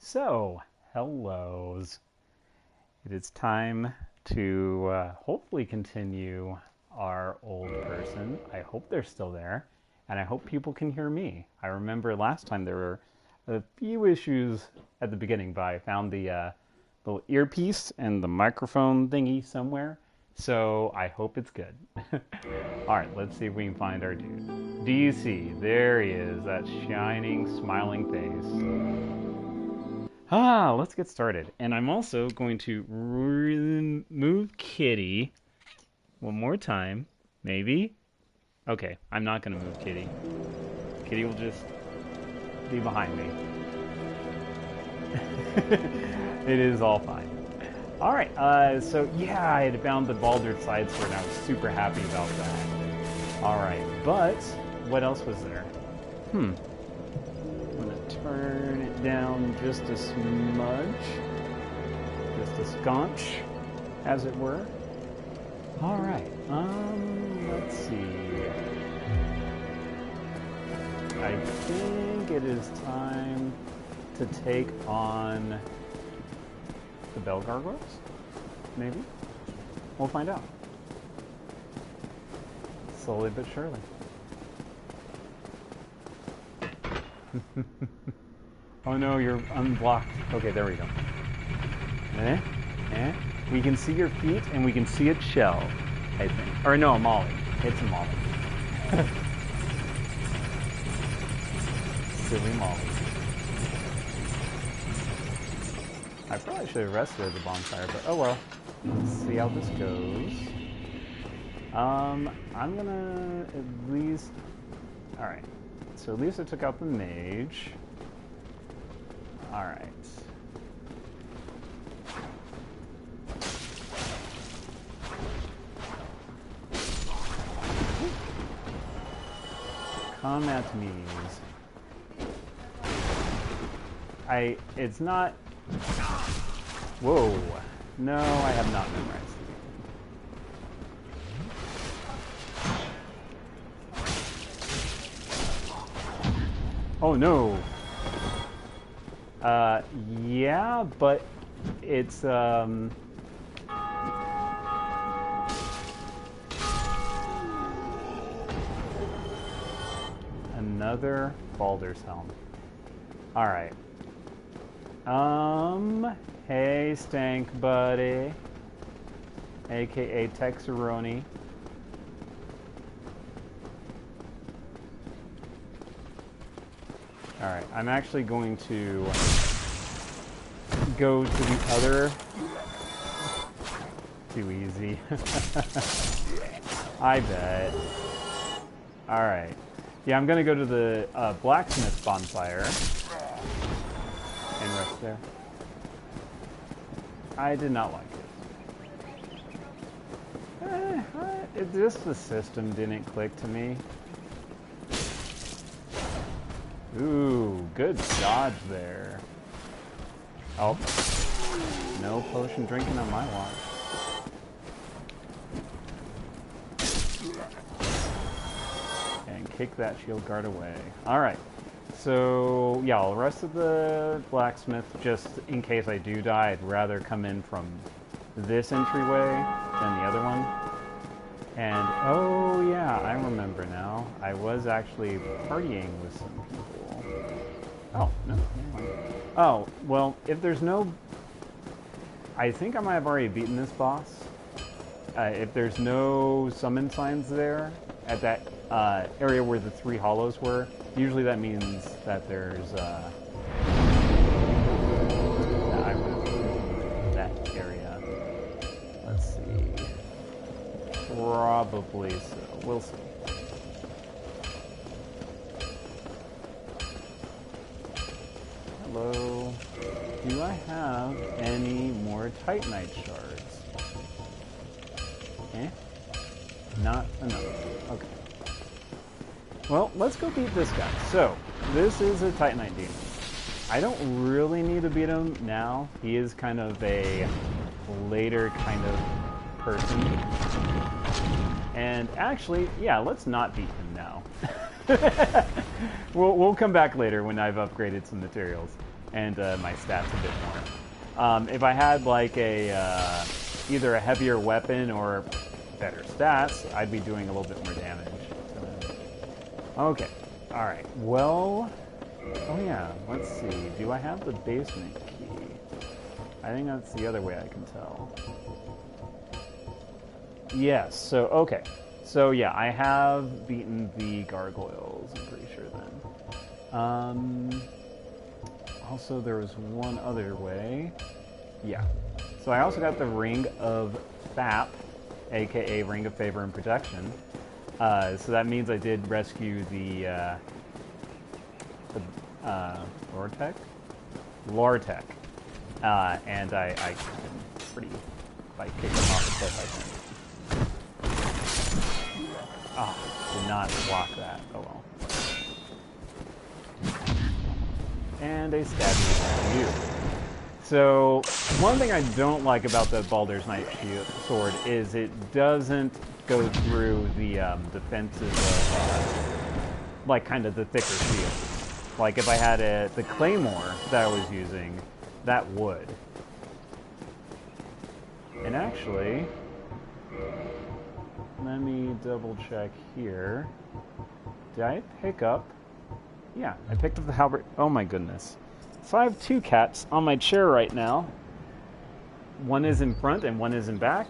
So, hellos. It is time to hopefully continue our old person. I hope they're still there, and I hope people can hear me. I remember last time there were a few issues at the beginning, but I found the little earpiece and the microphone thingy somewhere, so I hope it's good. Alright, let's see if we can find our dude. Do you see? There he is, that shining, smiling face. Let's get started. And I'm also going to remove Kitty one more time. Maybe? Okay, I'm not going to move Kitty. Kitty will just be behind me. It is all fine. Alright, so yeah, I had found the Baldur's Side Sword and I was super happy about that. Alright, but what else was there? I'm gonna turn it down just a smudge. Just a sconch, as it were. Alright, let's see. I think it is time to take on the Bell Gargoyles? Maybe? We'll find out. Slowly but surely. Oh no, you're unblocked. Okay, there we go. We can see your feet and we can see its shell, I think. Or no, Molly. It's a Molly. Silly Molly. I probably should have rested at the bonfire, but oh well. Let's see how this goes. I'm gonna at least... Alright. So at least I took out the mage. Alright. Come at me. It's not... Whoa. No, I have not memorized it. Oh no. Yeah, but it's, another Baldur's Helm. Alright. Hey, Stank Buddy. AKA Texaroni. Alright, I'm actually going to go to the other... Too easy. I bet. Alright. Yeah, I'm gonna go to the blacksmith bonfire. And rest there. I did not like it. Just the system didn't click to me. Ooh, good dodge there. Oh. No potion drinking on my watch. And kick that shield guard away. Alright. So, yeah, I'll rest of the blacksmith just in case I do die. I'd rather come in from this entryway than the other one. And, oh yeah, I remember now. I was actually partying with some people. Oh, no. Oh, well, if there's no... I think I might have already beaten this boss. If there's no summon signs there at that area where the 3 hollows were, usually that means that there's... I was in that area. Let's see... Probably so. We'll see. Hello. Do I have any more Titanite shards? Not enough. Okay. Well, let's go beat this guy. So, this is a Titanite demon. I don't really need to beat him now. He is kind of a later kind of person. And actually, yeah, let's not beat him now. We'll come back later when I've upgraded some materials. and my stats a bit more. If I had like a either a heavier weapon or better stats, I'd be doing a little bit more damage. Okay, all right. Well, oh yeah. Let's see. Do I have the basement key? I think that's the other way I can tell. Yes. So okay. So yeah, I have beaten the gargoyles. I'm pretty sure then. Also, there was one other way. Yeah. So I also got the Ring of Thap, aka Ring of Favor and Protection. So that means I did rescue the Lortek? Lortek. And I can pretty, like, kick him off the cliff, I think. Ah, did not block that. Oh well. And a stab you. So, one thing I don't like about the Baldur's Night sword is it doesn't go through the defenses of, like, kind of the thicker shields. Like, if I had the Claymore that I was using, that would. And actually, let me double check here. Did I pick up? Yeah, I picked up the halberd. Oh my goodness. So I have two cats on my chair right now. One is in front and one is in back.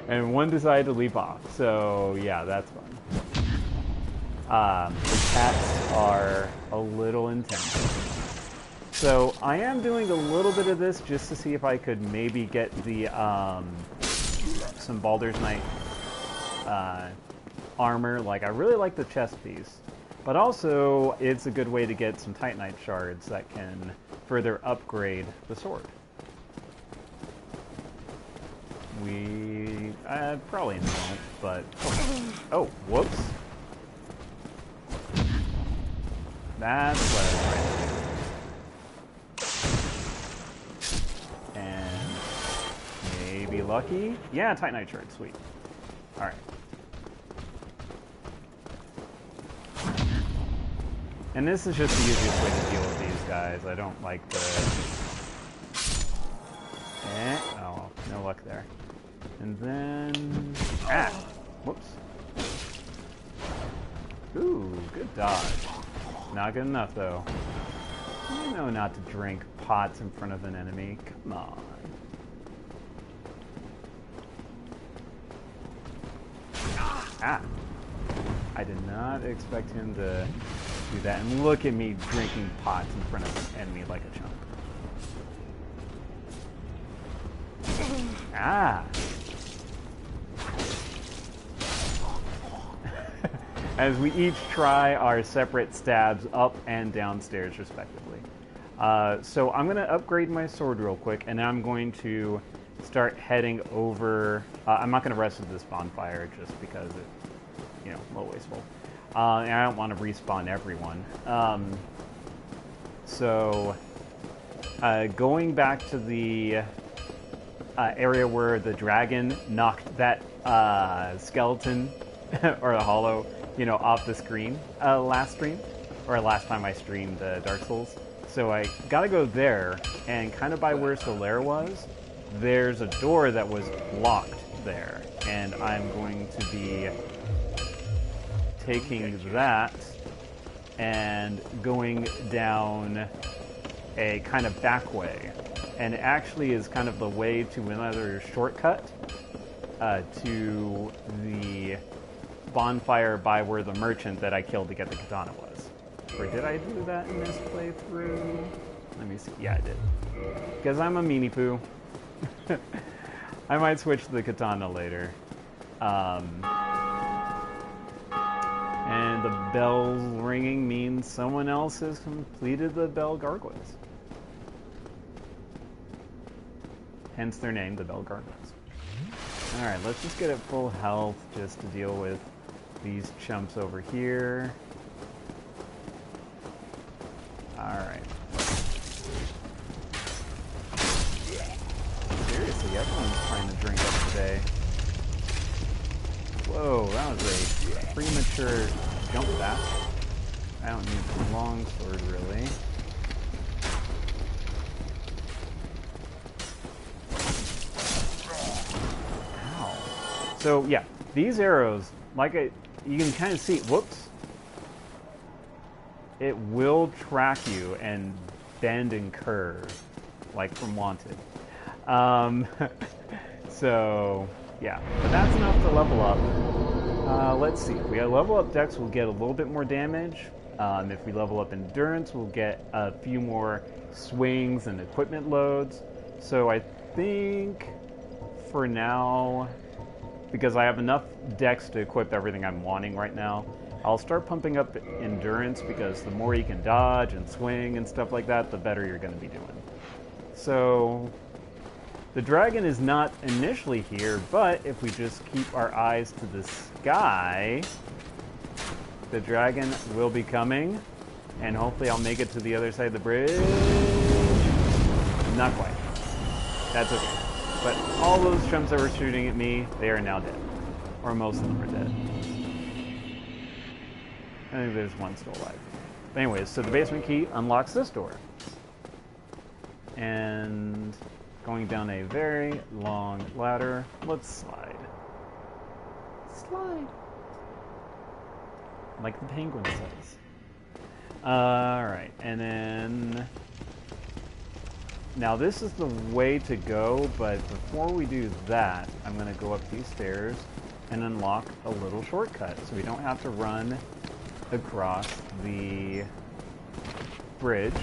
And one decided to leap off. So yeah, that's fun. The cats are a little intense. So I am doing a little bit of this just to see if I could maybe get the some Baldur's Night armor. Like, I really like the chest piece. But also, it's a good way to get some Titanite shards that can further upgrade the sword. We... probably won't, but... Oh, whoops. That's what I was trying to do. And... maybe lucky? Yeah, Titanite shard, sweet. Alright. And this is just the easiest way to deal with these guys. I don't like the... oh, no luck there. And then... ah! Whoops. Ooh, good dodge. Not good enough, though. You know not to drink pots in front of an enemy. Come on. Ah! I did not expect him to do that. And look at me drinking pots in front of an enemy like a chump. Ah! As we each try our separate stabs up and downstairs, respectively. So I'm going to upgrade my sword real quick, and I'm going to start heading over... I'm not going to rest at this bonfire just because it's, you know, a little wasteful. And I don't want to respawn everyone. So, going back to the area where the dragon knocked that skeleton, or a hollow, you know, off the screen last stream, or last time I streamed Dark Souls. So I gotta go there, and kind of by where Solaire was, there's a door that was locked there, and I'm going to be taking that and going down a kind of back way, and it actually is kind of the way to another shortcut to the bonfire by where the merchant that I killed to get the katana was. Or did I do that in this playthrough? Let me see. Yeah, I did. Because I'm a meanie poo. I might switch to the katana later. And the bell ringing means someone else has completed the Bell Gargoyles. Hence their name, the Bell Gargoyles. Alright, let's just get at full health just to deal with these chumps over here. Alright. Seriously, everyone's trying to drink up today. Whoa, that was a premature jump back. I don't need the long sword, really. So yeah, these arrows, you can kind of see, whoops, it will track you and bend and curve, like from Wanted. So yeah, but that's enough to level up. Let's see, if we level up Dex, we'll get a little bit more damage. If we level up Endurance, we'll get a few more swings and equipment loads. So I think for now, because I have enough Dex to equip everything I'm wanting right now, I'll start pumping up Endurance, because the more you can dodge and swing and stuff like that, the better you're going to be doing. So the dragon is not initially here, but if we just keep our eyes to the sky, the dragon will be coming, and hopefully I'll make it to the other side of the bridge. Not quite. That's okay. But all those chumps that were shooting at me, they are now dead. Or most of them are dead. I think there's one still alive. But anyways, so the basement key unlocks this door. And going down a very long ladder, let's slide. Slide. Like the penguin says. Alright, and then... Now this is the way to go, but before we do that, I'm going to go up these stairs and unlock a little shortcut, so we don't have to run across the bridge.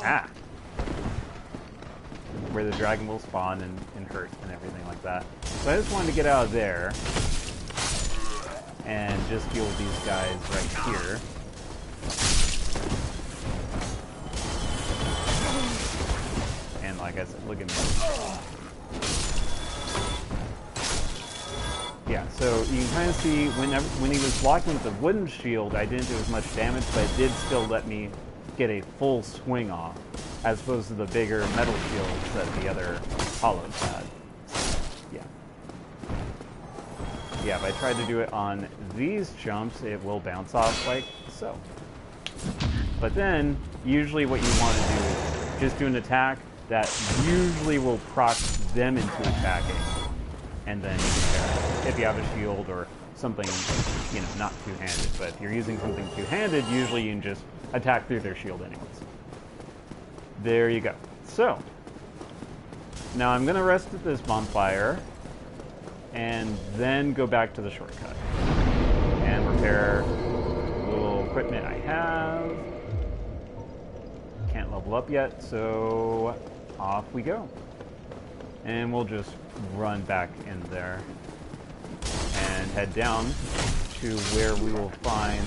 Ah! Where the dragon will spawn and hurt and everything like that. So I just wanted to get out of there and just deal with these guys right here. And like I said, look at me. Yeah, so you can kind of see when he was blocking with the wooden shield, I didn't do as much damage, but it did still let me get a full swing off, as opposed to the bigger metal shields that the other hollows had. Yeah. Yeah, if I tried to do it on these jumps, it will bounce off like so. But then, usually what you want to do is just do an attack that usually will proc them into attacking. And then you can parry. If you have a shield or something, you know, not two-handed. But if you're using something two-handed, usually you can just attack through their shield anyways. There you go. So, now I'm going to rest at this bonfire, and then go back to the shortcut. And repair the little equipment I have. Can't level up yet, so off we go. And we'll just run back in there and head down to where we will find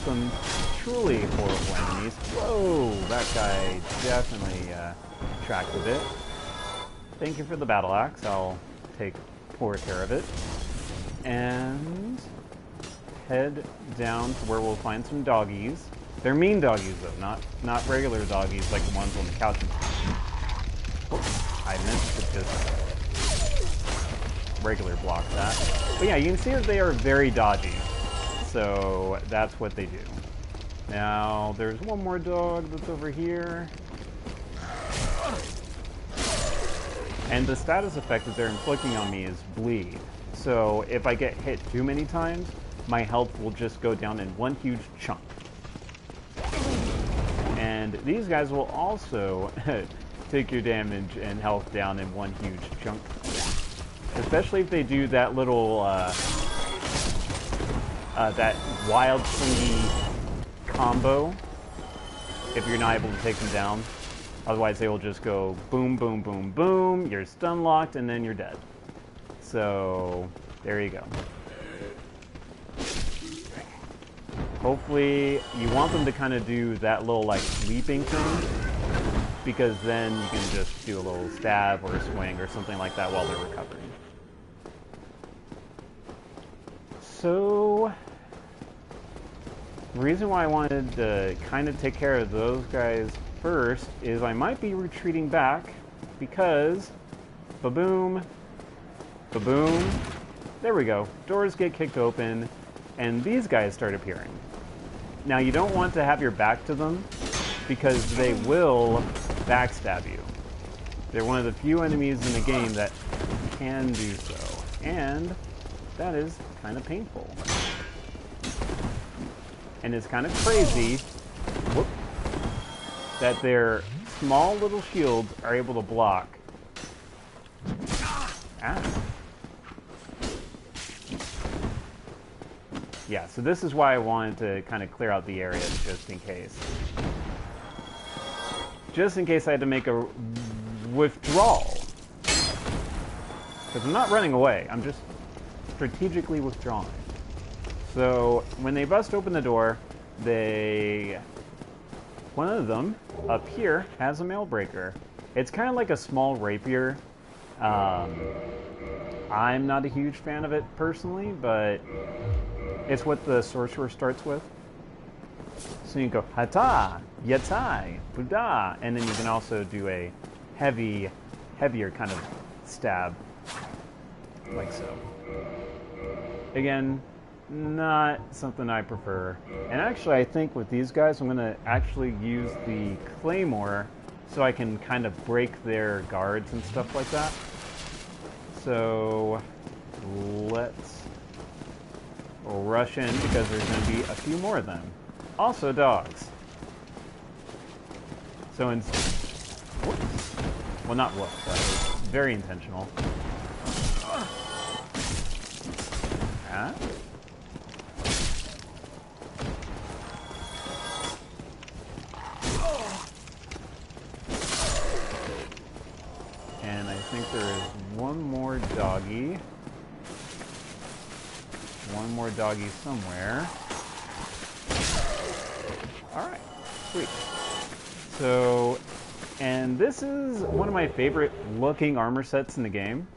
some truly horrible enemies. Whoa, that guy definitely tracked a bit. Thank you for the battle axe. I'll take poor care of it. And head down to where we'll find some doggies. They're mean doggies though, not regular doggies like the ones on the couch. I meant to just regular block that. But yeah, you can see that they are very dodgy. So that's what they do. Now, there's one more dog that's over here. And the status effect that they're inflicting on me is bleed. So if I get hit too many times, my health will just go down in one huge chunk. And these guys will also take your damage and health down in one huge chunk. Especially if they do that little, that wild swingy combo. If you're not able to take them down. Otherwise they will just go boom, boom, boom, boom, you're stun locked, and then you're dead. So, there you go. Hopefully, you want them to kind of do that little, like, leaping thing, because then you can just do a little stab or a swing or something like that while they're recovering. So, the reason why I wanted to kind of take care of those guys first is I might be retreating back because ba-boom, ba-boom, there we go. Doors get kicked open and these guys start appearing. Now you don't want to have your back to them because they will backstab you. They're one of the few enemies in the game that can do so. and that is kind of painful. And it's kind of crazy whoop, that their small little shields are able to block. Ah. Yeah, so this is why I wanted to kind of clear out the area just in case. Just in case I had to make a withdrawal. Because I'm not running away, I'm just strategically withdrawing. So when they bust open the door, one of them up here has a mail breaker. It's kind of like a small rapier. I'm not a huge fan of it personally, but it's what the sorcerer starts with. So you go hata, yatai, buddha, and then you can also do a heavier kind of stab, like so. Again, not something I prefer. And actually, I think with these guys, I'm going to actually use the claymore so I can kind of break their guards and stuff like that. So let's rush in because there's going to be a few more of them. Also dogs. So whoops. Well, not whoops. That was very intentional. Ah. And I think there is one more doggy. One more doggy somewhere. Alright, sweet. So, and this is one of my favorite looking armor sets in the game.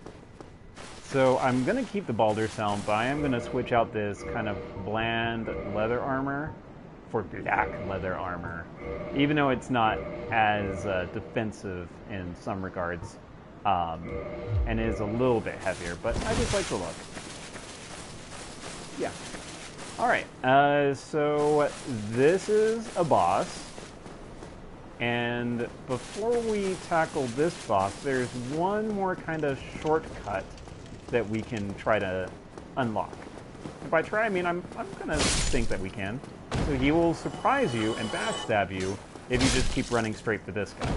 So I'm going to keep the Baldur's Helm, but I am going to switch out this kind of bland leather armor for black leather armor. Even though it's not as defensive in some regards. And is a little bit heavier, but I just like the look. Yeah. Alright, so this is a boss. And before we tackle this boss, there's one more kind of shortcut that we can try to unlock. And by try, I mean I'm gonna think that we can. So he will surprise you and backstab you if you just keep running straight for this guy.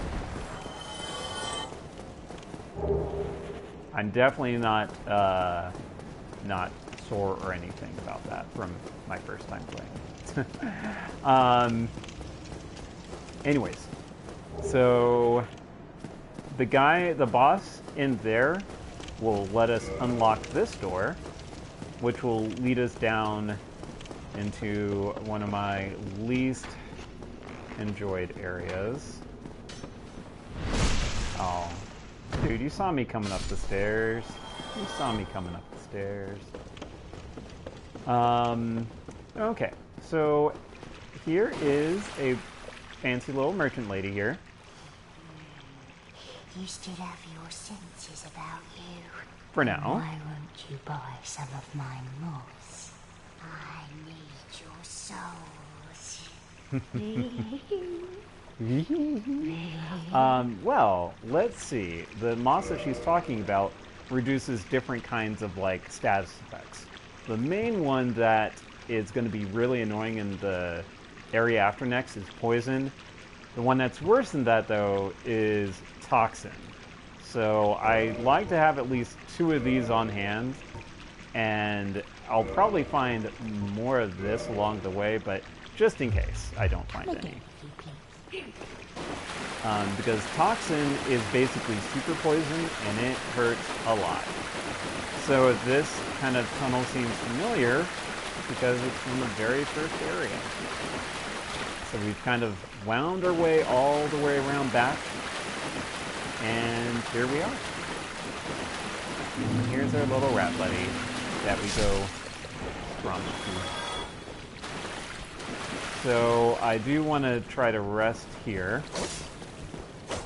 I'm definitely not sore or anything about that from my first time playing. Anyways, so the boss in there will let us unlock this door, which will lead us down into one of my least enjoyed areas. Oh, dude, you saw me coming up the stairs. You saw me coming up the stairs. Okay, so here is a fancy little merchant lady here. You still have your senses about you. For now. Why won't you buy some of my moss? I need your souls. Well, let's see. The moss that she's talking about reduces different kinds of, like, status effects. The main one that is going to be really annoying in the area after next is poison. The one that's worse than that, though, is toxin. So I like to have at least 2 of these on hand, and I'll probably find more of this along the way, but just in case I don't find any. Because toxin is basically super poison, and it hurts a lot. So if this kind of tunnel seems familiar, because it's from the very first area. So we've kind of wound our way all the way around back, and here we are. And here's our little rat buddy that we go from. So I do want to try to rest here.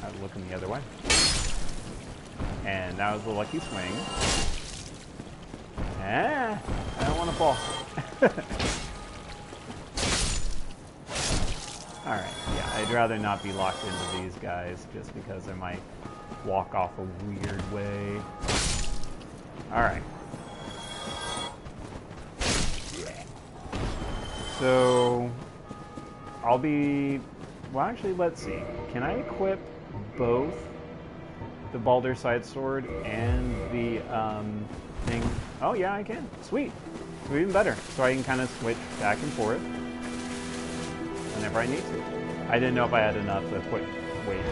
I'm looking the other way. And that was a lucky swing. Ah, I don't want to fall. Alright, yeah, I'd rather not be locked into these guys just because I might walk off a weird way. Alright, So I'll be... Well, actually, let's see. Can I equip both the Baldur's Side Sword and the thing? Oh, yeah, I can. Sweet. So even better. So I can kind of switch back and forth whenever I need to. I didn't know if I had enough to quit. Wait.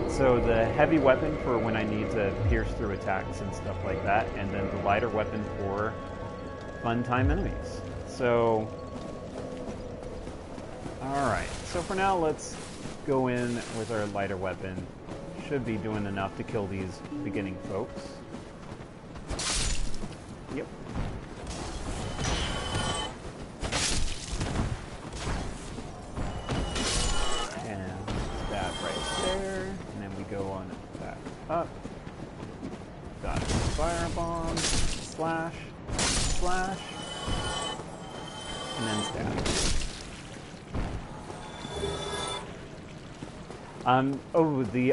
So the heavy weapon for when I need to pierce through attacks and stuff like that, and then the lighter weapon for fun time enemies. So, alright. So for now, let's go in with our lighter weapon. Should be doing enough to kill these beginning folks. Yep. And stab right there. And then we go on back up. Got firebomb. Slash. Slash. And then stab. Oh, the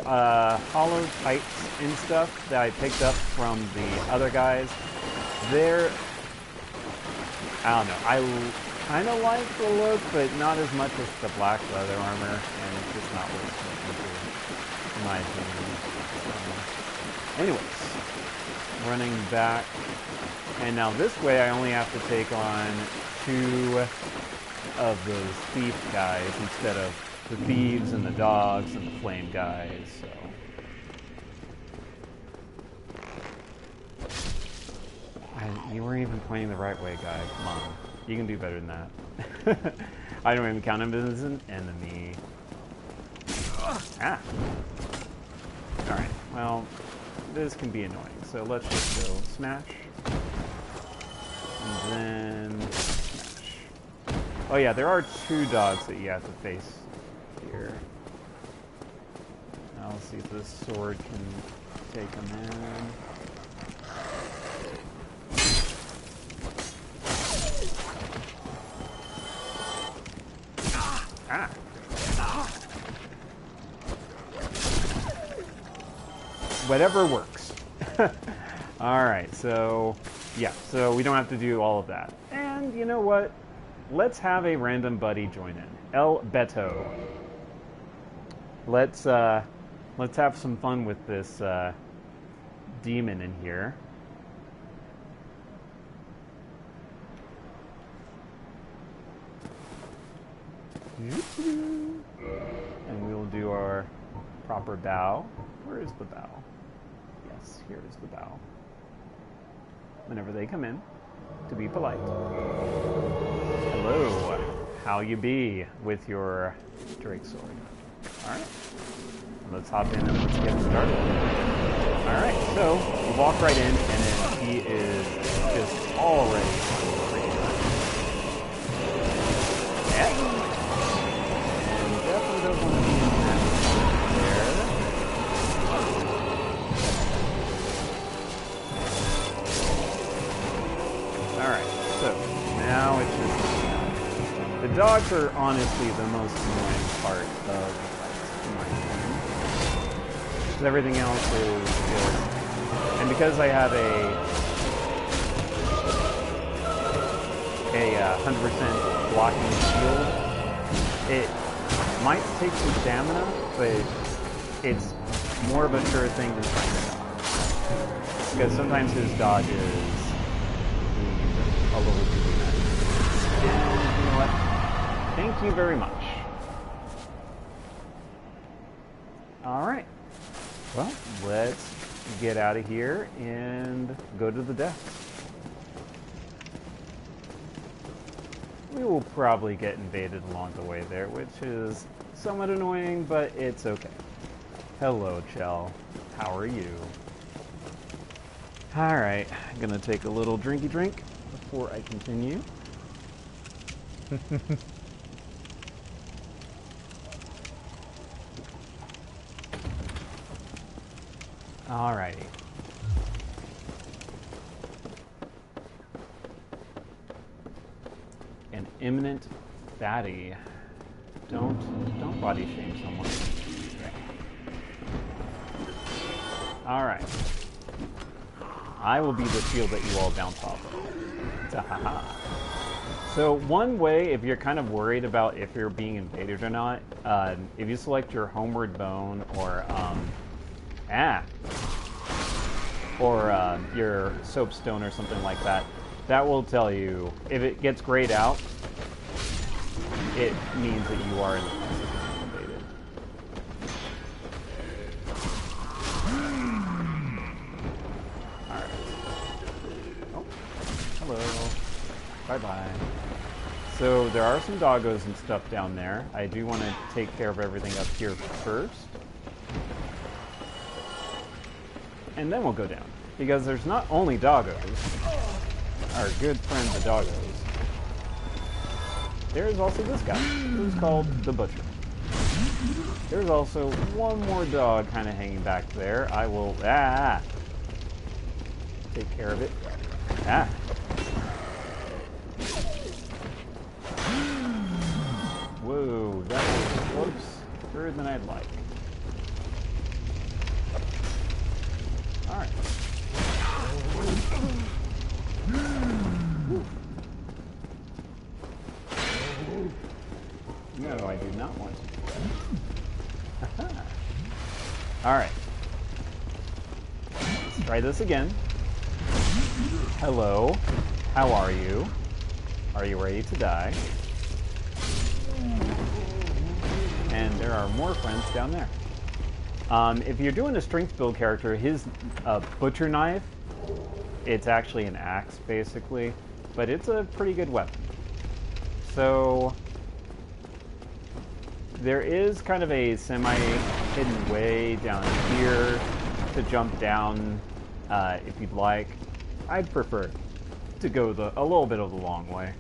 hollow pipes and stuff that I picked up from the other guys, they're, I don't know, I kind of like the look, but not as much as the black leather armor, and it's just not what it's looking for, in my opinion. Anyways, running back, and now this way I only have to take on 2 of those thief guys instead of the thieves and the dogs and the flame guys, so. You weren't even pointing the right way, guy. Come on. You can do better than that. I don't even count him as an enemy. Ah! Alright, well, this can be annoying, so let's just go smash. And then smash. Oh yeah, there are 2 dogs that you have to face here. Now let's see if this sword can take them in. Ah! Whatever works. Alright, so yeah, so we don't have to do all of that. And you know what? Let's have a random buddy join in. El Beto. Let's have some fun with this demon in here. And we will do our proper bow. Where is the bow? Yes, here is the bow. Whenever they come in, to be polite. Hello, how you be with your Drake sword? Alright, let's hop in and let's get started. Alright, so we walk right in and then he is just already freaking nice. Yeah. And definitely don't want to be in that there. Alright, so now it's just... The dogs are honestly the most annoying part of my game. Because everything else is good. And because I have a 100% blocking shield, it might take some stamina, but it's more of a sure thing than trying to dodge. Because sometimes his dodge is a little too much. And you know what? Thank you very much. Alright. Well, let's get out of here and go to the desk. We will probably get invaded along the way there, which is somewhat annoying, but it's okay. Hello, Chell. How are you? Alright, I'm gonna take a little drinky drink before I continue. Alrighty. An imminent baddie. Don't body shame someone. Alright. I will be the shield that you all bounce off of. Zahaha. So one way, if you're kind of worried about if you're being invaded or not, if you select your homeward bone or your soapstone or something like that, that will tell you if it gets grayed out. It means that you are in the process of being invaded. Alright. Oh, hello. Bye-bye. So there are some doggos and stuff down there. I do want to take care of everything up here first. And then we'll go down. Because there's not only doggos, our good friends the doggos. There's also this guy, who's called the Butcher. There's also one more dog kind of hanging back there. I will, take care of it. Whoa, that was closer than I'd like. Alright. No, I do not want to do that. Alright. Let's try this again. Hello. How are you? Are you ready to die? And there are more friends down there. If you're doing a strength build character, his butcher knife, it's actually an axe, basically. But it's a pretty good weapon. So there is kind of a semi-hidden way down here to jump down if you'd like. I'd prefer to go a little bit of the long way.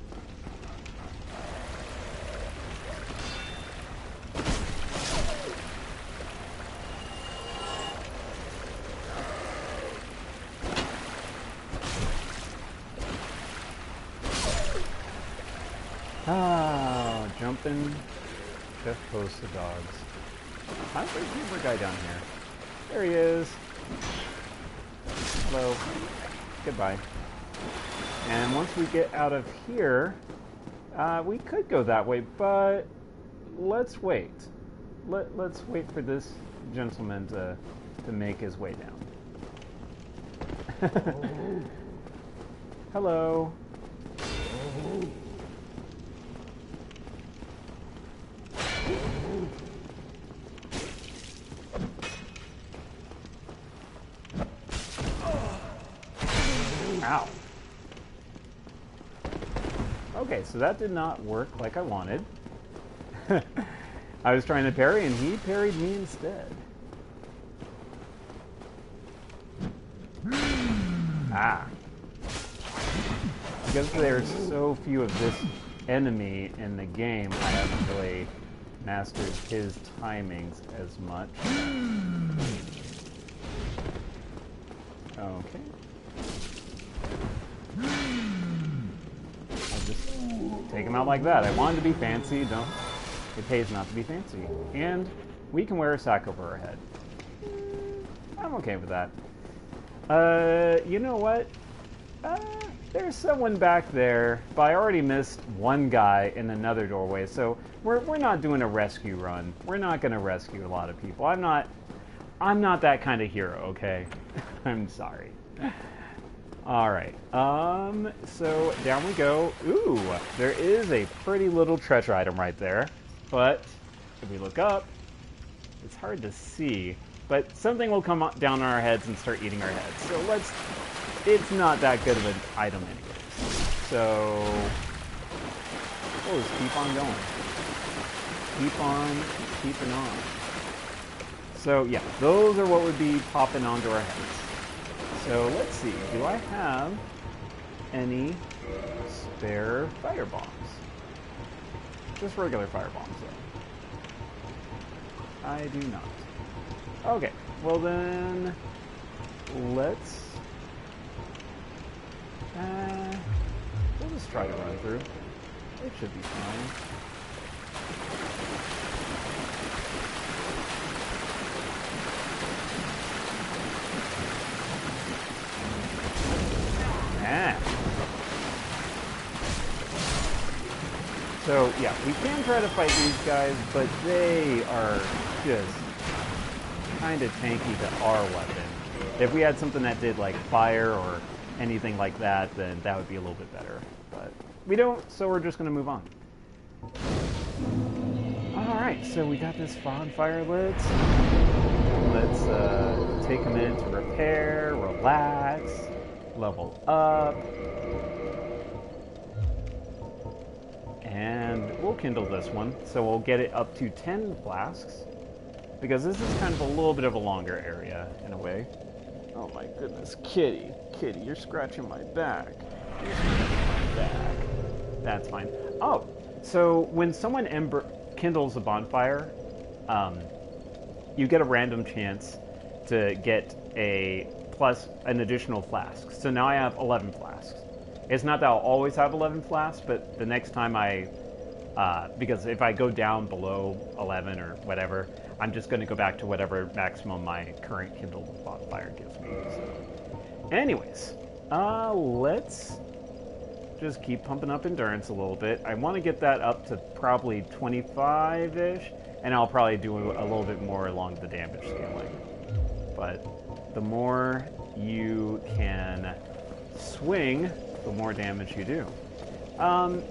Jumping Jeff Post the dogs. How's the zebra guy down here? There he is. Hello. Goodbye. And once we get out of here, we could go that way, but let's wait. Let's wait for this gentleman to make his way down. Hello. Ow. Okay, so that did not work like I wanted. I was trying to parry and he parried me instead. Because there's so few of this enemy in the game, I haven't really mastered his timings as much. Okay. I'll just take him out like that. I wanted to be fancy, it pays not to be fancy. And we can wear a sack over our head. I'm okay with that. You know what? There's someone back there, but I already missed one guy in another doorway, so we're not doing a rescue run. We're not going to rescue a lot of people. I'm not that kind of hero, okay? I'm sorry. All right. So down we go. Ooh, there is a pretty little treasure item right there, but if we look up, it's hard to see. But something will come down on our heads and start eating our heads. So it's not that good of an item anyways. So we'll just keep on going. Keep on keeping on. So yeah, those are what would be popping onto our heads. So let's see, do I have any spare fire bombs? Just regular fire bombs though. I do not. Okay, well then, let's, we'll just try to run through. It should be fine. So, yeah, we can try to fight these guys, but they are just kind of tanky to our weapon. If we had something that did, like, fire or anything like that, then that would be a little bit better. But we don't, so we're just going to move on. Alright, so we got this bonfire lit. Let's take a minute to repair, relax, level up. And we'll kindle this one, so we'll get it up to 10 flasks, because this is kind of a little bit of a longer area, in a way. Oh my goodness, Kitty, you're scratching my back. You're scratching my back. That's fine. Oh, so when someone kindles a bonfire, you get a random chance to get an additional flask. So now I have 11 flasks. It's not that I'll always have 11 flasks, but the next time because if I go down below 11 or whatever, I'm just going to go back to whatever maximum my current kindled bonfire gives me. So. Anyways, let's just keep pumping up endurance a little bit. I want to get that up to probably 25-ish, and I'll probably do a little bit more along the damage scaling. But the more you can swing, the more damage you do.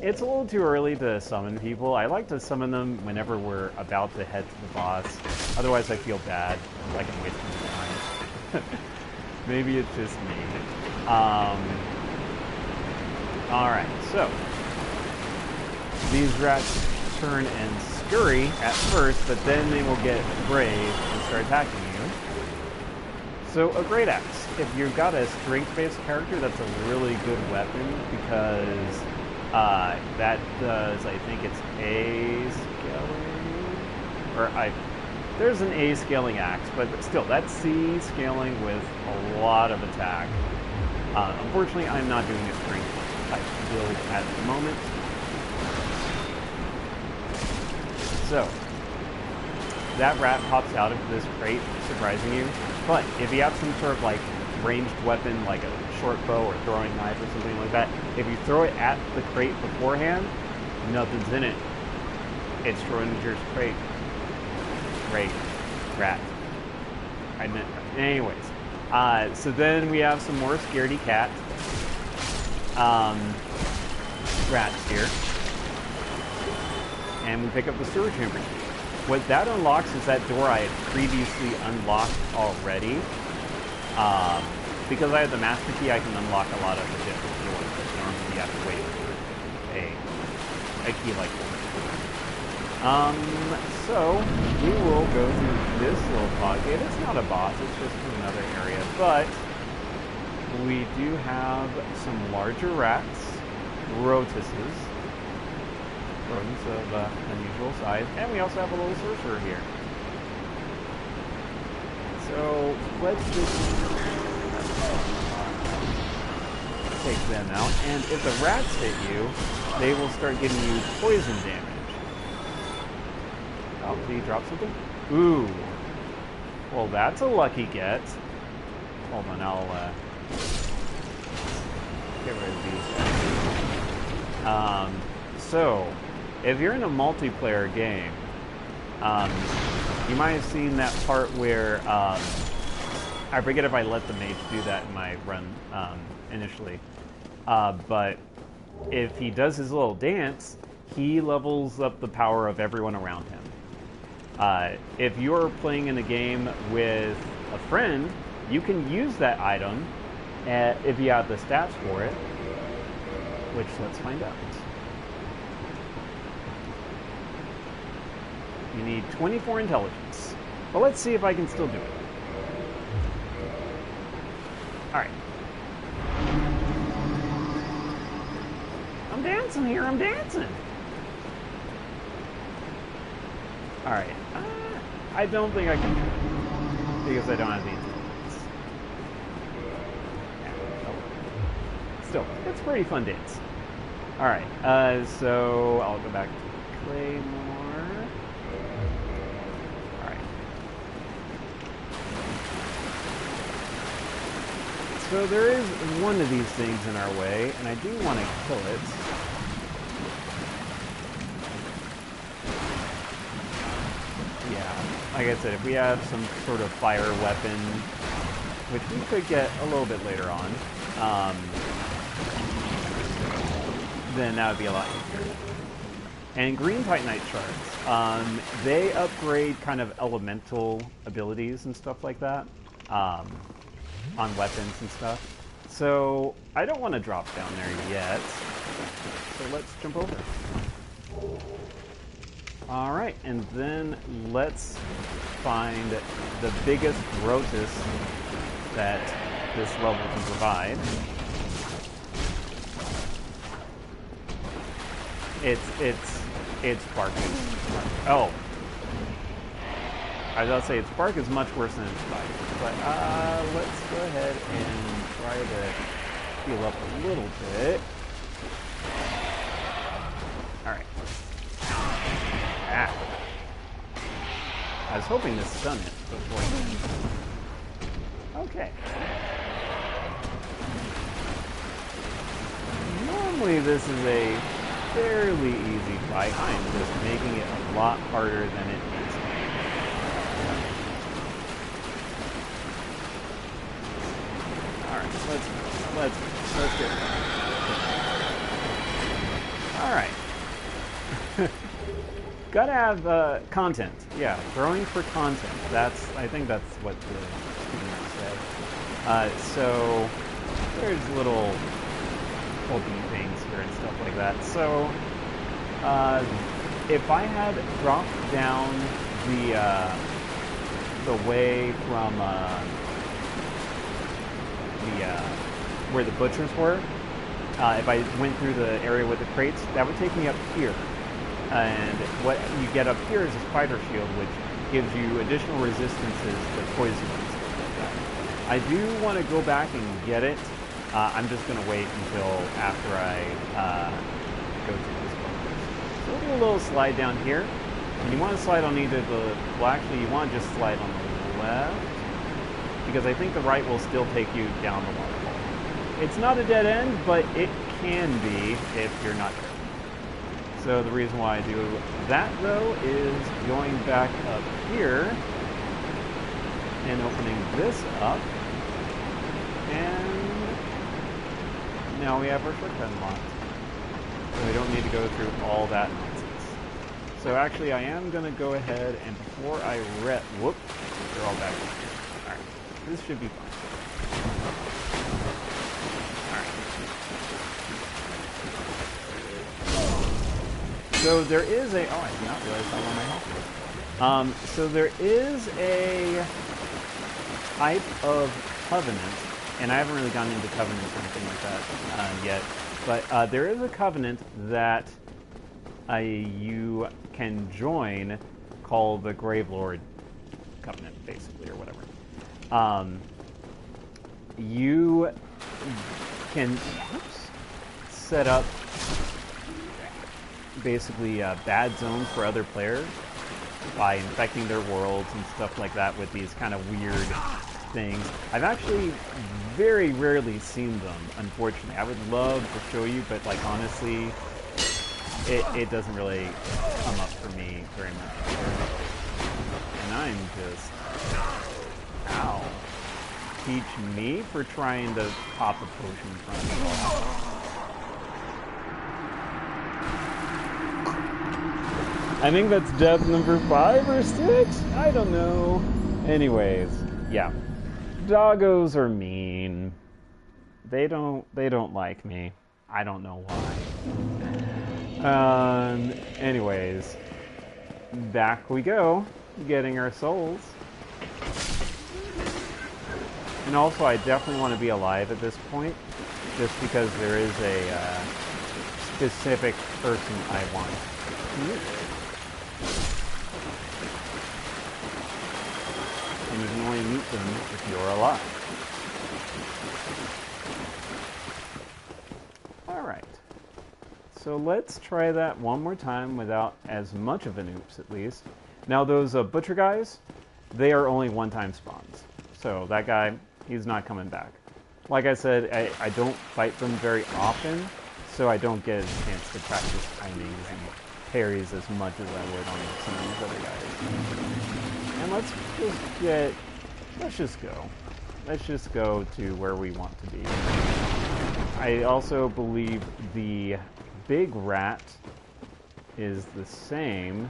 It's a little too early to summon people. I like to summon them whenever we're about to head to the boss. Otherwise I feel bad, like I'm wasting time. Maybe it's just me. Alright, so these rats turn and scurry at first, but then they will get brave and start attacking you. So a Great Axe. If you've got a strength-based character, that's a really good weapon, because that does, I think it's A scaling, there's an A scaling axe, but still, that's C scaling with a lot of attack. Unfortunately, I'm not doing a strength type build at the moment. So, that rat pops out of this crate, surprising you. But if you have some sort of like ranged weapon, like a short bow or throwing knife or something like that, if you throw it at the crate beforehand, nothing's in it. It's Schrodinger's crate. Great. Rat. I meant, anyways. So then we have some more scaredy cat rats here. And we pick up the sewer chamber key. What that unlocks is that door I had previously unlocked already. Because I have the master key, I can unlock a lot of the different doors, but normally you have to wait for a key like this. So we will go through this little pocket. It's not a boss, it's just another area, but we do have some larger rats, rotuses, rodents of unusual size, and we also have a little sorcerer here. So let's just take them out, and if the rats hit you, they will start giving you poison damage. Oh, did he drop something? Ooh. Well, that's a lucky get. Hold on, I'll get rid of these guys. So, if you're in a multiplayer game, you might have seen that part where, I forget if I let the mage do that in my run initially, but if he does his little dance, he levels up the power of everyone around him. If you're playing in a game with a friend, you can use that item if you have the stats for it, which let's find out. You need 24 intelligence. But let's see if I can still do it. Alright. I'm dancing here, I'm dancing! Alright. I don't think I can do it. Because I don't have the intelligence. Yeah, oh. Still, it's a pretty fun dance. Alright, so I'll go back to Claymore. Alright. So there is one of these things in our way, and I do want to kill it. Yeah, like I said, if we have some sort of fire weapon, which we could get a little bit later on, then that would be a lot easier. And green Titanite shards, they upgrade kind of elemental abilities and stuff like that on weapons and stuff. So I don't want to drop down there yet. So let's jump over. All right, and then let's find the biggest Rotus that this level can provide. It's Sparking. Oh. I was about to say, Spark is much worse than Spike. But let's go ahead and try to heal up a little bit. Alright. Ah. I was hoping to stun it before then. Okay. Normally this is a fairly easy fight. I am just making it a lot harder than it needs to be. Alright, let's get it. Alright. Gotta have content. Yeah, throwing for content. I think that's what the student said. So there's little hoping things here and stuff like that. So if I had dropped down the way from where the butchers were, if I went through the area with the crates, that would take me up here. And what you get up here is a spider shield, which gives you additional resistances to poison and stuff like that. I do want to go back and get it. I'm just going to wait until after I go through this one. So we'll do a little slide down here. And you want to slide on either the... Well, actually, you want to just slide on the left. Because I think the right will still take you down the waterfall. It's not a dead end, but it can be if you're not careful. So the reason why I do that, though, is going back up here and opening this up. And now we have our shortcut unlocked. So we don't need to go through all that nonsense. So actually, I am going to go ahead and before I whoop, they're all back here. Alright, this should be fine. So there is a... Oh, I did not realize how long my health was. So there is a type of covenant, and I haven't really gone into covenants or anything like that yet, but there is a covenant that you can join called the Gravelord Covenant, basically, or whatever. You can set up basically bad zones for other players by infecting their worlds and stuff like that with these kind of weird things. I've actually very rarely seen them, unfortunately. I would love to show you, but like honestly, it doesn't really come up for me very much. And I'm just... Ow. Teach me for trying to pop a potion from the wall. I think that's death number 5 or 6? I don't know. Anyways, yeah. Doggos are mean. They don't like me. I don't know why. Anyways, back we go, getting our souls. And also, I definitely want to be alive at this point, just because there is a specific person I want to meet. And you can only meet them if you're alive. Alright. So let's try that one more time without as much of an oops, at least. Now those butcher guys, they are only one-time spawns. So that guy, he's not coming back. Like I said, I don't fight them very often, so I don't get a chance to practice timings and parries as much as I would on some of these other guys. let's just go. Let's just go to where we want to be. I also believe the big rat is the same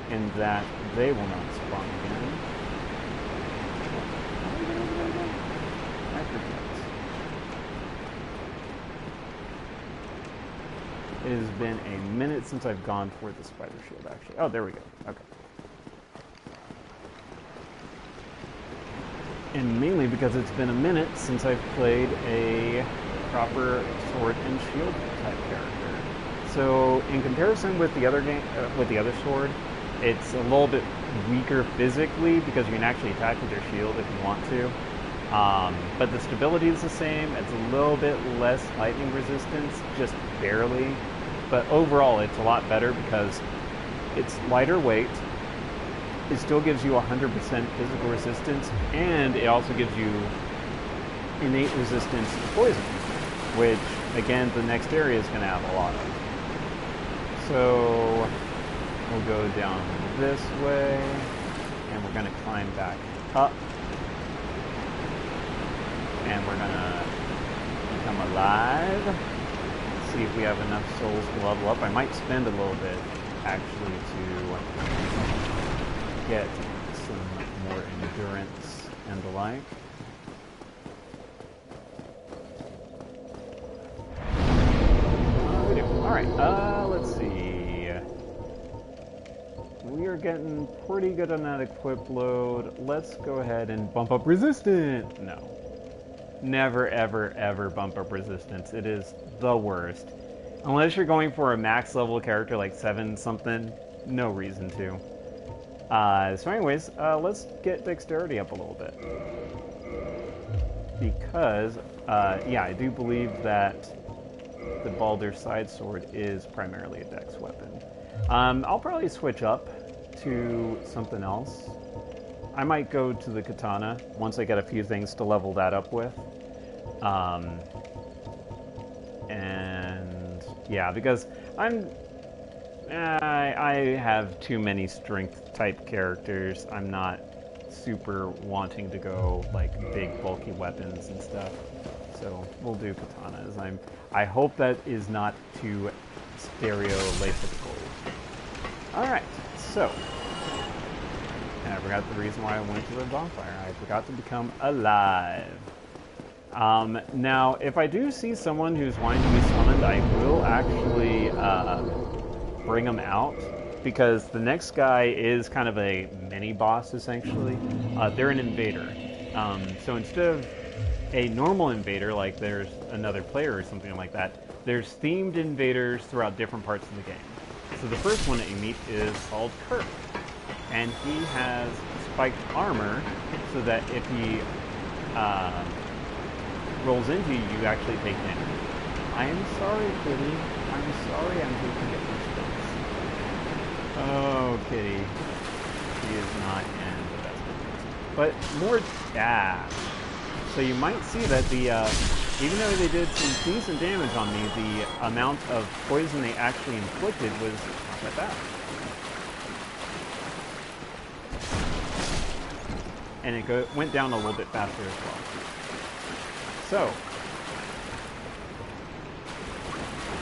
in that they will not spawn again. How do we get over there again? I forget. It has been a minute since I've gone for the spider shield, actually. Oh, there we go. Okay. And mainly because it's been a minute since I've played a proper sword and shield type character. So in comparison with the other game, with the other sword, it's a little bit weaker physically because you can actually attack with your shield if you want to. But the stability is the same. It's a little bit less lightning resistance, just barely. But overall, it's a lot better because it's lighter weight. It still gives you 100% physical resistance, and it also gives you innate resistance to poison, which, again, the next area is going to have a lot of. So we'll go down this way, and we're going to climb back up. And we're going to become alive. See if we have enough souls to level up. I might spend a little bit, actually, to get some more endurance and the like. We do. Alright, let's see. We are getting pretty good on that equip load. Let's go ahead and bump up resistance. No. Never, ever, ever bump up resistance. It is the worst. Unless you're going for a max level character like 7 something, no reason to. So anyways, let's get dexterity up a little bit. Because, yeah, I do believe that the Baldur's Side Sword is primarily a dex weapon. I'll probably switch up to something else. I might go to the katana once I get a few things to level that up with. And yeah, because I have too many strength type characters. I'm not super wanting to go like big bulky weapons and stuff. So we'll do katanas. I hope that is not too stereotypical. Alright, so and I forgot the reason why I went to the bonfire. I forgot to become alive. Now, if I do see someone who's wanting to be summoned, I will actually bring them out, because the next guy is kind of a mini-boss, essentially. They're an invader. So instead of a normal invader, like there's another player or something like that, there's themed invaders throughout different parts of the game. So the first one that you meet is called Kirk. And he has spiked armor, so that if he rolls into you, you actually take damage. I am sorry, Kitty. I'm sorry I'm taking it for space. Oh, Kitty. She is not in the best of moods. But more... So you might see that the... even though they did some decent damage on me, the amount of poison they actually inflicted was not that bad. And it went down a little bit faster as well. So,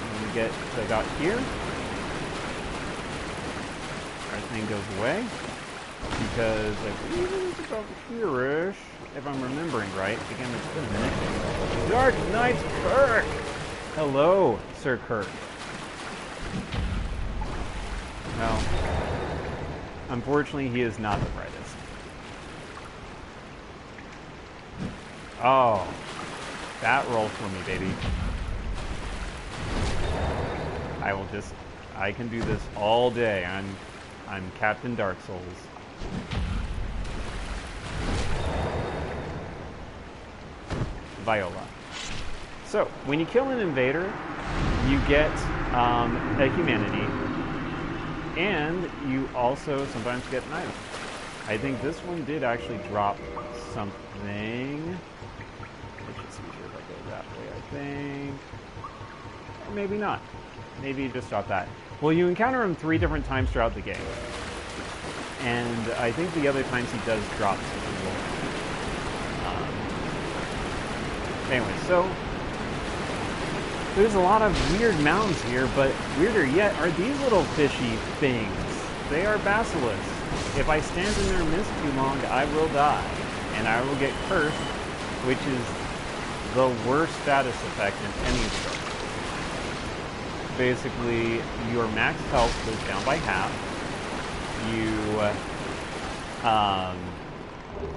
when we get to about here, our thing goes away, because I believe it's about here-ish, if I'm remembering right. Again, it's been a minute. Dark Knight Kirk! Hello, Sir Kirk. No. Unfortunately, he is not the brightest. Oh, that roll for me, baby. I can do this all day. I'm Captain Dark Souls. Viola. So, when you kill an invader, you get a humanity, and you also sometimes get an item. I think this one did actually drop something. It's just easier if I go that way, I think. Or maybe not. Maybe you just drop that. Well, you encounter him 3 different times throughout the game. and I think the other times he does drop some wool. Anyway, so there's a lot of weird mounds here, but weirder yet are these little fishy things. They are basilisks. If I stand in their mist too long, I will die, and I will get cursed, which is the worst status effect in any story. Basically, your max health goes down by half.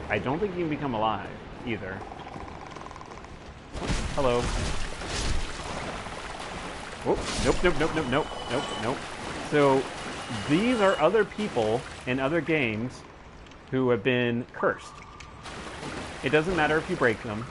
I don't think you can become alive, either. Hello. Oh, nope. So, these are other people in other games who have been cursed. It doesn't matter if you break them.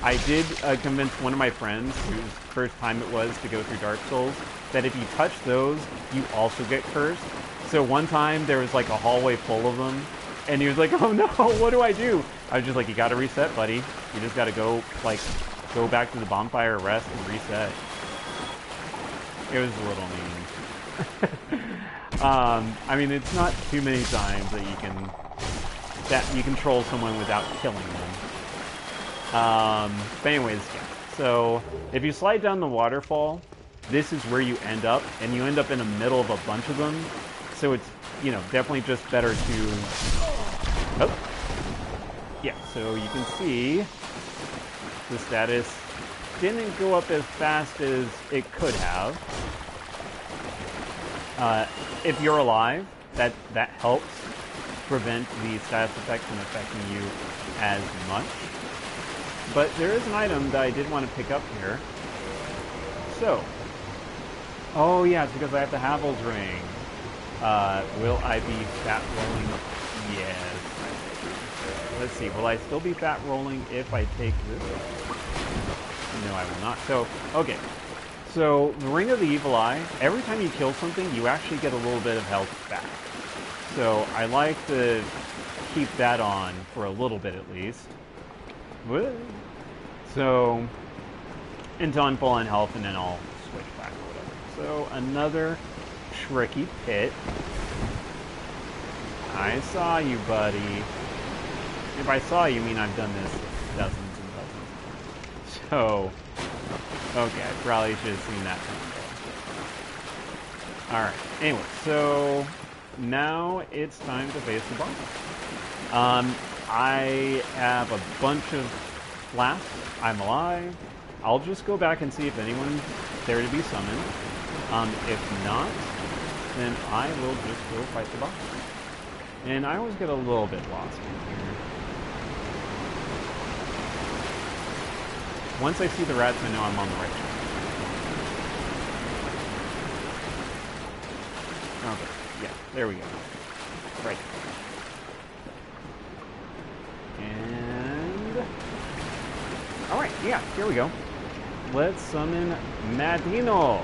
I did convince one of my friends, whose first time it was to go through Dark Souls, that if you touch those, you also get cursed. So one time there was like a hallway full of them, and he was like, "Oh no, what do I do?" I was just like, "You gotta reset, buddy. You just gotta go back to the bonfire, rest, and reset." It was a little mean. I mean, it's not too many times that you can troll someone without killing them. But anyways, yeah. So if you slide down the waterfall, this is where you end up, and you end up in the middle of a bunch of them. So it's, definitely just better to... Oh. Yeah, so you can see the status didn't go up as fast as it could have. If you're alive, that helps prevent the status effects from affecting you as much. But there is an item that I did want to pick up here. So, oh yeah, it's because I have the Havel's ring. Will I be fat rolling? Yes. Let's see, will I still be fat rolling if I take this? No, I will not. So, okay. So, the Ring of the Evil Eye, every time you kill something, you actually get a little bit of health back. So, I like to keep that on for a little bit at least. So, until I'm full on health, and then I'll switch back or whatever. So, another tricky pit. I saw you, buddy. If I saw you, mean I've done this dozens and dozens. So, okay, I probably should have seen that coming. Alright, anyway, so now it's time to face the boss. I have a bunch of flasks. I'm alive. I'll just go back and see if anyone's there to be summoned. If not, then I will just go fight the boss. And I always get a little bit lost in here. Once I see the rats, I know I'm on the right track. Okay, yeah, there we go. Right. And... alright, yeah, here we go. Let's summon Madino.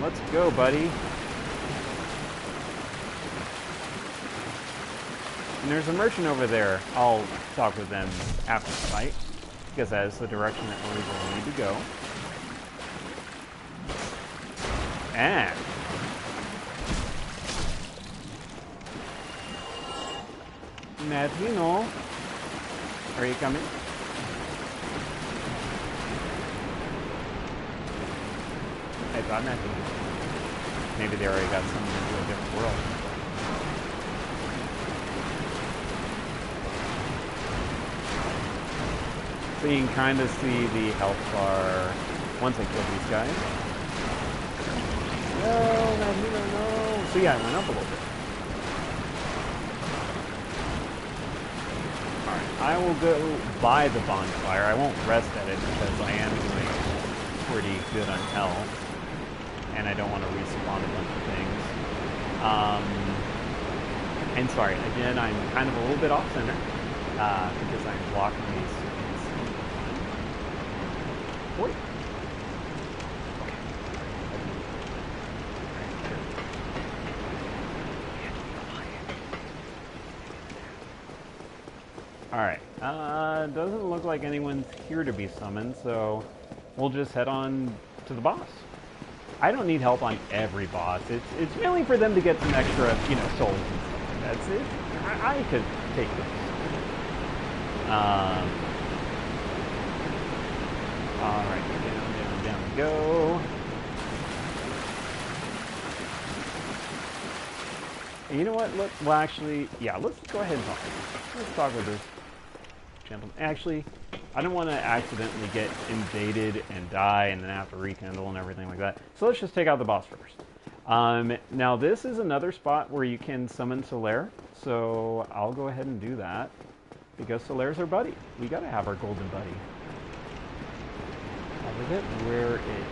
Let's go, buddy. And there's a merchant over there. I'll talk with them after the fight, because that is the direction that we will need to go. And... Madino, are you coming? I thought Madino. Maybe they already got summoned into a different world. So you can kind of see the health bar once I kill these guys. No, Madino, no. So yeah, it went up a little bit. Alright, I will go by the bonfire. I won't rest at it because I am doing pretty good on health. And I don't want to respawn a bunch of things. And sorry, again, I'm kind of a little bit off center because I'm blocking these things. Wait. Alright, doesn't look like anyone's here to be summoned, so we'll just head on to the boss. I don't need help on every boss. It's mainly for them to get some extra, souls and stuff like that. That's it. I could take those. All right, down we go. You know what? Let's go ahead and talk. Let's talk with this gentleman. Actually, I don't want to accidentally get invaded and die and then have to rekindle and everything like that. So let's just take out the boss first. Now this is another spot where you can summon Solaire. So I'll go ahead and do that. Because Solaire's our buddy. We gotta have our golden buddy. I forget where it is.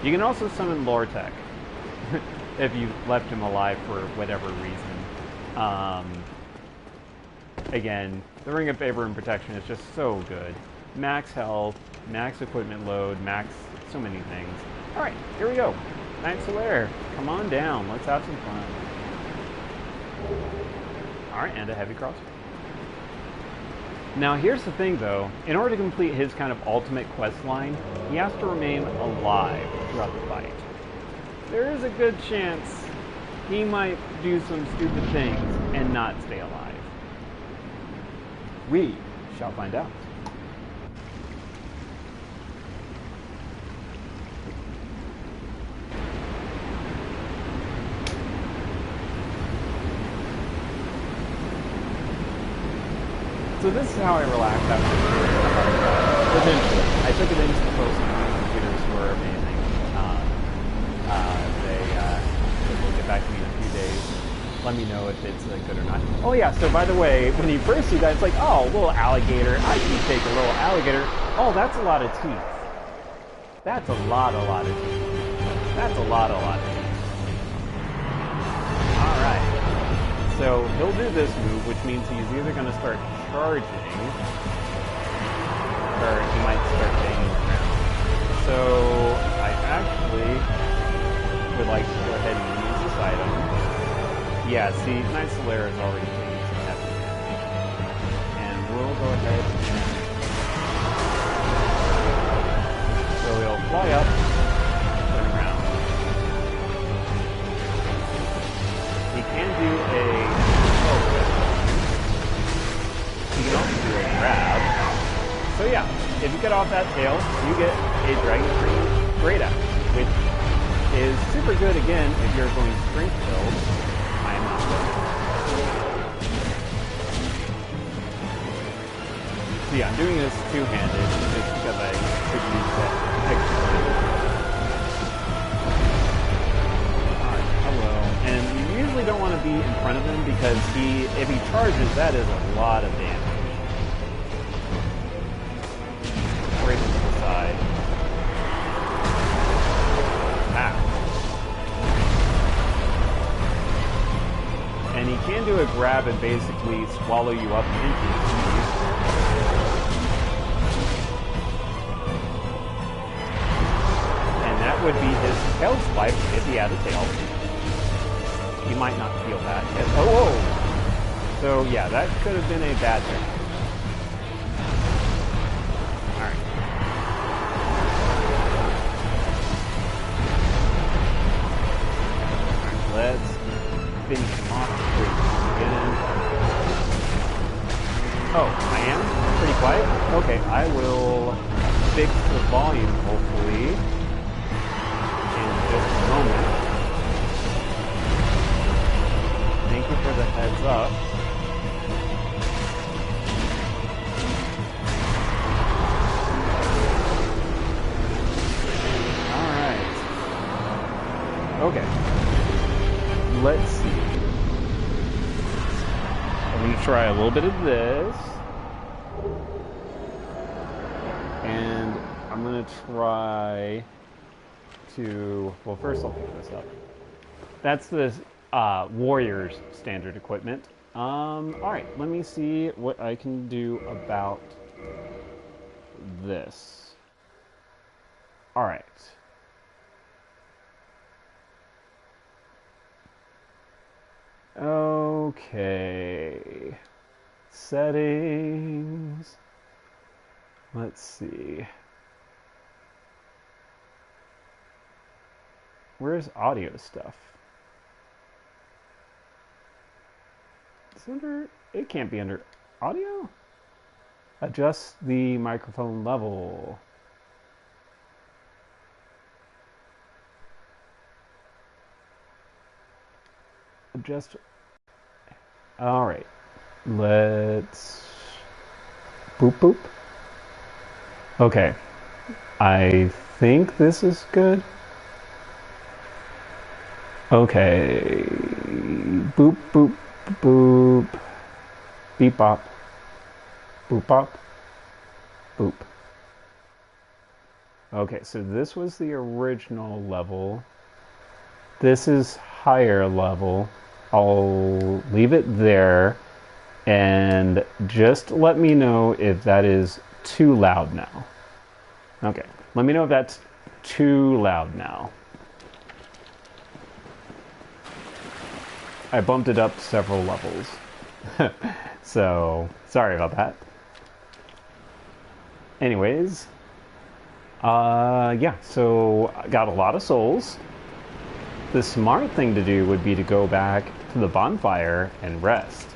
You can also summon Lortek. If you left him alive for whatever reason. Again, the Ring of Favor and Protection is just so good. Max health, max equipment load, max so many things. Alright, here we go. Knight Solaire, come on down. Let's have some fun. Alright, and a heavy crossbow. Now here's the thing though, in order to complete his kind of ultimate quest line, he has to remain alive throughout the fight. There is a good chance he might do some stupid things and not stay alive. We shall find out. So this is how I relax after eventually. I took it into the post and my computers were amazing. They will get back to me in a few days. Let me know if it's good or not. Oh yeah, so by the way, when you first see that, it's like, oh, a little alligator. I can take a little alligator. Oh, that's a lot of teeth. That's a lot of teeth. That's a lot of teeth. Alright. So he'll do this move, which means he's either going to start charging, or he might start banging around. So I actually would like to go ahead and use this item. Yeah, see, Knight Solaire is already taking some heavy damage. And we'll go ahead and... So he'll fly up, turn around. He can do a... He can also do a grab. So yeah, if you get off that tail, you get a Dragon Scream Great Axe, which is super good again if you're going strength build. I am not good. So yeah, I'm doing this two-handed just because I could use that extra. Alright, hello. And you usually don't want to be in front of him because if he charges, that is a lot of damage. Right to the side. And he can do a grab and basically swallow you up into his teeth. And that would be his tail swipe if he had a tail. He might not feel that. Yes. Oh, whoa! So yeah, that could have been a bad thing. Alright. Let's finish him off again. Oh, I am pretty quiet? Okay, I will fix the volume, hopefully, in just a moment. Thank you for the heads up. Alright. Okay. Let's see. I'm going to try a little bit of this. And I'm going to try to... Well, first I'll pick this up. That's the Warrior's standard equipment. Alright, let me see what I can do about this. Alright. Okay. Settings. Let's see. Where's audio stuff? It's under... It can't be under audio? Adjust the microphone level. Adjust... Alright. Let's... Boop boop. Okay. I think this is good. Okay. Boop boop boop. Beep bop. Boop bop. Boop. Okay, so this was the original level. This is higher level. I'll leave it there. And just let me know if that is too loud now. Okay, let me know if that's too loud now. I bumped it up several levels. So, sorry about that. Anyways, yeah, so I got a lot of souls. The smart thing to do would be to go back to the bonfire and rest.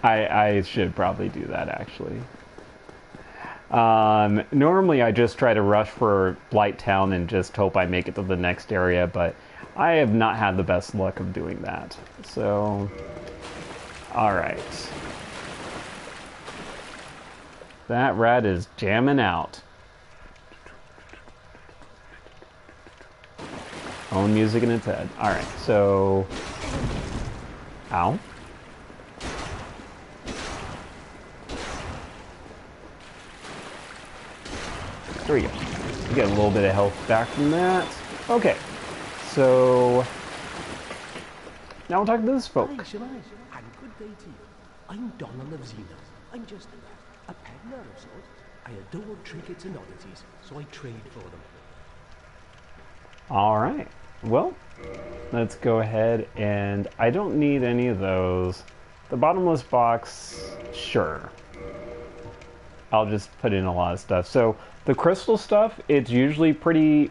I should probably do that, actually. Normally I just try to rush for Blighttown and just hope I make it to the next area, but I have not had the best luck of doing that. So, alright. That rat is jamming out. Own music in its head. Alright, so... Ow. There we go. We get a little bit of health back from that. Okay, so... Now we'll talk to this folk. Hi, Shemai, and good day to you. I'm Donald of Xena. I'm just a peddler of sorts. I adore trinkets and oddities, so I trade for them. Alright, well, let's go ahead and I don't need any of those. The bottomless box, sure. I'll just put in a lot of stuff. So the crystal stuff, it's usually pretty,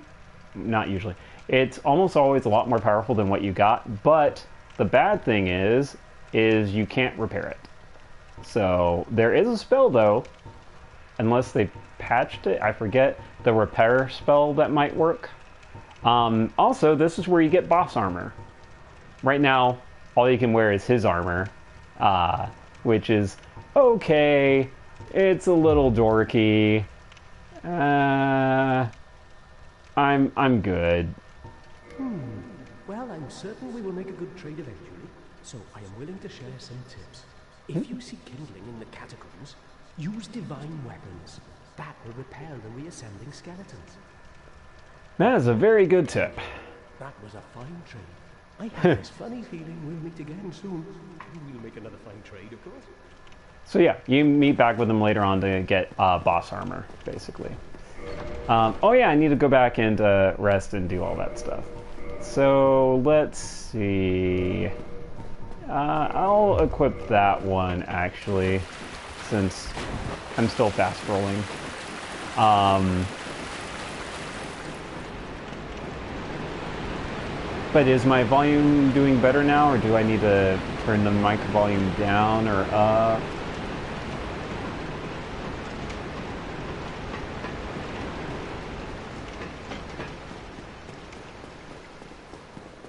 not usually, it's almost always a lot more powerful than what you got, but the bad thing is you can't repair it. So there is a spell though, unless they patched it, I forget, the repair spell that might work. Also, this is where you get boss armor. Right now, all you can wear is his armor, which is okay. It's a little dorky. I'm good. Well, I'm certain we will make a good trade eventually, so I am willing to share some tips. If you see kindling in the catacombs, use divine weapons. That will repair the reascending skeletons. That is a very good tip. That was a fine trade. I have this funny feeling we'll meet again soon. We'll make another fine trade, of course. So yeah, you meet back with him later on to get boss armor, basically. Oh yeah, I need to go back and rest and do all that stuff. So let's see. I'll equip that one actually, since I'm still fast rolling. But is my volume doing better now, or do I need to turn the mic volume down or up?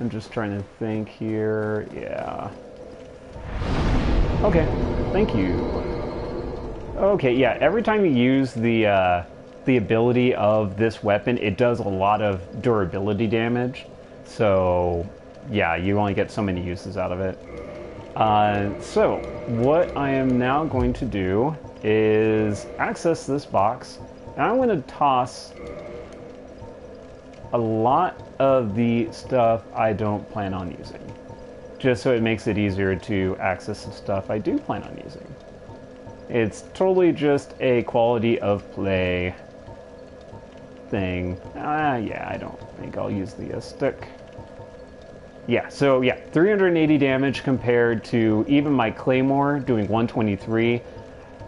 I'm just trying to think here. Yeah. Okay, thank you. Okay, yeah, every time you use the ability of this weapon, it does a lot of durability damage. So, yeah, you only get so many uses out of it. So, what I am now going to do is access this box, and I'm going to toss a lot of the stuff I don't plan on using, just so it makes it easier to access the stuff I do plan on using. It's totally just a quality of play thing. Yeah, I don't think I'll use the stick. Yeah, so yeah, 380 damage compared to even my Claymore doing 123.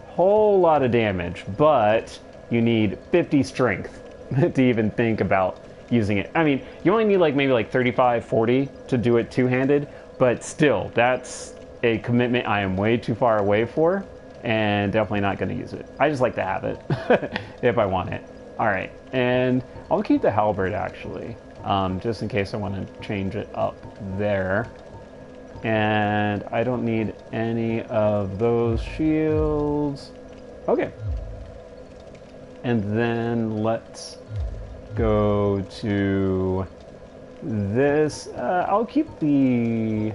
Whole lot of damage, but you need 50 strength to even think about using it. I mean, you only need like maybe like 35, 40 to do it two-handed, but still, that's a commitment I am way too far away for, and definitely not going to use it. I just like to have it if I want it. All right, and I'll keep the halberd actually, just in case I want to change it up there. And I don't need any of those shields. Okay. And then let's go to this. I'll keep the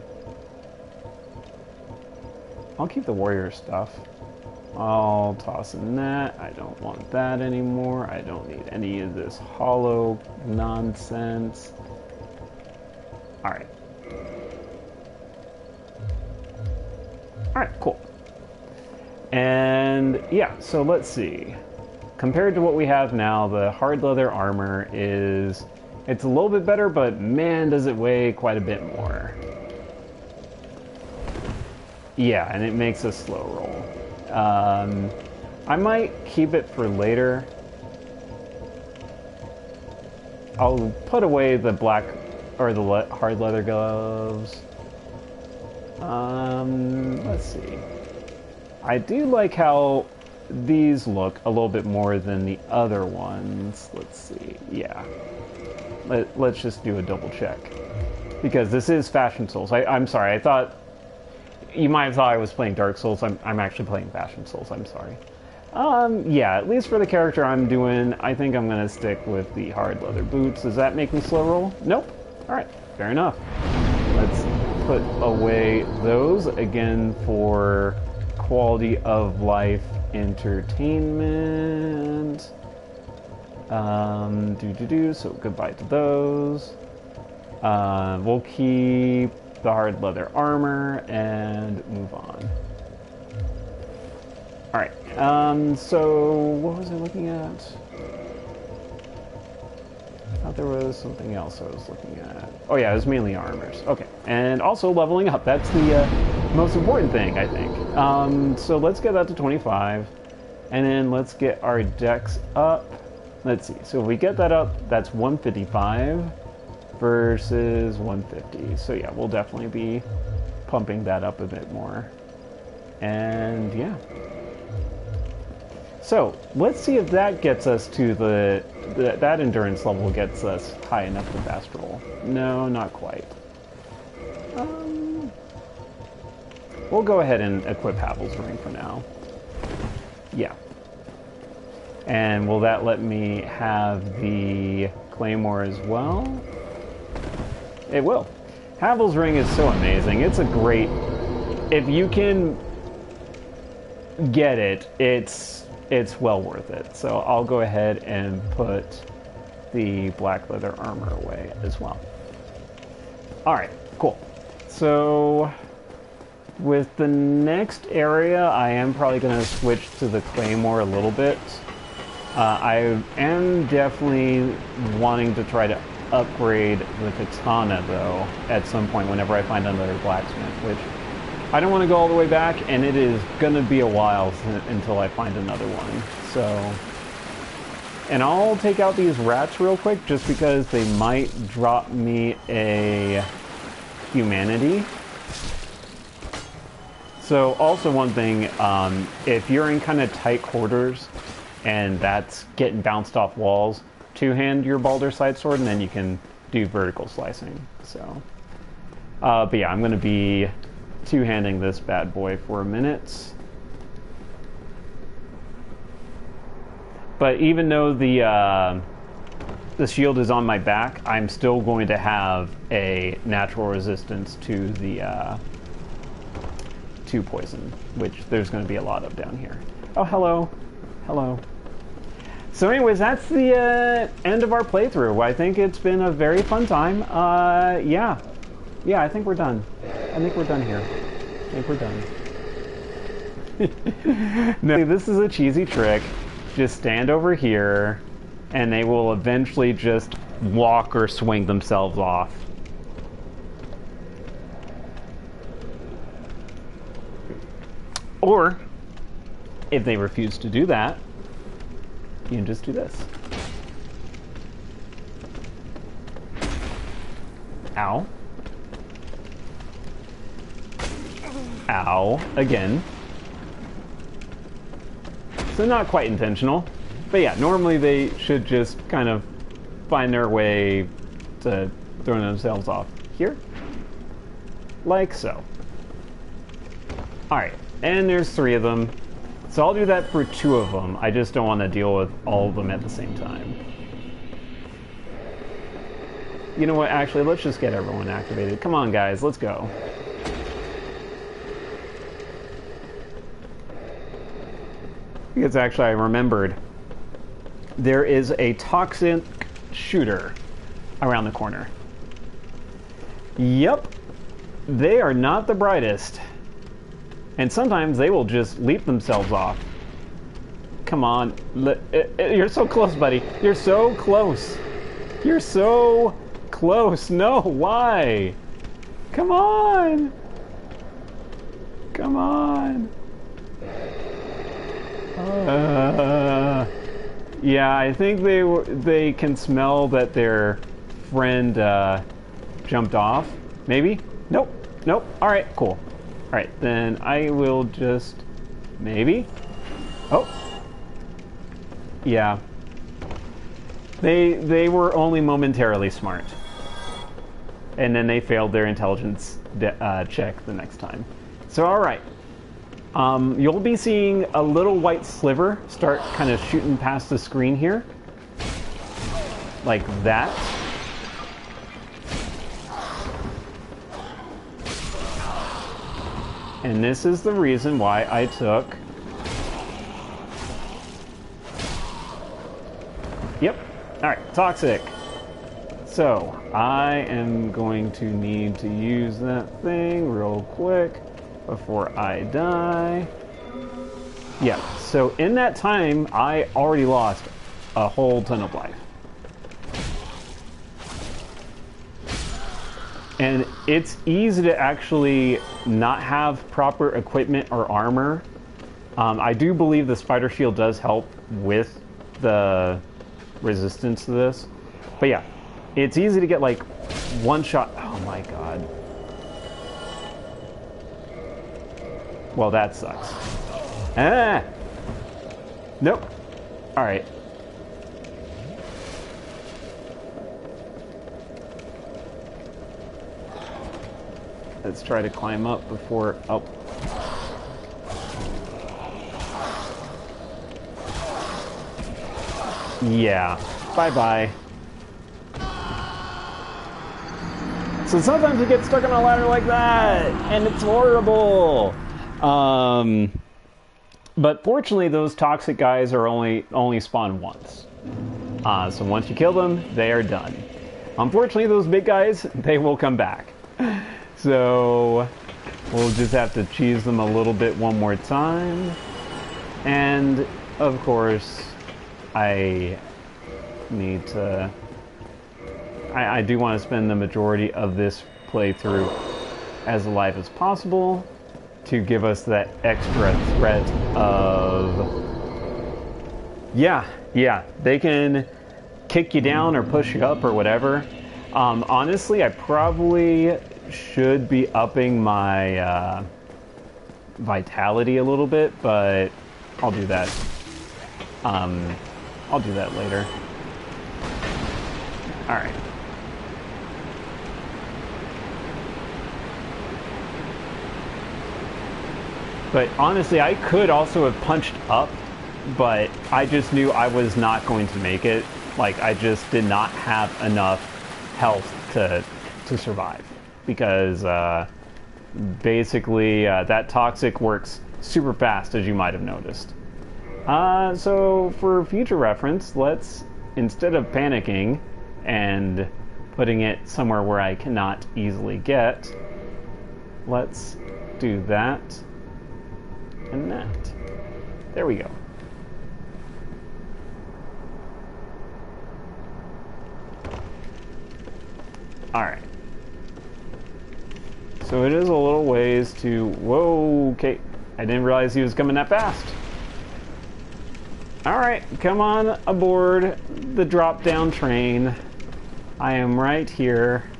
warrior stuff. I'll toss in that. I don't want that anymore. I don't need any of this hollow nonsense. All right. All right, cool. And yeah, so let's see. Compared to what we have now, the hard leather armor it's a little bit better, but man, does it weigh quite a bit more. Yeah, and it makes a slow roll. I might keep it for later. I'll put away the black or the hard leather gloves. Let's see. I do like how these look a little bit more than the other ones. Let's see. Yeah. Let's just do a double check. Because this is Fashion Souls. I'm sorry. I thought... You might have thought I was playing Dark Souls. I'm actually playing Fashion Souls. I'm sorry. Yeah, at least for the character I'm doing, I think I'm going to stick with the hard leather boots. Does that make me slow roll? Nope. Alright, fair enough. Let's put away those again for quality of life entertainment. So goodbye to those. We'll keep the hard leather armor and move on. Alright, so what was I looking at? I thought there was something else I was looking at. Oh yeah, it was mainly armors. Okay, and also leveling up. That's the most important thing, I think. So let's get that to 25, and then let's get our dex up. Let's see, so if we get that up, that's 155 versus 150. So yeah, we'll definitely be pumping that up a bit more. And yeah. So let's see if that gets us to that endurance level gets us high enough to fast roll. No, not quite. We'll go ahead and equip Havel's Ring for now. Yeah. And will that let me have the Claymore as well? It will. Havel's Ring is so amazing. It's a great... If you can get it, it's well worth it. So I'll go ahead and put the black leather armor away as well. Alright, cool. So with the next area, I am probably going to switch to the Claymore a little bit. I am definitely wanting to try to upgrade the katana, though, at some point whenever I find another blacksmith, which I don't want to go all the way back, and it is going to be a while until I find another one. So, and I'll take out these rats real quick just because they might drop me a humanity. So also one thing, if you're in kind of tight quarters and that's getting bounced off walls, two-hand your Baldur's Side sword and then you can do vertical slicing. So, but yeah, I'm going to be two-handing this bad boy for a minute. But even though the shield is on my back, I'm still going to have a natural resistance to the to poison, which there's going to be a lot of down here. Oh, hello. Hello. So anyways, that's the end of our playthrough. I think it's been a very fun time. Yeah, I think we're done. I think we're done here. I think we're done. No, this is a cheesy trick. Just stand over here, and they will eventually just walk or swing themselves off. Or, if they refuse to do that, you can just do this. Ow. Ow. Again. So not quite intentional. But yeah, normally they should just kind of find their way to throwing themselves off here. Like so. Alright, and there's 3 of them. So I'll do that for 2 of them. I just don't want to deal with all of them at the same time. You know what, actually, let's just get everyone activated. Come on, guys, let's go. Because actually I remembered there is a toxic shooter around the corner. Yep, they are not the brightest. And sometimes they will just leap themselves off. Come on, you're so close, buddy. You're so close. You're so close. No, why? Come on. Come on. Yeah, I think they can smell that their friend jumped off. Maybe? Nope. Nope. All right, cool. All right, then I will just maybe. Oh. Yeah. They were only momentarily smart. And then they failed their intelligence check the next time. So all right. You'll be seeing a little white sliver start kind of shooting past the screen here. Like that. And this is the reason why I took... Yep. Alright, toxic. So, I am going to need to use that thing real quick before I die. Yeah, so in that time, I already lost a whole ton of life. And it's easy to actually not have proper equipment or armor. I do believe the spider shield does help with the resistance to this. But yeah, it's easy to get like one shot. Oh my god. Well, that sucks. Ah! Nope. Alright. Let's try to climb up before... Oh. Yeah. Bye-bye. So sometimes we get stuck on a ladder like that, and it's horrible. But fortunately, those toxic guys are only spawn once. So once you kill them, they are done. Unfortunately, those big guys, they will come back. So we'll just have to cheese them a little bit one more time. And of course, I need to... I do want to spend the majority of this playthrough as alive as possible to give us that extra threat of... Yeah, they can kick you down or push you up or whatever. Honestly, I probably should be upping my vitality a little bit, but I'll do that. I'll do that later. Alright. But honestly, I could also have punched up, but I just knew I was not going to make it. Like, I just did not have enough health to survive. Because basically that toxic works super fast, as you might have noticed. So for future reference, let's, instead of panicking and putting it somewhere where I cannot easily get, let's do that and that. There we go. Alright. So it is a little ways to... Whoa, okay. I didn't realize he was coming that fast. Alright, come on aboard the drop-down train. I am right here.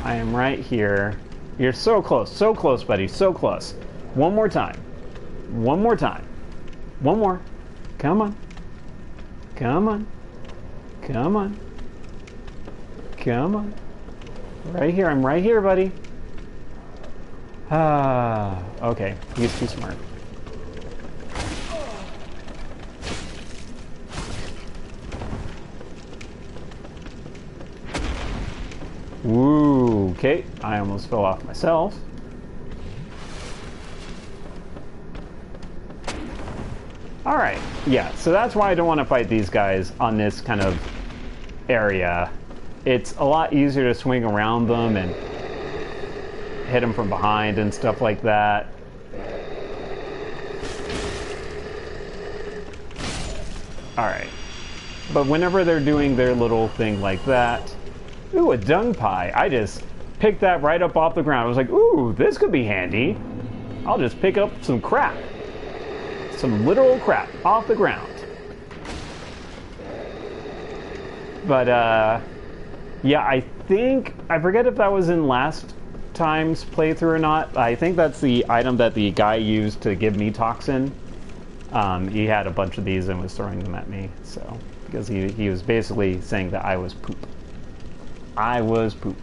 I am right here. You're so close, buddy, so close. One more time. One more time. One more. Come on. Come on. Come on. Come on. Right here. I'm right here, buddy. Ah, okay. He's too smart. Ooh, okay. I almost fell off myself. Alright, yeah, so that's why I don't want to fight these guys on this kind of area. It's a lot easier to swing around them and hit them from behind and stuff like that. Alright. But whenever they're doing their little thing like that... Ooh, a dung pie. I just picked that right up off the ground. I was like, ooh, this could be handy. I'll just pick up some crap. Some literal crap off the ground. But, yeah, I forget if that was in last time's playthrough or not. I think that's the item that the guy used to give me toxin. He had a bunch of these and was throwing them at me, so, because he was basically saying that I was poop. I was poop.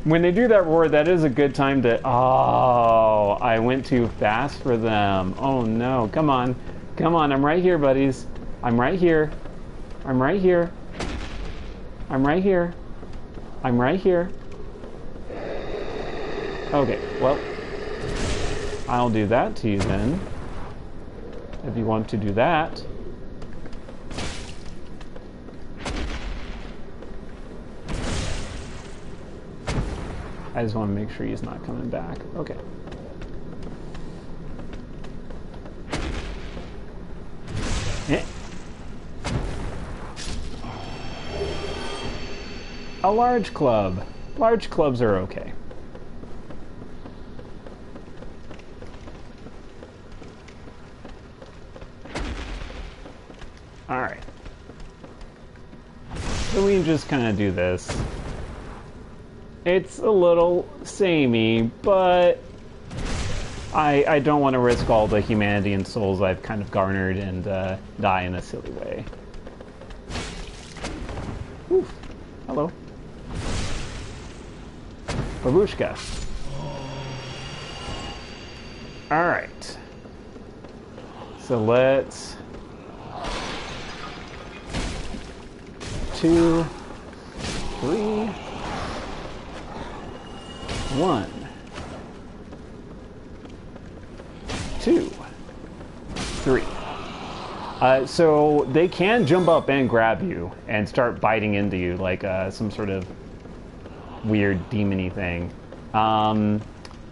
When they do that roar, that is a good time to... Oh, I went too fast for them. Oh no, come on. Come on, I'm right here, buddies. I'm right here. I'm right here. I'm right here. I'm right here. Okay, well, I'll do that to you then. If you want to do that. I just want to make sure he's not coming back. Okay. Eh. A large club. Large clubs are okay. Alright. So we can just kind of do this. It's a little samey, but I don't want to risk all the humanity and souls I've kind of garnered and die in a silly way. Oof. Hello. Babushka. Alright. So let's... 2, 3... 1, 2, 3. So they can jump up and grab you and start biting into you like some sort of weird demon-y thing.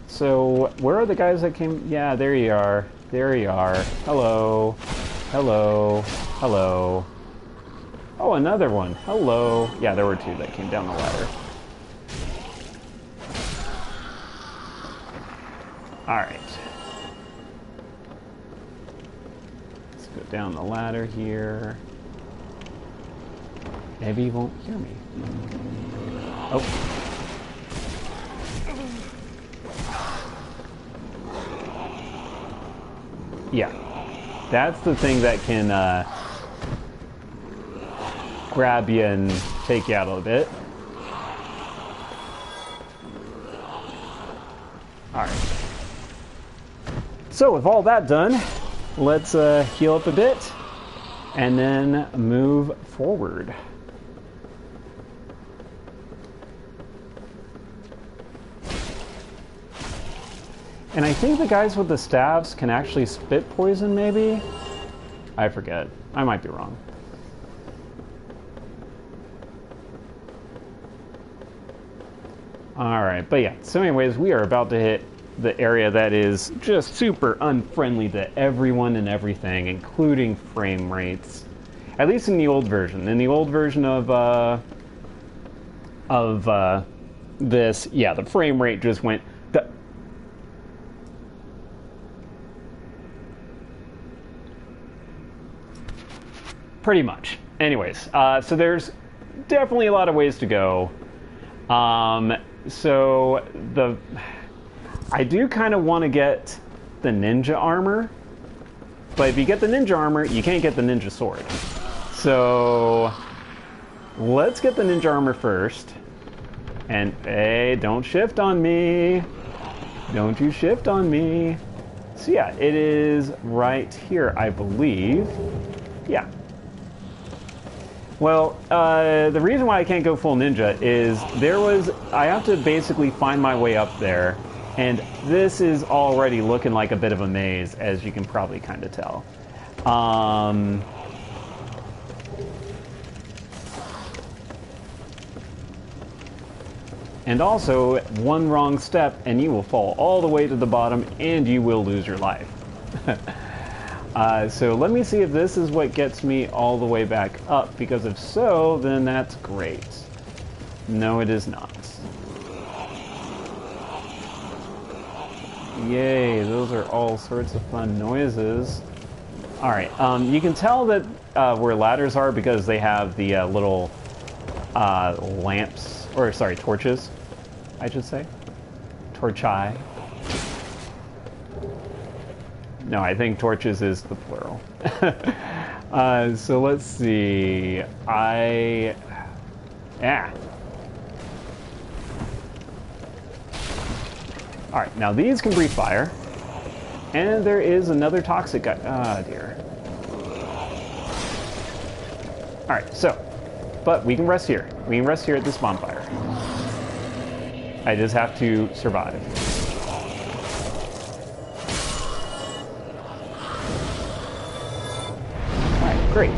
So where are the guys that came? Yeah, there you are. There you are. Hello. Hello. Hello. Oh, another one. Hello. Yeah, there were two that came down the ladder. Alright. Let's go down the ladder here. Maybe he won't hear me. Oh. Yeah. That's the thing that can grab you and take you out a little bit. Alright. So with all that done, let's heal up a bit and then move forward. And I think the guys with the staves can actually spit poison, maybe? I forget. I might be wrong. Alright, but yeah. So anyways, we are about to hit the area that is just super unfriendly to everyone and everything, including frame rates. At least in the old version. In the old version of this, yeah, the frame rate just went... Pretty much. anyways, so there's definitely a lot of ways to go. So I do kind of want to get the ninja armor, but if you get the ninja armor, you can't get the ninja sword. So let's get the ninja armor first. And hey, don't shift on me. Don't you shift on me. So yeah, it is right here, I believe. Yeah. Well, the reason why I can't go full ninja is I have to basically find my way up there, and this is already looking like a bit of a maze, as you can probably kind of tell. And also, one wrong step and you will fall all the way to the bottom and you will lose your life. So let me see if this is what gets me all the way back up, because if so, then that's great. No, it is not. Yay, those are all sorts of fun noises. Alright, you can tell that where ladders are because they have the little lamps, or sorry, torches, I should say. Torchai. No, I think torches is the plural. So let's see. Yeah. Alright, now these can breathe fire. And there is another toxic guy. Ah, dear. Alright, so. But we can rest here. We can rest here at this bonfire. I just have to survive. Alright, great.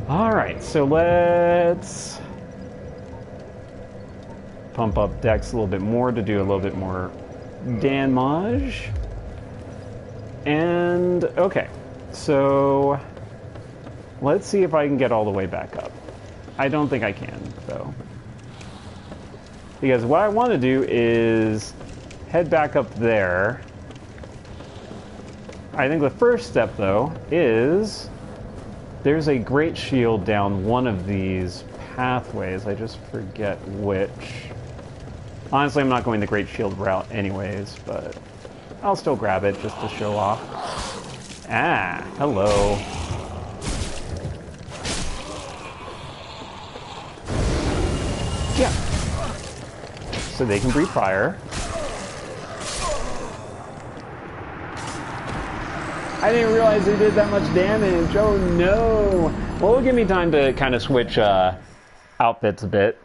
Alright, so let's pump up Dex a little bit more to do a little bit more damage. And, okay. So, let's see if I can get all the way back up. I don't think I can, though. Because what I want to do is head back up there. I think the first step, though, is there's a great shield down one of these pathways. I just forget which. Honestly, I'm not going the great shield route anyways, but I'll still grab it just to show off. Ah, hello. Yeah. So they can breathe fire. I didn't realize they did that much damage. Oh no. Well, it'll give me time to kind of switch outfits a bit.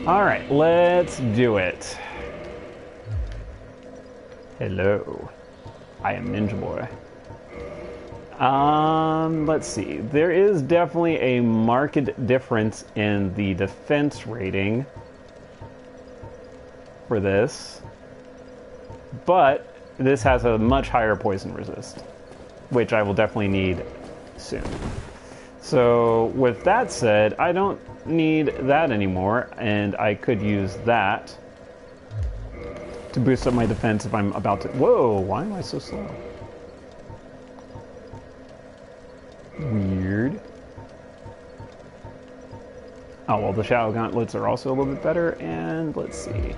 Alright, let's do it. Hello. I am Ninja Boy. Let's see. There is definitely a marked difference in the defense rating for this, but this has a much higher poison resist, which I will definitely need soon. So with that said, I don't need that anymore, and I could use that to boost up my defense if I'm about to... Whoa, why am I so slow? Weird. Oh, well, the Shadow Gauntlets are also a little bit better, and let's see.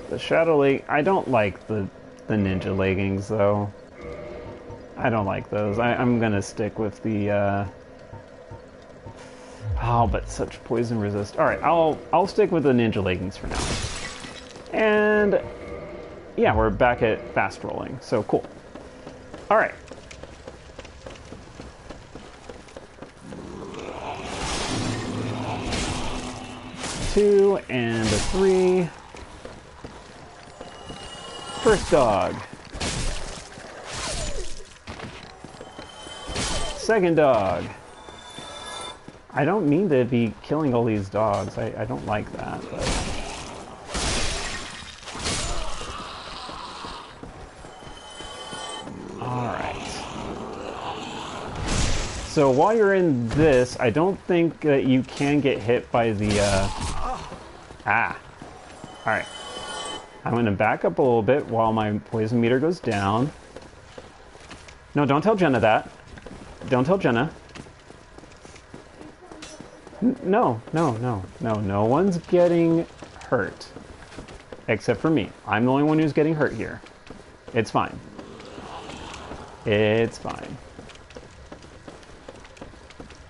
The Shadow Leg... I don't like the Ninja Leggings, though. I don't like those. I'm gonna stick with the... Oh, but such poison resist. Alright, I'll stick with the Ninja Leggings for now. And... yeah, we're back at fast rolling, so cool. Alright. Two and a 3. First dog. Second dog. I don't mean to be killing all these dogs. I don't like that, but... Alright. So while you're in this, I don't think that you can get hit by the, Ah. Alright. I'm going to back up a little bit while my poison meter goes down. No, don't tell Jenna that. Don't tell Jenna. No. No one's getting hurt. Except for me. I'm the only one who's getting hurt here. It's fine. It's fine.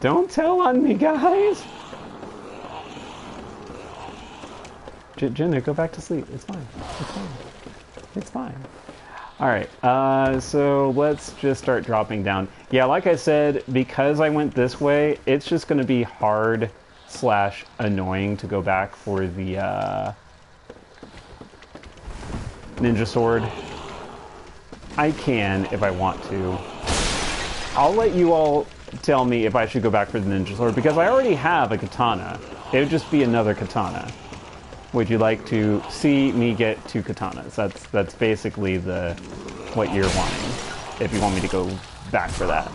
Don't tell on me, guys! Jenna, go back to sleep. It's fine. It's fine. It's fine. Alright, so let's just start dropping down. Yeah, like I said, because I went this way, it's just going to be hard / annoying to go back for the ninja sword. I can if I want to. I'll let you all tell me if I should go back for the ninja sword, because I already have a katana. It would just be another katana. Would you like to see me get 2 katanas? That's basically what you're wanting, if you want me to go back for that.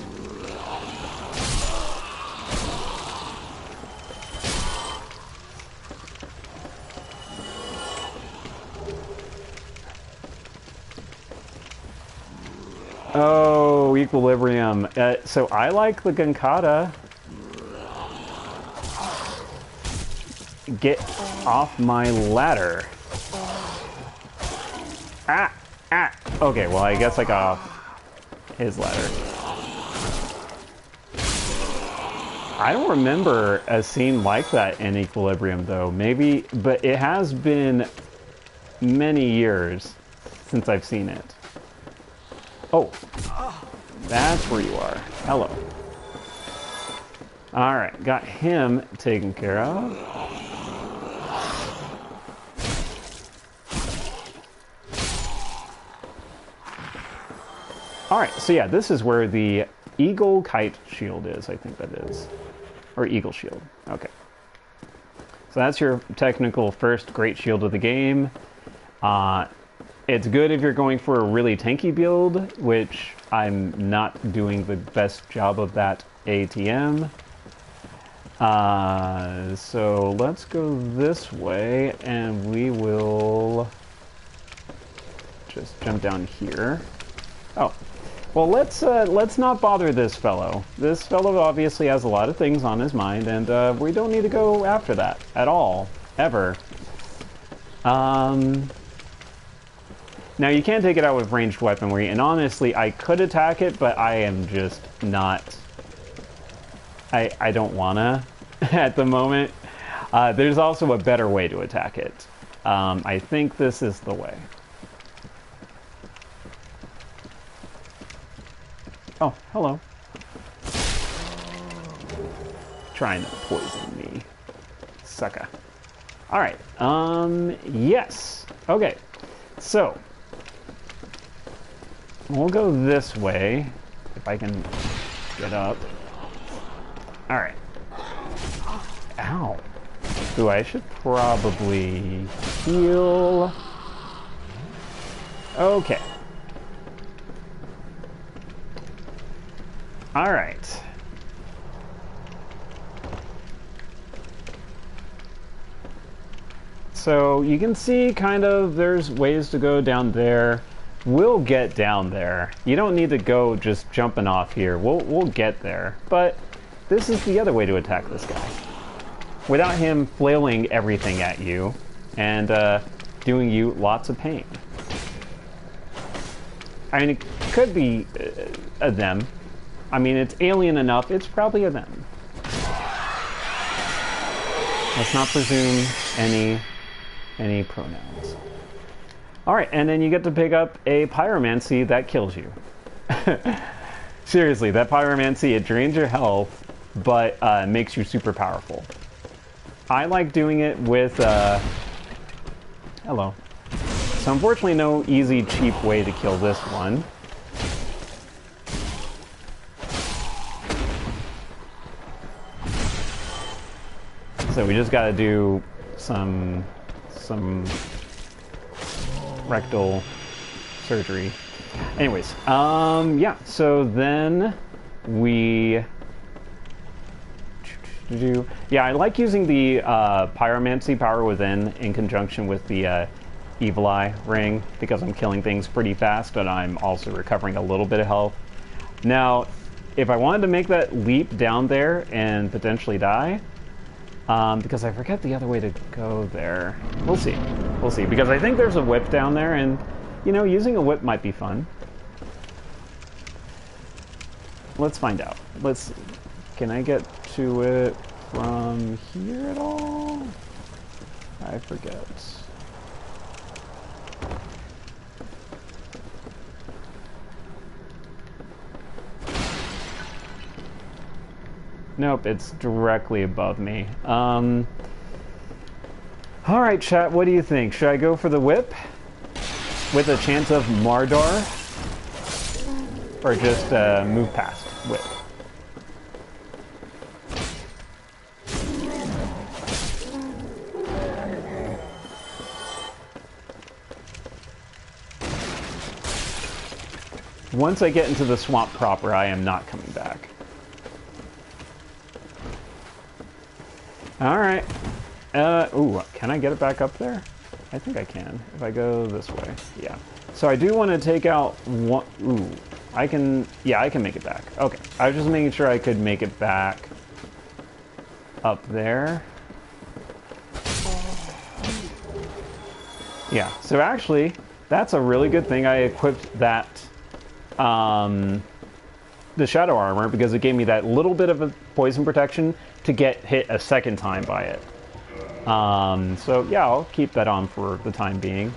Oh, equilibrium. So I like the Genkata. Get off my ladder. Ah! Okay, well, I guess I got off his ladder. I don't remember a scene like that in Equilibrium, though. Maybe, but it has been many years since I've seen it. Oh, that's where you are. Hello. Alright, got him taken care of. Alright, so yeah, this is where the Eagle Kite Shield is, I think that is. Or Eagle Shield, okay. So that's your technical first great shield of the game. It's good if you're going for a really tanky build, which I'm not doing the best job of that ATM. So let's go this way, and we will just jump down here. Oh, well, let's not bother this fellow. This fellow obviously has a lot of things on his mind, and we don't need to go after that at all, ever. Now, you can take it out with ranged weaponry, and honestly, I could attack it, but I am just not... I don't wanna at the moment. There's also a better way to attack it. I think this is the way. Oh, hello. Trying to poison me. Sucker. Alright, yes. Okay, so... we'll go this way, if I can get up. Alright. Ow. Ooh, I should probably heal. Okay. Alright. So you can see kind of there's ways to go down there. We'll get down there. You don't need to go just jumping off here. We'll get there. But this is the other way to attack this guy. Without him flailing everything at you and doing you lots of pain. I mean, it could be a them. I mean, it's alien enough. It's probably a them. Let's not presume any pronouns. Alright, and then you get to pick up a pyromancy that kills you. Seriously, that pyromancy, it drains your health, but makes you super powerful. I like doing it with... hello. So unfortunately no easy, cheap way to kill this one. So we just gotta do some rectal surgery. Anyways, yeah, so then we... Yeah, I like using the pyromancy power within in conjunction with the Evil Eye ring because I'm killing things pretty fast, but I'm also recovering a little bit of health. Now, if I wanted to make that leap down there and potentially die, because I forget the other way to go there. We'll see. We'll see. Because I think there's a whip down there, and, you know, using a whip might be fun. Let's find out. Let's see. Can I get to it from here at all? I forget. Nope, it's directly above me. Alright, chat, what do you think? Should I go for the whip? With a chance of Mardar? Or just move past whip? Once I get into the swamp proper, I am not coming back. Alright. Ooh, can I get it back up there? I think I can, if I go this way. Yeah. So I do want to take out one... Ooh. I can... Yeah, I can make it back. Okay. I was just making sure I could make it back up there. Yeah. So actually, that's a really good thing I equipped that... the shadow armor, because it gave me that little bit of a poison protection to get hit a second time by it. So yeah, I'll keep that on for the time being.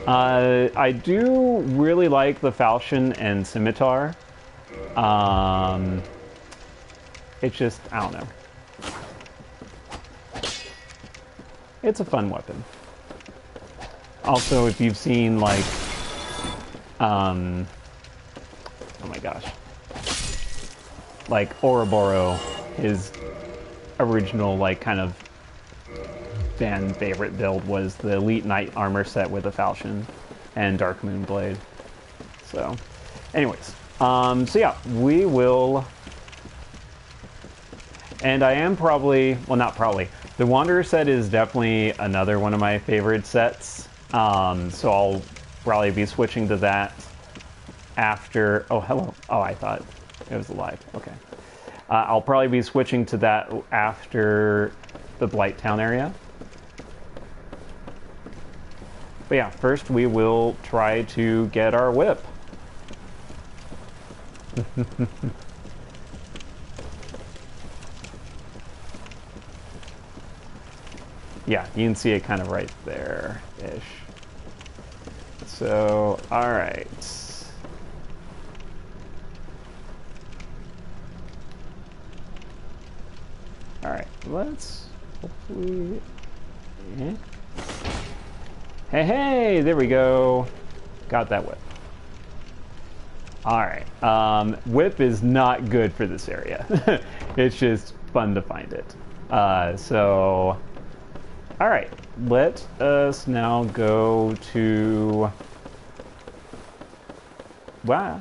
I do really like the falchion and scimitar. It's just, I don't know. It's a fun weapon. Also, if you've seen, like, oh my gosh. Like, Ouroboros, his original, like, kind of fan favorite build was the Elite Knight armor set with a falchion and Dark Moon blade. So, anyways. So yeah, we will... And I am probably... Well, not probably. The Wanderer set is definitely another one of my favorite sets. So I'll probably be switching to that after... Oh, hello. Oh, I thought it was alive. Okay. I'll probably be switching to that after the Blighttown area. But yeah, first we will try to get our whip. Yeah, you can see it kind of right there-ish. So, alright. Alright, let's hopefully... Hey, there we go. Got that whip. Alright, whip is not good for this area. It's just fun to find it. So... Alright, let us now go to... Wow.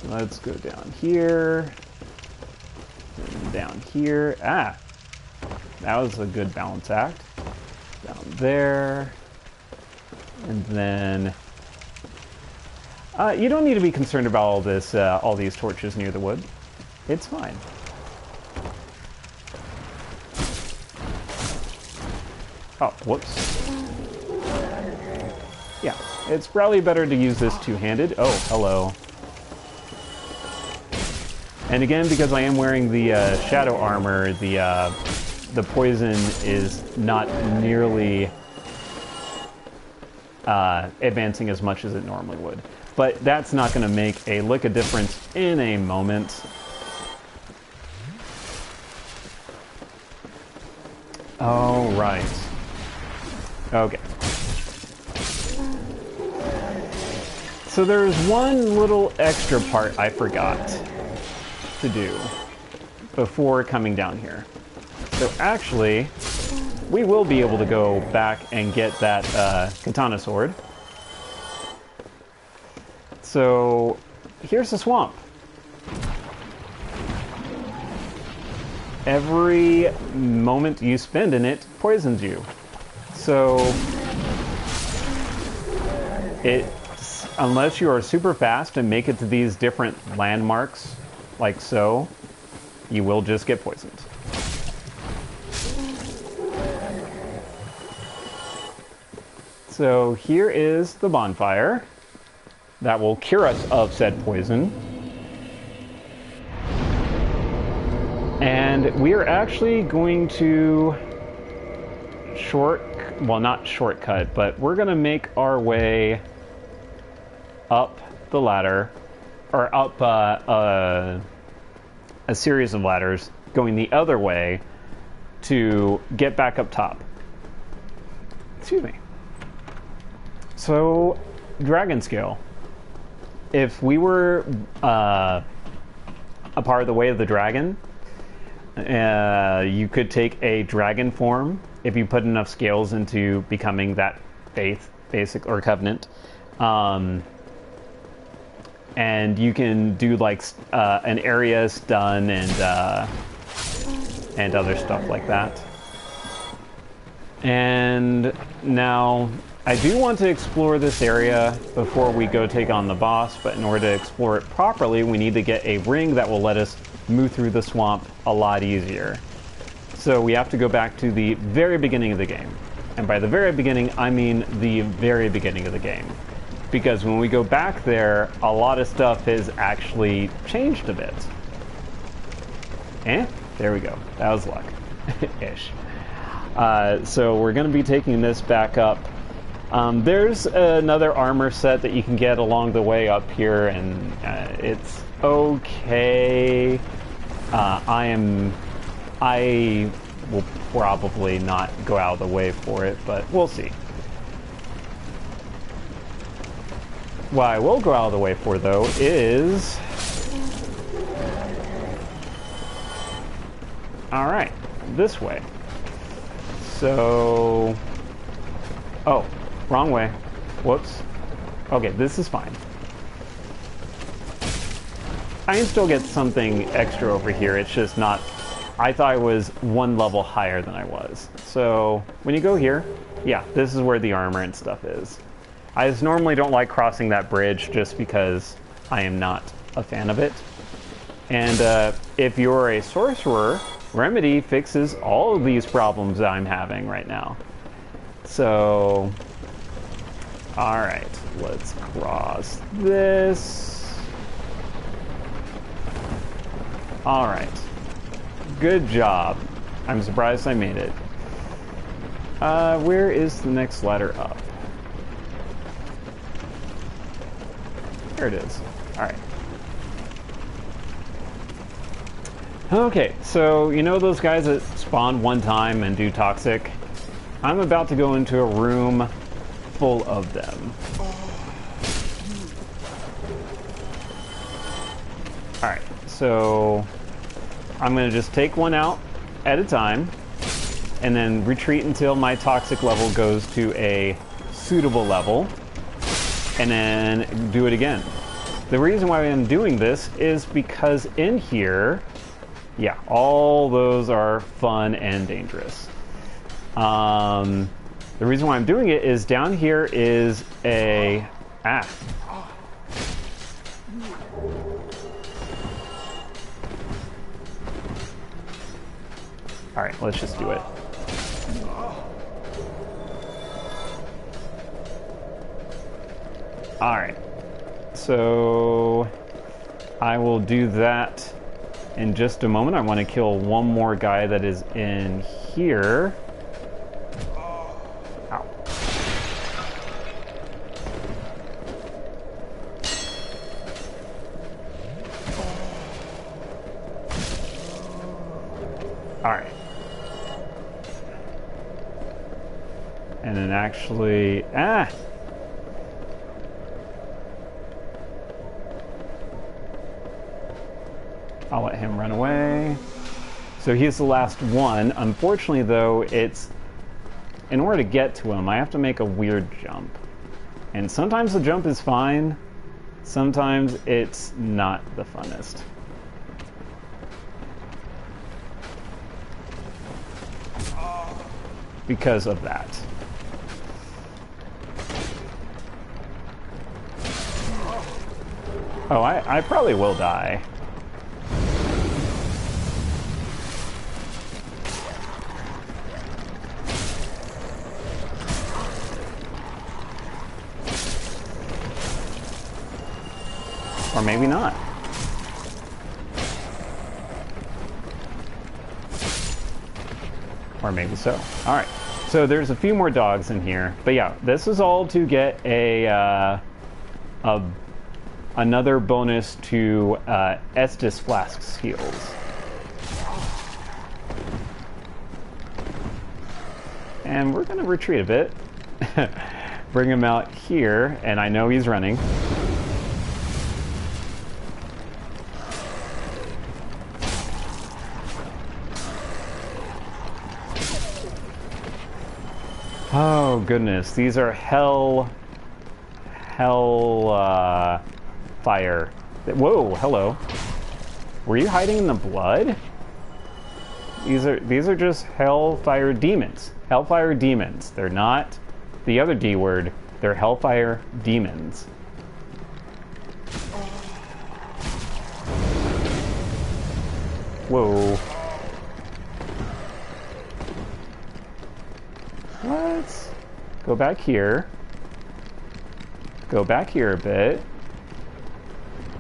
Let's go down here. And down here. Ah! That was a good balance act. Down there. And then... you don't need to be concerned about all this, all these torches near the wood. It's fine. Oh, whoops. Yeah, it's probably better to use this two-handed. Oh, hello. And again, because I am wearing the shadow armor, the poison is not nearly advancing as much as it normally would. But that's not going to make a lick of difference in a moment. Oh, right. Okay. So there's one little extra part I forgot to do before coming down here. So actually, we will be able to go back and get that katana sword. So here's the swamp. Every moment you spend in it poisons you. So unless you are super fast and make it to these different landmarks, like so, you will just get poisoned. So here is the bonfire that will cure us of said poison. And we are actually going to not shortcut, but we're going to make our way up the ladder, or up a series of ladders going the other way to get back up top. Excuse me. So, dragon scale. If we were a part of the Way of the Dragon, you could take a dragon form if you put enough scales into becoming that basic or covenant. And you can do like an area stun and other stuff like that. And now I do want to explore this area before we go take on the boss, but in order to explore it properly, we need to get a ring that will let us move through the swamp a lot easier. So we have to go back to the very beginning of the game. And by the very beginning, I mean the very beginning of the game. Because when we go back there, a lot of stuff has actually changed a bit. There we go. That was luck. Ish. So we're going to be taking this back up. There's another armor set that you can get along the way up here, and it's okay. I will probably not go out of the way for it, but we'll see. What I will go out of the way for, though, is... Alright, this way. So... Oh, wrong way. Whoops. Okay, this is fine. I can still get something extra over here, it's just not... I thought I was one level higher than I was. So, when you go here, yeah, this is where the armor and stuff is. I just normally don't like crossing that bridge just because I am not a fan of it. And if you're a sorcerer, Remedy fixes all of these problems that I'm having right now. So, alright, let's cross this. Alright. Good job. I'm surprised I made it. Where is the next ladder up? There it is. Alright. Okay, so you know those guys that spawn one time and do toxic? I'm about to go into a room full of them. Alright, so I'm going to just take one out at a time and then retreat until my toxic level goes to a suitable level, and then do it again. The reason why I'm doing this is because in here, yeah, all those are fun and dangerous. The reason why I'm doing it is down here is a... Alright, let's just do it. Alright. So I will do that in just a moment. I want to kill one more guy that is in here. Ow. Alright. And then actually... I'll let him run away. So he's the last one. Unfortunately, though, in order to get to him, I have to make a weird jump. And sometimes the jump is fine. Sometimes it's not the funnest. Because of that. Oh, I probably will die. Or maybe not. Or maybe so. Alright, so there's a few more dogs in here. But yeah, this is all to get another bonus to Estus Flask's heals. And we're going to retreat a bit. Bring him out here, and I know he's running. Oh goodness, these are hell fire. Whoa, hello. Were you hiding in the blood? These are just hellfire demons. Hellfire demons. They're not the other D word. They're hellfire demons. Whoa. Let's go back here. Go back here a bit.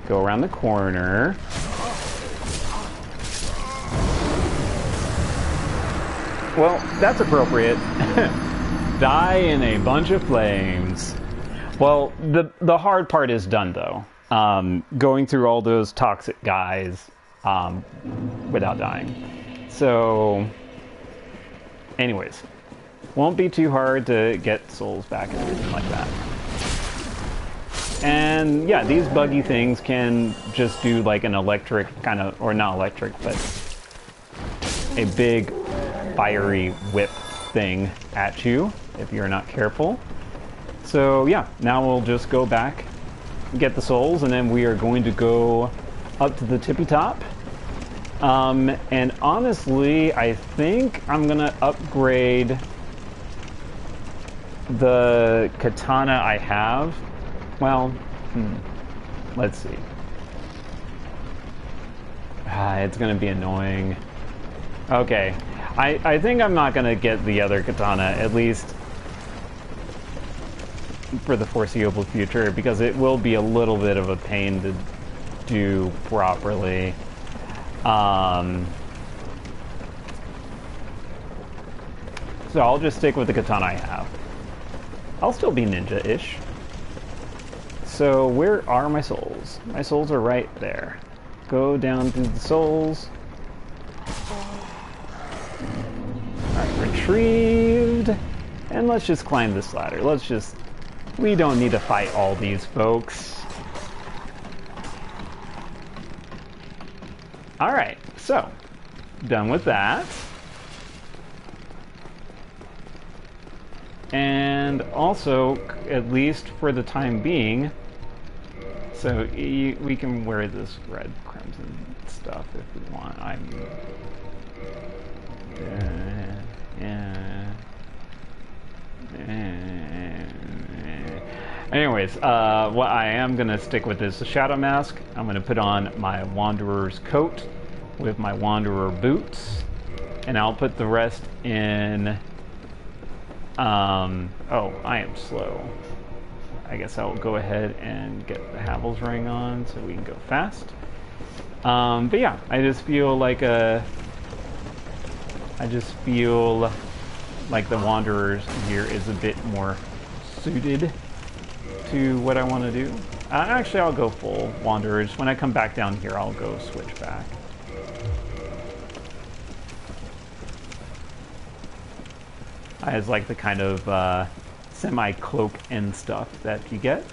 Go around the corner. Well, that's appropriate. Die in a bunch of flames. Well, the hard part is done, though. Going through all those toxic guys without dying. So, anyways. Won't be too hard to get souls back and everything like that. And yeah, these buggy things can just do like an electric kind of, or not electric, but a big fiery whip thing at you if you're not careful. So yeah, now we'll just go back, get the souls, and then we are going to go up to the tippy top. And honestly, I think I'm gonna upgrade the katana I have. Well, let's see. It's gonna be annoying. Okay, I think I'm not gonna get the other katana, at least for the foreseeable future, because it will be a little bit of a pain to do properly. So I'll just stick with the katana I have. I'll still be ninja-ish. So where are my souls? My souls are right there. Go down to the souls. Alright, retrieved. And let's just climb this ladder. We don't need to fight all these folks. Alright, so, done with that. And also, at least for the time being, so we can wear this red crimson stuff if we want. Anyways, what I am going to stick with is the Shadow Mask. I'm going to put on my Wanderer's coat with my Wanderer boots, and I'll put the rest in... oh, I am slow. I guess I'll go ahead and get the Havel's ring on so we can go fast. But yeah, I just feel like the Wanderer's gear is a bit more suited to what I want to do. Actually, I'll go full Wanderers. When I come back down here, I'll go switch back. I just like the kind of semi-cloak and stuff that you get.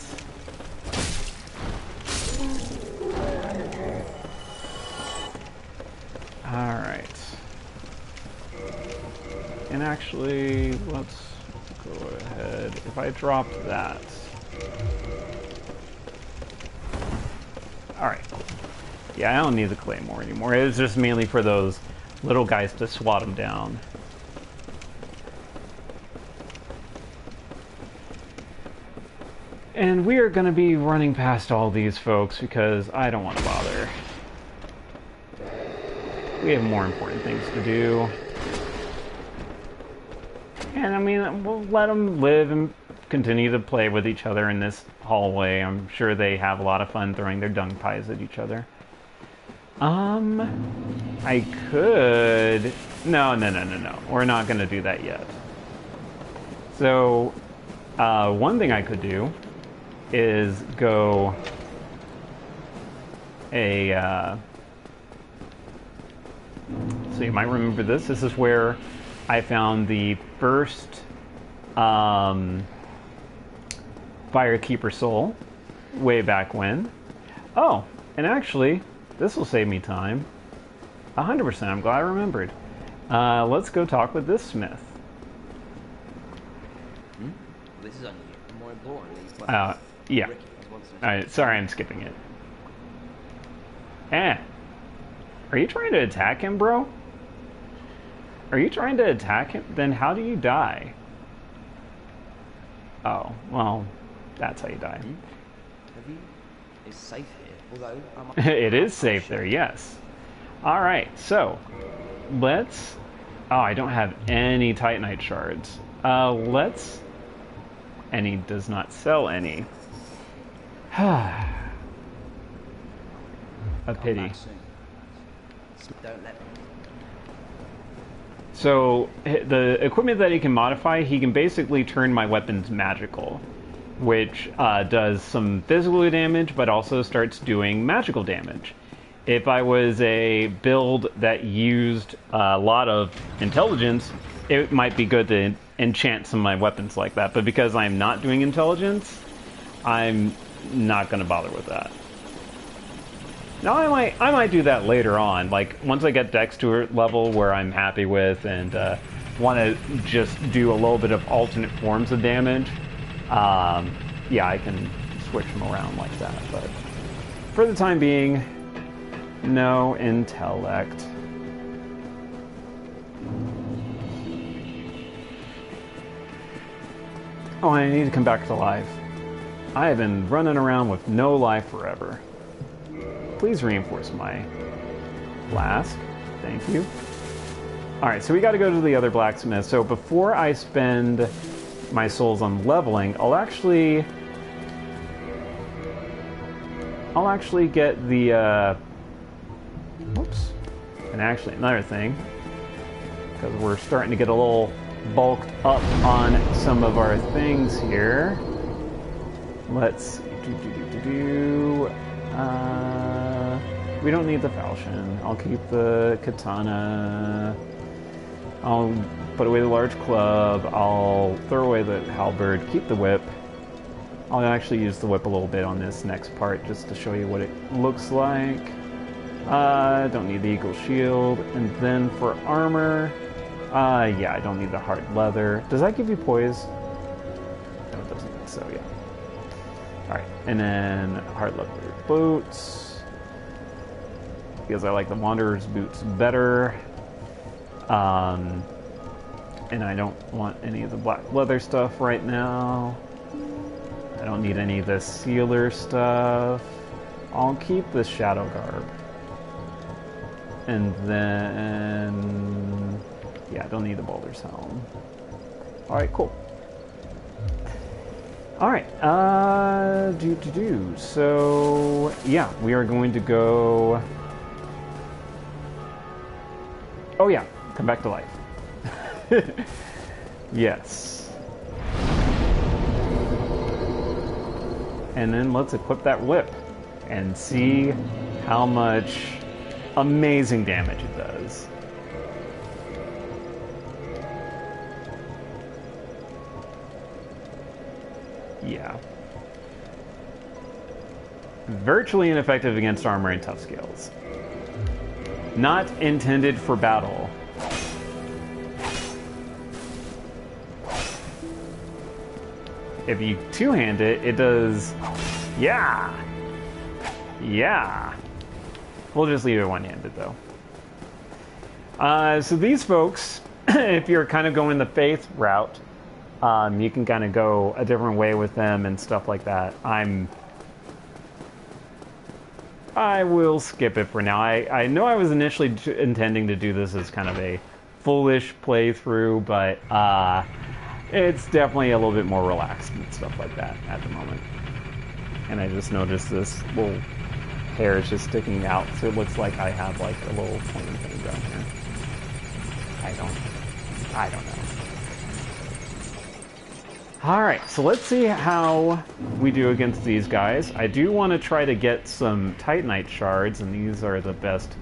Alright. And actually, let's go ahead. If I dropped that... Alright. Yeah, I don't need the claymore anymore. It's just mainly for those little guys to swat them down. And we are going to be running past all these folks because I don't want to bother. We have more important things to do. And I mean, we'll let them live and continue to play with each other in this hallway. I'm sure they have a lot of fun throwing their dung pies at each other. I could... No. We're not going to do that yet. So, one thing I could do is go so you might remember this. This is where I found the first Firekeeper soul way back when. Oh, and actually, this will save me time. 100%, I'm glad I remembered. Let's go talk with this smith. This is unusual. More importantly, Yeah. Ricky wants to Alright, sorry I'm skipping it. Are you trying to attack him, bro? Are you trying to attack him? Then how do you die? Oh, well, that's how you die. Have you? It's safe here. Although I might It is safe there, yes. Alright, so let's... Oh, I don't have any Titanite shards. Let's... And he does not sell any. A pity. back soon. Don't let me. So, the equipment that he can modify, he can basically turn my weapons magical, which does some physical damage, but also starts doing magical damage. If I was a build that used a lot of intelligence, it might be good to enchant some of my weapons like that, but because I'm not doing intelligence, I'm not going to bother with that. Now I might do that later on, like once I get Dex to a level where I'm happy with and want to just do a little bit of alternate forms of damage. Yeah, I can switch them around like that, but for the time being, no intellect. Oh, I need to come back to life. I have been running around with no life forever. Please reinforce my flask. Thank you. Alright, so we got to go to the other blacksmith. So before I spend my souls on leveling, I'll actually get the... Whoops. And actually, another thing, because we're starting to get a little bulked up on some of our things here. Let's we don't need the falchion. I'll keep the katana. I'll put away the large club. I'll throw away the halberd. Keep the whip. I'll actually use the whip a little bit on this next part just to show you what it looks like. Don't need the eagle shield. And then for armor, yeah, I don't need the hard leather. Does that give you poise? No, it doesn't. So yeah. Alright, and then hard leather boots. Because I like the Wanderer's boots better. And I don't want any of the black leather stuff right now. I don't need any of the sealer stuff. I'll keep the shadow garb. And then... yeah, I don't need the Baldur's helm. Alright, cool. Alright, so, yeah, we are going to go... Oh yeah, come back to life. Yes. And then let's equip that whip and see how much amazing damage it does. Yeah. Virtually ineffective against armor and tough scales. Not intended for battle. If you two-hand it, it does... yeah! Yeah! We'll just leave it one-handed, though. So these folks, if you're kind of going the faith route, You can kind of go a different way with them and stuff like that. I will skip it for now. I know I was initially intending to do this as kind of a foolish playthrough, but it's definitely a little bit more relaxed and stuff like that at the moment. And I just noticed this little hair is just sticking out, so it looks like I have like a little pointy thing down here. I don't know. Alright, so let's see how we do against these guys. I do want to try to get some Titanite shards, and these are the best.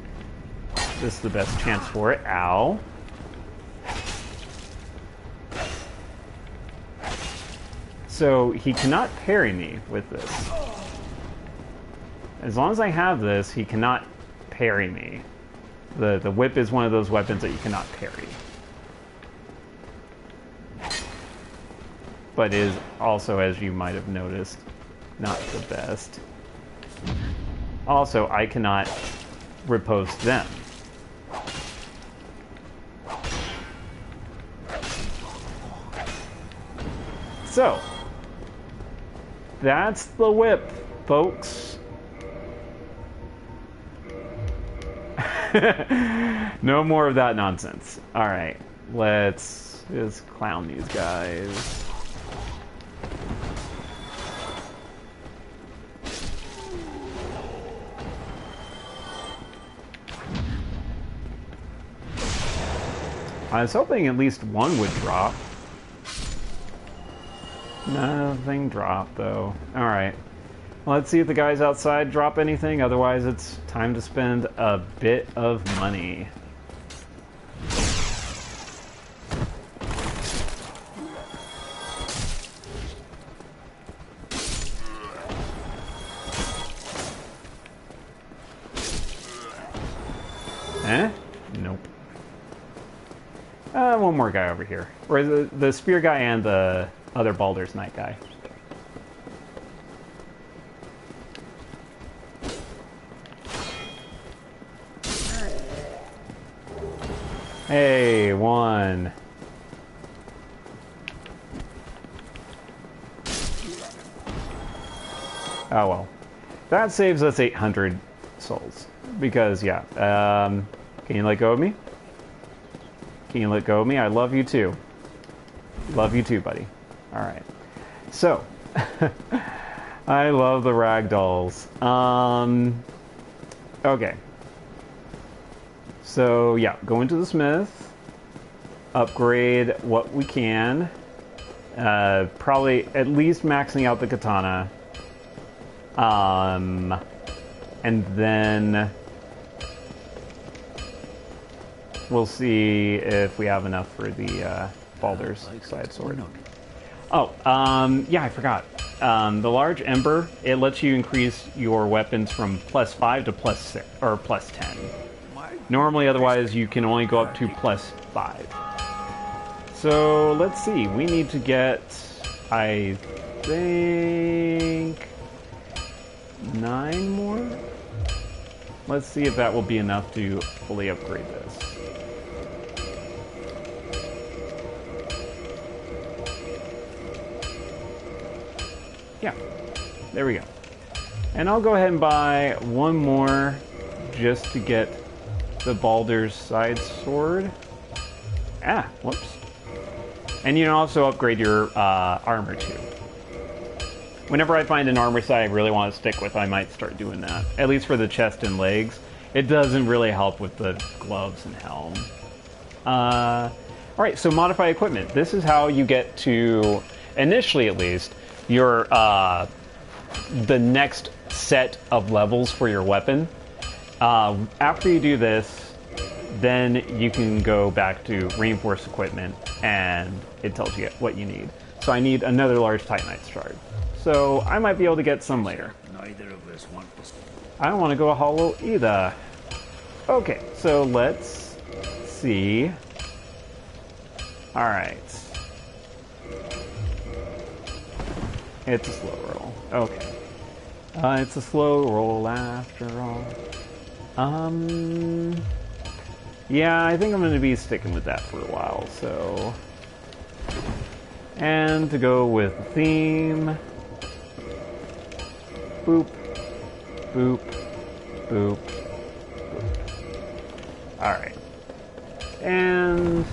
This is the best chance for it. Ow. So he cannot parry me with this. As long as I have this, he cannot parry me. The whip is one of those weapons that you cannot parry. But is also, as you might have noticed, not the best. Also, I cannot riposte them. So, that's the whip, folks. No more of that nonsense. Alright, let's just clown these guys. I was hoping at least one would drop. Nothing dropped, though. Alright. Let's see if the guys outside drop anything. Otherwise, it's time to spend a bit of money. Eh? Nope. One more guy over here. Or the spear guy and the other Baldur's Night guy. Hey, one. Oh well. That saves us 800 souls. Because, yeah. Can you let go of me? Can you let go of me? I love you too. Love you too, buddy. Alright. So. I love the ragdolls. Okay. So, yeah. Go into the smith. Upgrade what we can. Probably at least maxing out the katana. And then we'll see if we have enough for the Baldur's side sword. Oh, yeah, I forgot. The large ember, it lets you increase your weapons from +5 to +6 or +10. Normally, otherwise, you can only go up to +5. So let's see. We need to get, I think, 9 more. Let's see if that will be enough to fully upgrade this. Yeah, there we go. And I'll go ahead and buy one more just to get the Baldur's side sword. Ah, whoops. And you can also upgrade your armor too. Whenever I find an armor set I really want to stick with, I might start doing that. At least for the chest and legs. It doesn't really help with the gloves and helm. Alright, so modify equipment. This is how you get to, initially at least, your the next set of levels for your weapon. After you do this, then you can go back to reinforced equipment, and it tells you what you need. So I need another large Titanite shard. So I might be able to get some later. Neither of us want this. I don't want to go hollow either. Okay, so let's see. Alright. It's a slow roll. Okay. It's a slow roll after all. Yeah, I think I'm going to be sticking with that for a while, so... And to go with the theme, boop, boop, boop, boop. Alright. And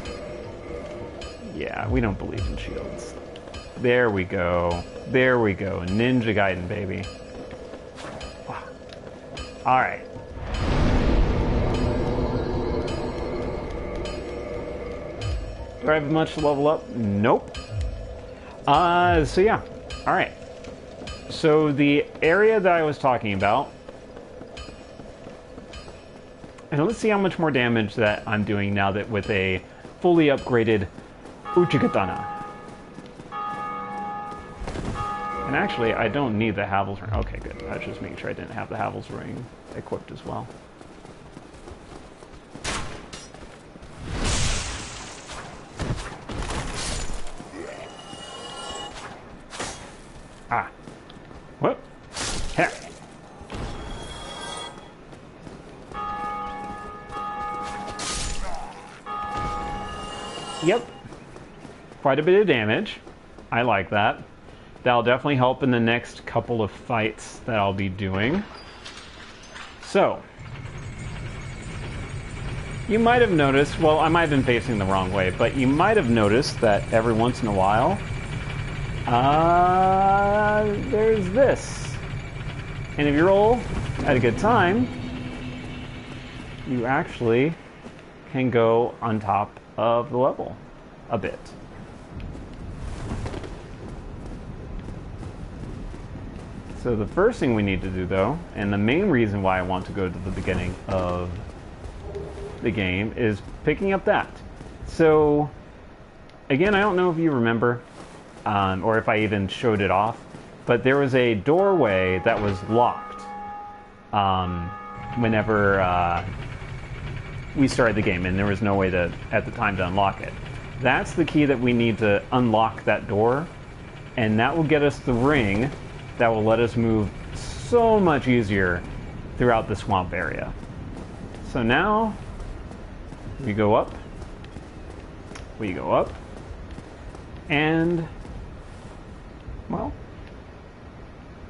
yeah, we don't believe in shields. There we go. There we go. Ninja Gaiden, baby. Alright. Do I have much to level up? Nope. So yeah. Alright. So the area that I was talking about, and let's see how much more damage that I'm doing now that with a fully upgraded Uchigatana. And actually, I don't need the Havel's ring. Okay, good. I was just making sure I didn't have the Havel's ring equipped as well. Ah. Whoop. Here. Yep. Quite a bit of damage. I like that. That'll definitely help in the next couple of fights that I'll be doing. So, you might have noticed, well, I might have been facing the wrong way, but you might have noticed that every once in a while, there's this. And if you roll at a good time, you actually can go on top of the level a bit. So the first thing we need to do, though, and the main reason why I want to go to the beginning of the game, is picking up that. So, again, I don't know if you remember, or if I even showed it off, but there was a doorway that was locked whenever we started the game, and there was no way to, at the time, to unlock it. That's the key that we need to unlock that door, and that will get us the ring that will let us move so much easier throughout the swamp area. So now, we go up, and, well,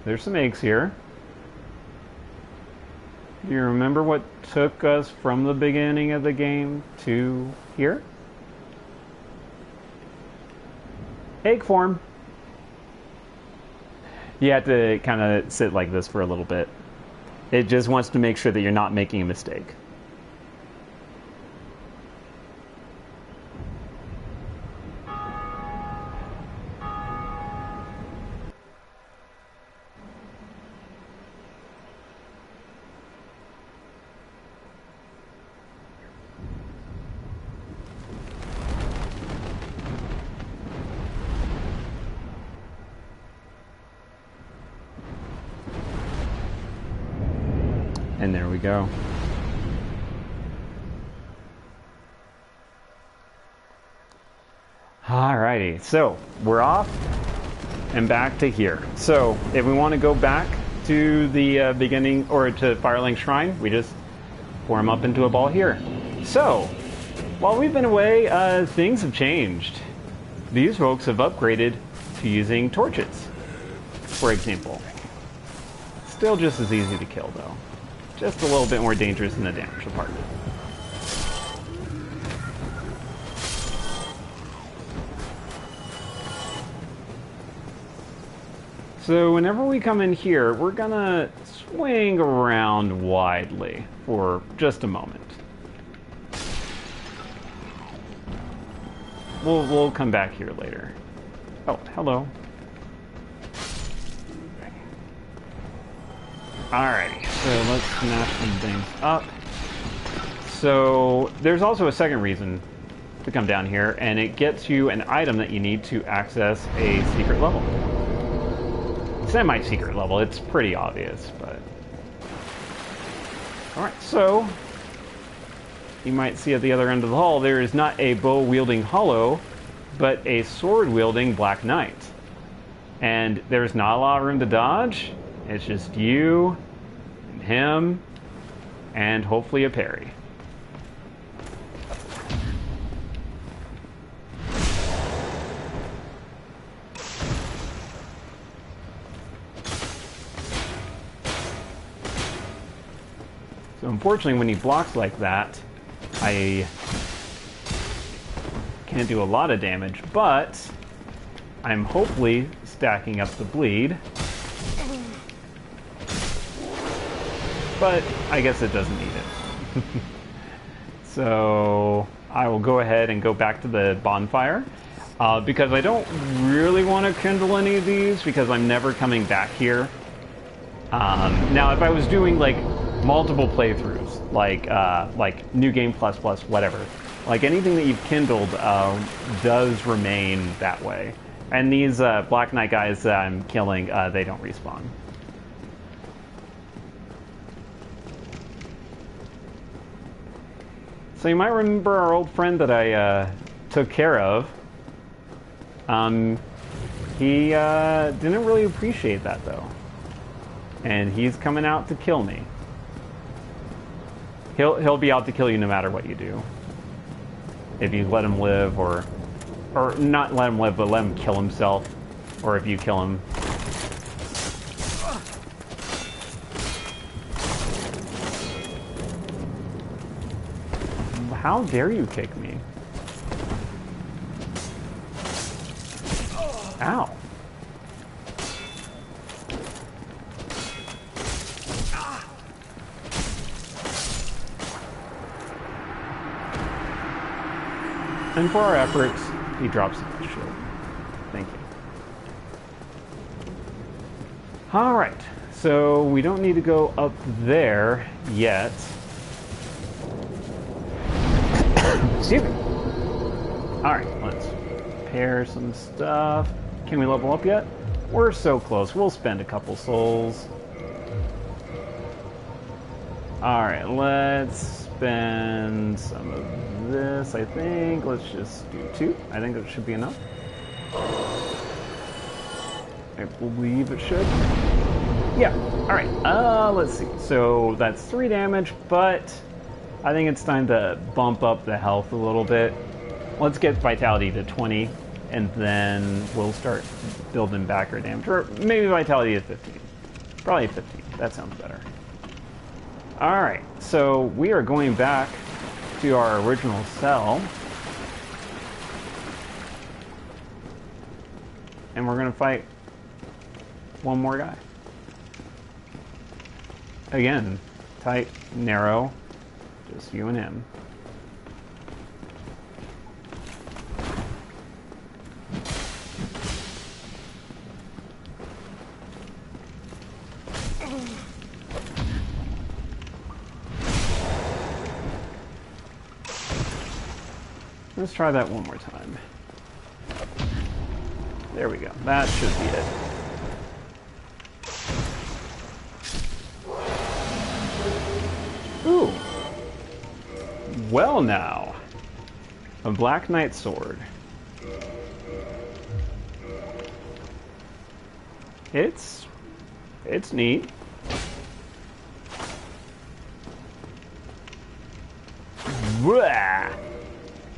there's some eggs here. Do you remember what took us from the beginning of the game to here? Egg form. You have to kind of sit like this for a little bit. It just wants to make sure that you're not making a mistake. And there we go. Alrighty, so we're off and back to here. So if we want to go back to the beginning, or to Firelink Shrine, we just pour them up into a ball here. So, while we've been away, things have changed. These folks have upgraded to using torches, for example. Still just as easy to kill, though. Just a little bit more dangerous in the damage department. So whenever we come in here, we're gonna swing around widely for just a moment. We'll come back here later. Oh, hello. Alrighty, so let's smash some things up. So there's also a second reason to come down here, and it gets you an item that you need to access a secret level. Semi-secret level, it's pretty obvious, but... Alright, so... you might see at the other end of the hall, there is not a bow-wielding hollow, but a sword-wielding Black Knight. And there's not a lot of room to dodge. It's just you, and him, and hopefully a parry. Unfortunately, when he blocks like that, I can't do a lot of damage, but I'm hopefully stacking up the bleed. But I guess it doesn't need it. So I will go ahead and go back to the bonfire. Because I don't really want to kindle any of these because I'm never coming back here. Now, if I was doing like multiple playthroughs, like New Game Plus Plus, whatever, like anything that you've kindled does remain that way. And these Black Knight guys that I'm killing, they don't respawn. So you might remember our old friend that I took care of. He didn't really appreciate that though. And he's coming out to kill me. He'll be out to kill you no matter what you do. If you let him live, or not let him live, but let him kill himself, or if you kill him. How dare you kick me? Ow. And for our efforts, he drops the shield. Thank you. Alright, so we don't need to go up there yet. Excuse me. Alright, let's repair some stuff. Can we level up yet? We're so close. We'll spend a couple souls. Alright, let's spend some of this, I think. Let's just do 2. I think that should be enough. I believe it should. Yeah, alright. Let's see. So that's 3 damage, but I think it's time to bump up the health a little bit. Let's get vitality to 20, and then we'll start building back our damage. Or maybe vitality to 15. Probably 15. That sounds better. Alright, so we are going back to our original cell. And we're going to fight one more guy. Again, tight, narrow, just you and him. Let's try that one more time. There we go. That should be it. Ooh. Well now. A Black Knight sword. It's neat. Blah.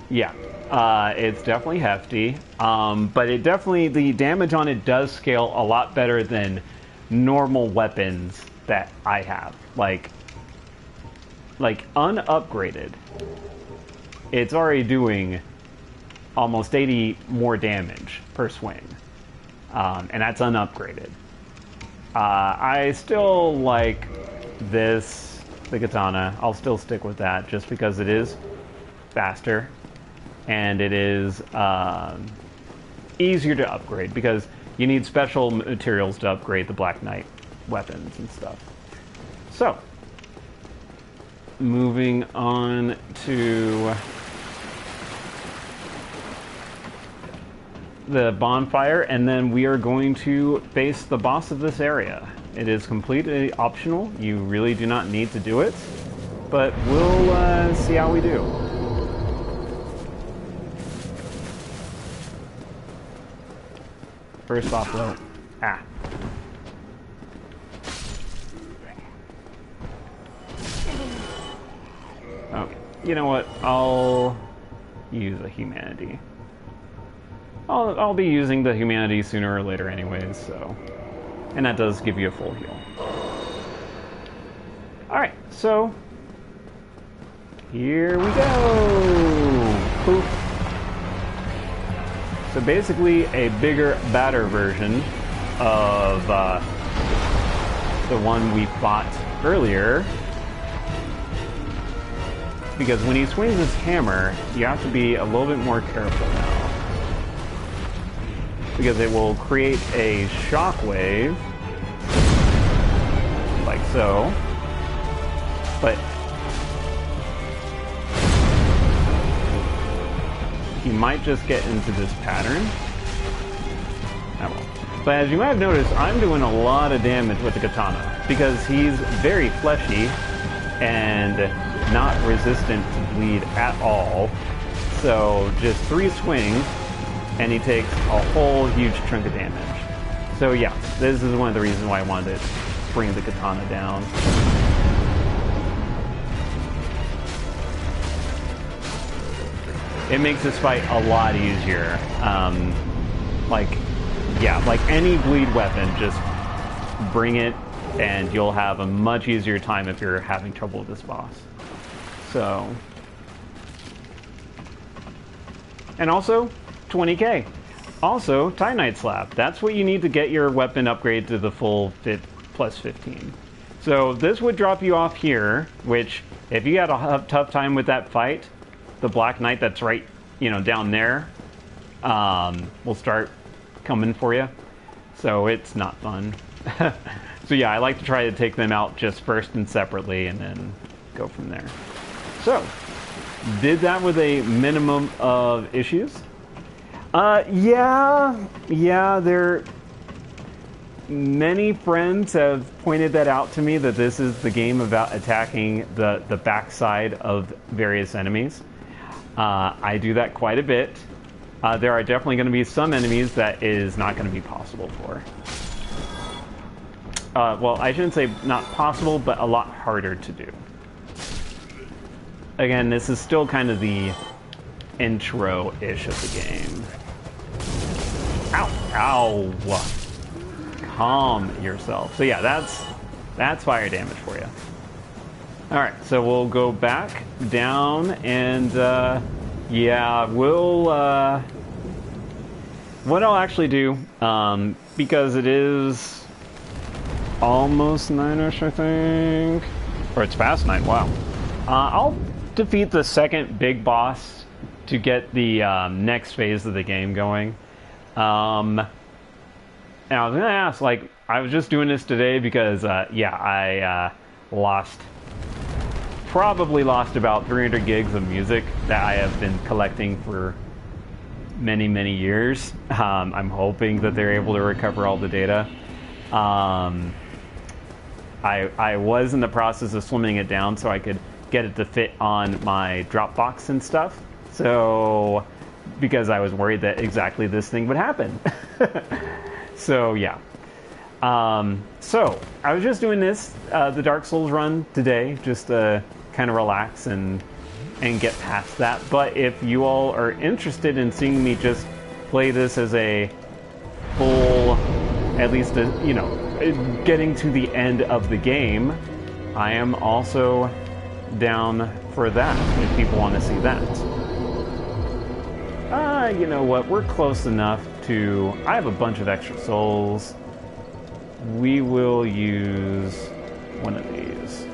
Yeah, it's definitely hefty, but it definitely, the damage on it does scale a lot better than normal weapons that I have. Like unupgraded, it's already doing almost 80 more damage per swing, and that's unupgraded. I still like this, the katana. I'll still stick with that just because it is faster. And it is easier to upgrade because you need special materials to upgrade the Black Knight weapons and stuff. So, moving on to the bonfire, and then we are going to face the boss of this area. It is completely optional. You really do not need to do it, but we'll see how we do. First off, though, okay, you know what? I'll use a humanity. I'll be using the humanity sooner or later, anyways. So, and that does give you a full heal. All right, so Here we go! Poof. So basically a bigger, badder version of the one we fought earlier. Because when he swings his hammer, you have to be a little bit more careful now. Because it will create a shockwave, like so. But he might just get into this pattern. Oh well. But as you might have noticed, I'm doing a lot of damage with the katana because he's very fleshy and not resistant to bleed at all. So just 3 swings and he takes a whole huge chunk of damage. So yeah, this is one of the reasons why I wanted to bring the katana down. It makes this fight a lot easier. Like any bleed weapon, just bring it and you'll have a much easier time if you're having trouble with this boss. So, and also 20k. Also, Titanite Slab. That's what you need to get your weapon upgrade to the full plus 15. So this would drop you off here, which if you had a tough time with that fight, the Black Knight that's right, down there, will start coming for you. So it's not fun. So yeah, I like to try to take them out just first and separately and then go from there. So, did that with a minimum of issues. Many friends have pointed that out to me, that this is the game about attacking the backside of various enemies. I do that quite a bit. There are definitely going to be some enemies that is not going to be possible for. Well, I shouldn't say not possible, but a lot harder to do. Again, this is still kind of the intro-ish of the game. Ow! Ow! Calm yourself. So yeah, that's fire damage for you. Alright, so we'll go back down and yeah, we'll what I'll actually do, because it is almost 9ish, I think, or it's past 9, wow. I'll defeat the second big boss to get the next phase of the game going. And I was gonna ask, I was just doing this today because, yeah, I probably lost about 300 gigs of music that I have been collecting for many, many years. I'm hoping that they're able to recover all the data. I was in the process of slimming it down so I could get it to fit on my Dropbox and stuff. So, because I was worried that exactly this thing would happen. So, yeah. So, I was just doing this, the Dark Souls run today, just to kind of relax and get past that. But if you all are interested in seeing me just play this as a full, at least, getting to the end of the game, I am also down for that, if people want to see that. You know what, we're close enough to... I have a bunch of extra souls. We will use one of these.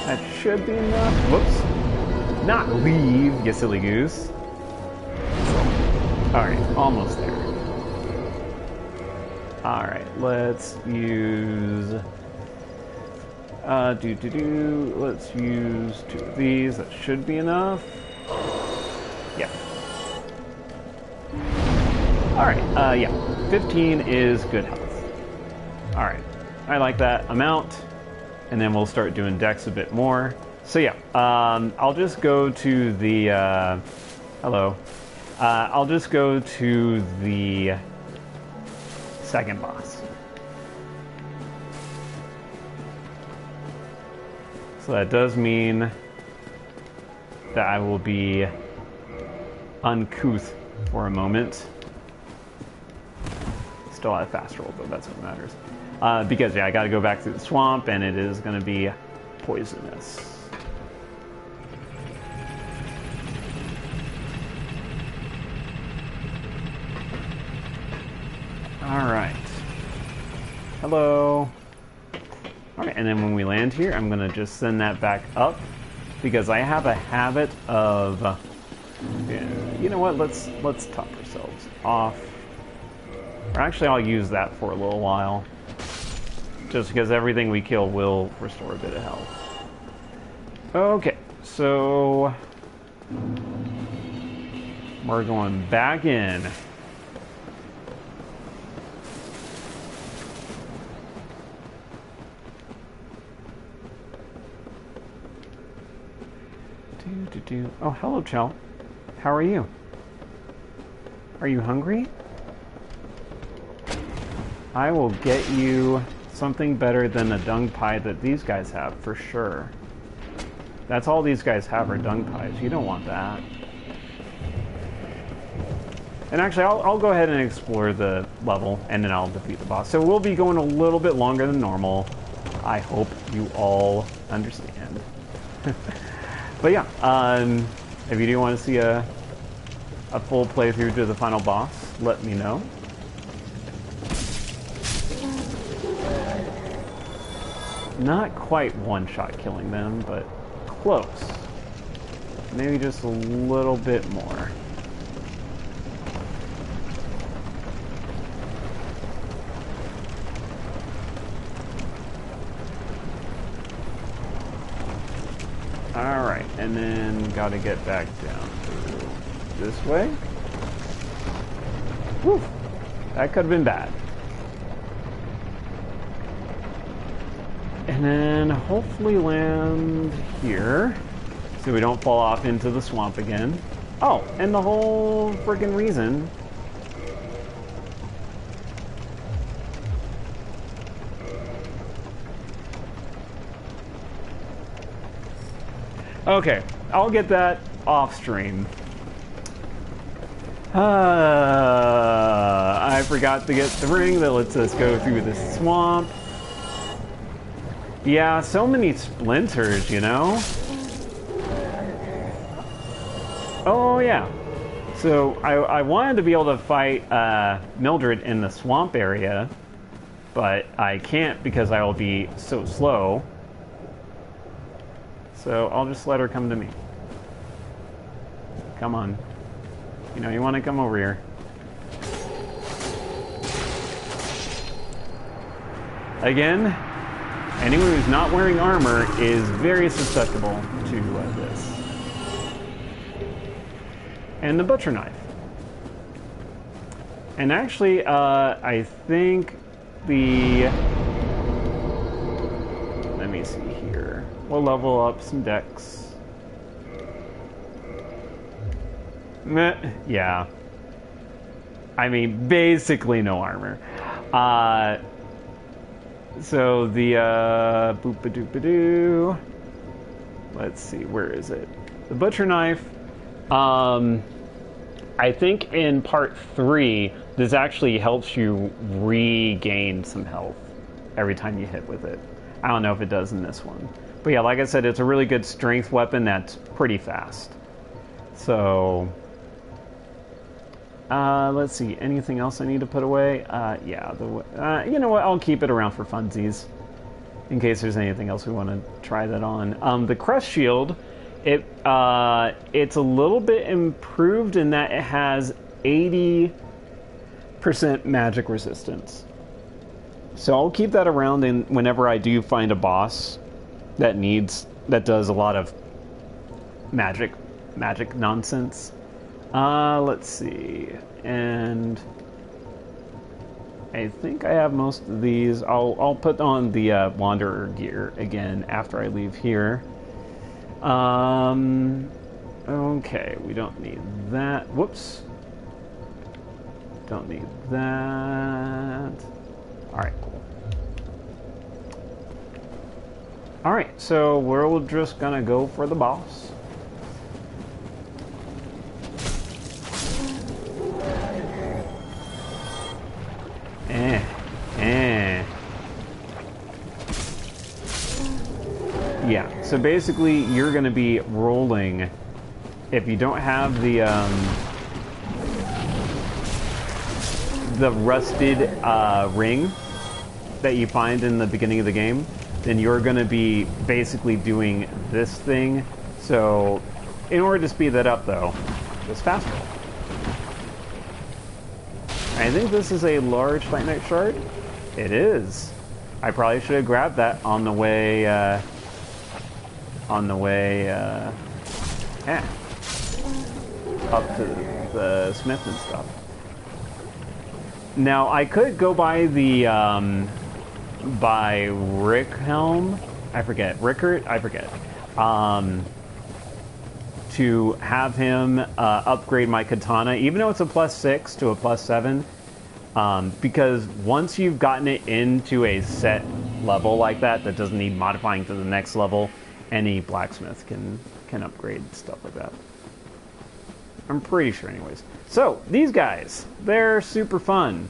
That should be enough. Whoops. Not leave, you silly goose. Alright, almost there. Alright, let's use... let's use 2 of these. That should be enough. Yeah. Alright, yeah. 15 is good health. Alright. I like that amount. And then we'll start doing dex a bit more. So yeah, I'll just go to the... hello. I'll just go to the second boss. So that does mean that I will be uncouth for a moment. Still at a fast roll, though, that's what matters. Because, yeah, I gotta go back through the swamp, and it is gonna be poisonous. Alright. Hello. Alright, and then when we land here, I'm going to just send that back up. Because I have a habit of... you know what, let's top ourselves off. Or actually, I'll use that for a little while. Just because everything we kill will restore a bit of health. Okay, so... we're going back in. Oh, hello, Chell. How are you? Are you hungry? I will get you something better than the dung pie that these guys have, for sure. That's all these guys have are dung pies. You don't want that. And actually, I'll go ahead and explore the level, and then I'll defeat the boss. So we'll be going a little bit longer than normal. I hope you all understand. But yeah, if you do want to see a full playthrough to the final boss, let me know. Not quite one-shot killing them, but close. Maybe just a little bit more. Alright, and then gotta get back down this way. Whew, that could have been bad. And then hopefully land here, so we don't fall off into the swamp again. Oh, and the whole friggin' reason... Okay, I'll get that off stream. I forgot to get the ring that lets us go through the swamp. Yeah, so many splinters, you know? Oh, yeah. So, I wanted to be able to fight Mildred in the swamp area, but I can't because I will be so slow. So I'll just let her come to me. Come on. You know, you want to come over here. Again, anyone who's not wearing armor is very susceptible to this. And the butcher knife. And actually, I think the... Let me see here. We'll level up some decks. Yeah. I mean, basically no armor. So the boop-a-doop-a-doo. Let's see, where is it? The butcher knife. I think in part 3, this actually helps you regain some health every time you hit with it. I don't know if it does in this one. But yeah, like I said, it's a really good strength weapon that's pretty fast. So, let's see. Anything else I need to put away? Yeah, you know what? I'll keep it around for funsies. In case there's anything else we want to try that on. The Crest Shield, it's a little bit improved in that it has 80% magic resistance. So I'll keep that around whenever I do find a boss that does a lot of magic nonsense. Let's see. And I think I have most of these. I'll put on the Wanderer gear again after I leave here. Okay, we don't need that. Whoops. Don't need that. Alright, cool. Alright, so we're just gonna go for the boss. Yeah. So basically, you're going to be rolling. If you don't have the rusted ring that you find in the beginning of the game, then you're going to be basically doing this thing. So in order to speed that up, though, just fast roll. I think this is a large Fight Night shard. It is. I probably should have grabbed that on the way. Up to the smith and stuff. Now I could go by the by Rickhelm. I forget Rickert. I forget. To have him upgrade my katana, even though it's a +6 to a +7, because once you've gotten it into a set level like that doesn't need modifying to the next level, any blacksmith can upgrade stuff like that. I'm pretty sure, anyways. So these guys, they're super fun.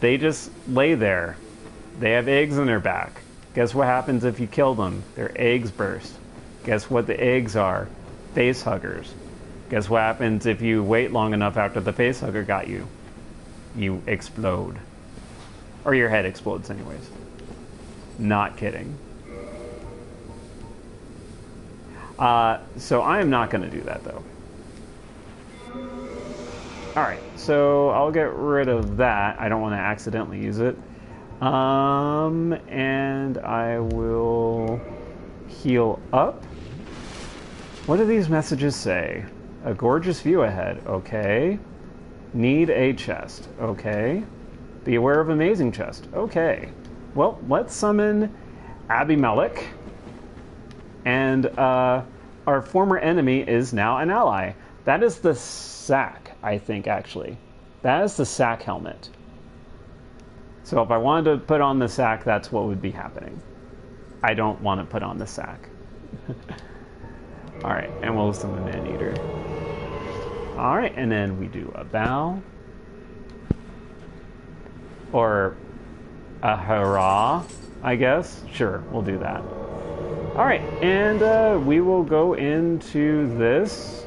They just lay there. They have eggs in their back. Guess what happens if you kill them? Their eggs burst. Guess what the eggs are? Face huggers. Guess what happens if you wait long enough after the face hugger got you? You explode. Or your head explodes anyways. Not kidding. So I am not going to do that though. Alright, so I'll get rid of that. I don't want to accidentally use it. And I will heal up. What do these messages say? A gorgeous view ahead. Okay. Need a chest. Okay. Be aware of amazing chest. Okay. Well, let's summon Abimelech. And our former enemy is now an ally. That is the sack, I think, actually. That is the sack helmet. So if I wanted to put on the sack, that's what would be happening. I don't want to put on the sack. Alright, and we'll summon Maneater. Alright, and then we do a bow. Or a hurrah, I guess. Sure, we'll do that. Alright, and we will go into this,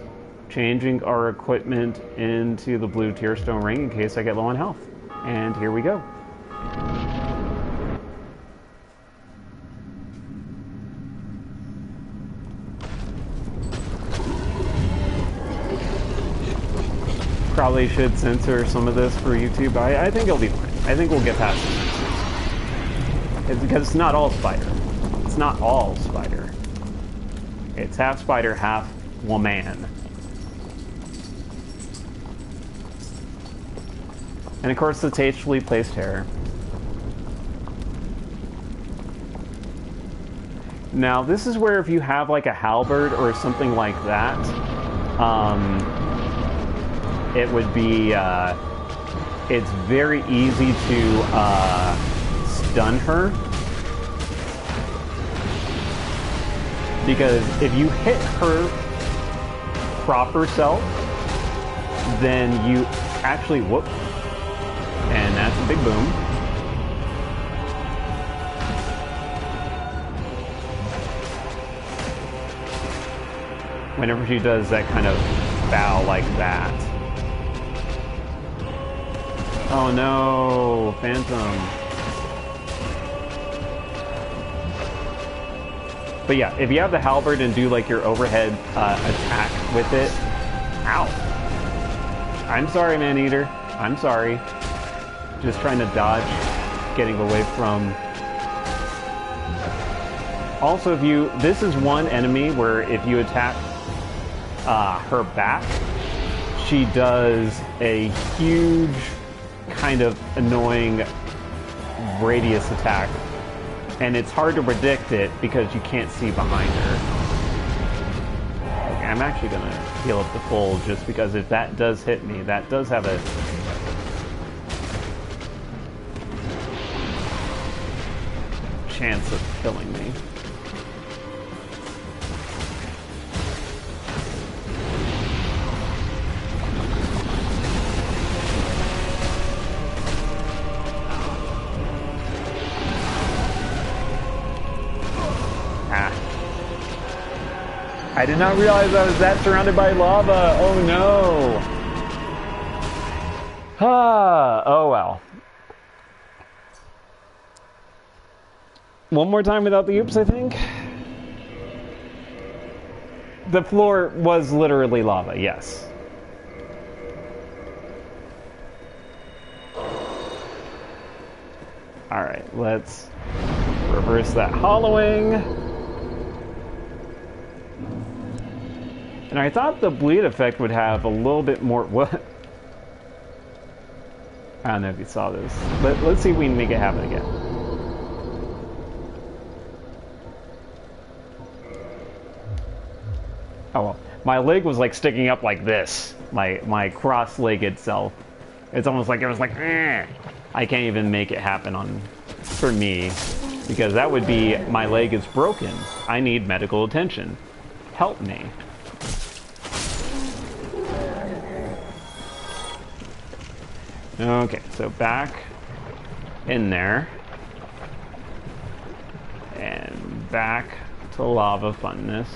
changing our equipment into the blue Tearstone ring in case I get low on health. And here we go. Probably should censor some of this for YouTube. I think it'll be fine. I think we'll get past it. It's because it's not all spider. It's not all spider. It's half spider, half woman. And of course the tastefully placed hair. Now this is where if you have like a halberd or something like that, it would be, it's very easy to stun her. Because if you hit her proper self, then you actually, whoop, and that's a big boom. Whenever she does that kind of bow like that. Oh no, Phantom. But yeah, if you have the halberd and do like your overhead attack with it, ow. I'm sorry, Maneater. I'm sorry. Just trying to dodge, getting away from. Also, if you, this is one enemy where if you attack her back, she does a huge kind of annoying radius attack, and it's hard to predict it because you can't see behind her. Okay, I'm actually gonna heal up the full just because if that does hit me, that does have a chance of killing me. I did not realize I was that surrounded by lava. Oh no. Oh well. One more time without the oops, I think. The floor was literally lava, yes. Alright, let's reverse that hollowing. And I thought the bleed effect would have a little bit more... What? I don't know if you saw this. Let's see if we can make it happen again. Oh well. My leg was like sticking up like this. My cross-legged self. It's almost like it was like... I can't even make it happen for me. Because that would be... My leg is broken. I need medical attention. Help me. Okay, so back in there. And back to lava funness.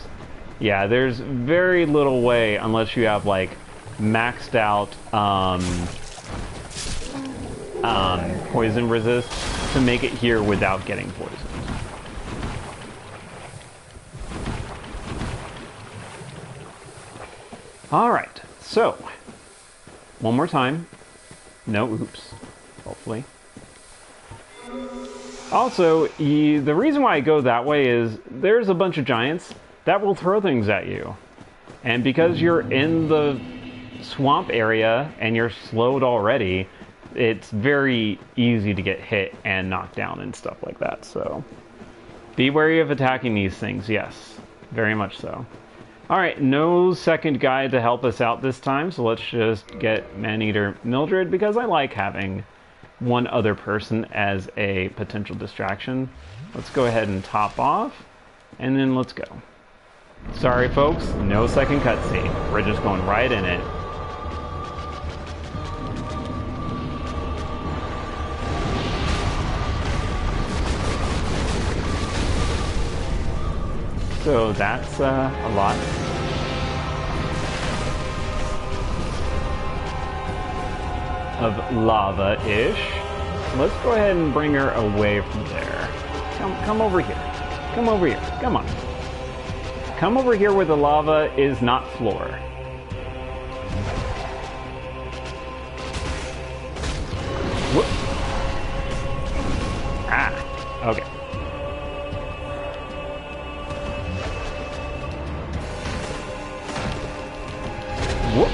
Yeah, there's very little way, unless you have like maxed out poison resist, to make it here without getting poisoned. Alright, so one more time. No oops, hopefully. Also, the reason why I go that way is there's a bunch of giants that will throw things at you. And because you're in the swamp area and you're slowed already, it's very easy to get hit and knocked down and stuff like that. So be wary of attacking these things, yes, very much so. Alright, no second guy to help us out this time, so let's just get Maneater Mildred, because I like having one other person as a potential distraction. Let's go ahead and top off, and then let's go. Sorry folks, no second cutscene. We're just going right in it. So that's a lot. Of lava-ish. Let's go ahead and bring her away from there. Come over here. Come over here. Come on. Come over here where the lava is not floor. Whoop. Ah, okay. Whoop.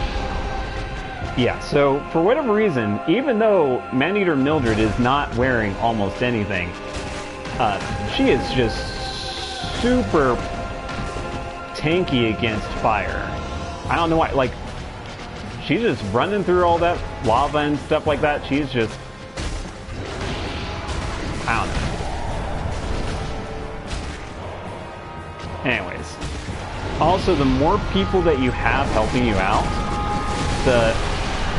Yeah, so for whatever reason, even though Maneater Mildred is not wearing almost anything, she is just super tanky against fire. I don't know why, like, she's just running through all that lava and stuff like that. She's just, I don't know. Anyways, also the more people that you have helping you out, the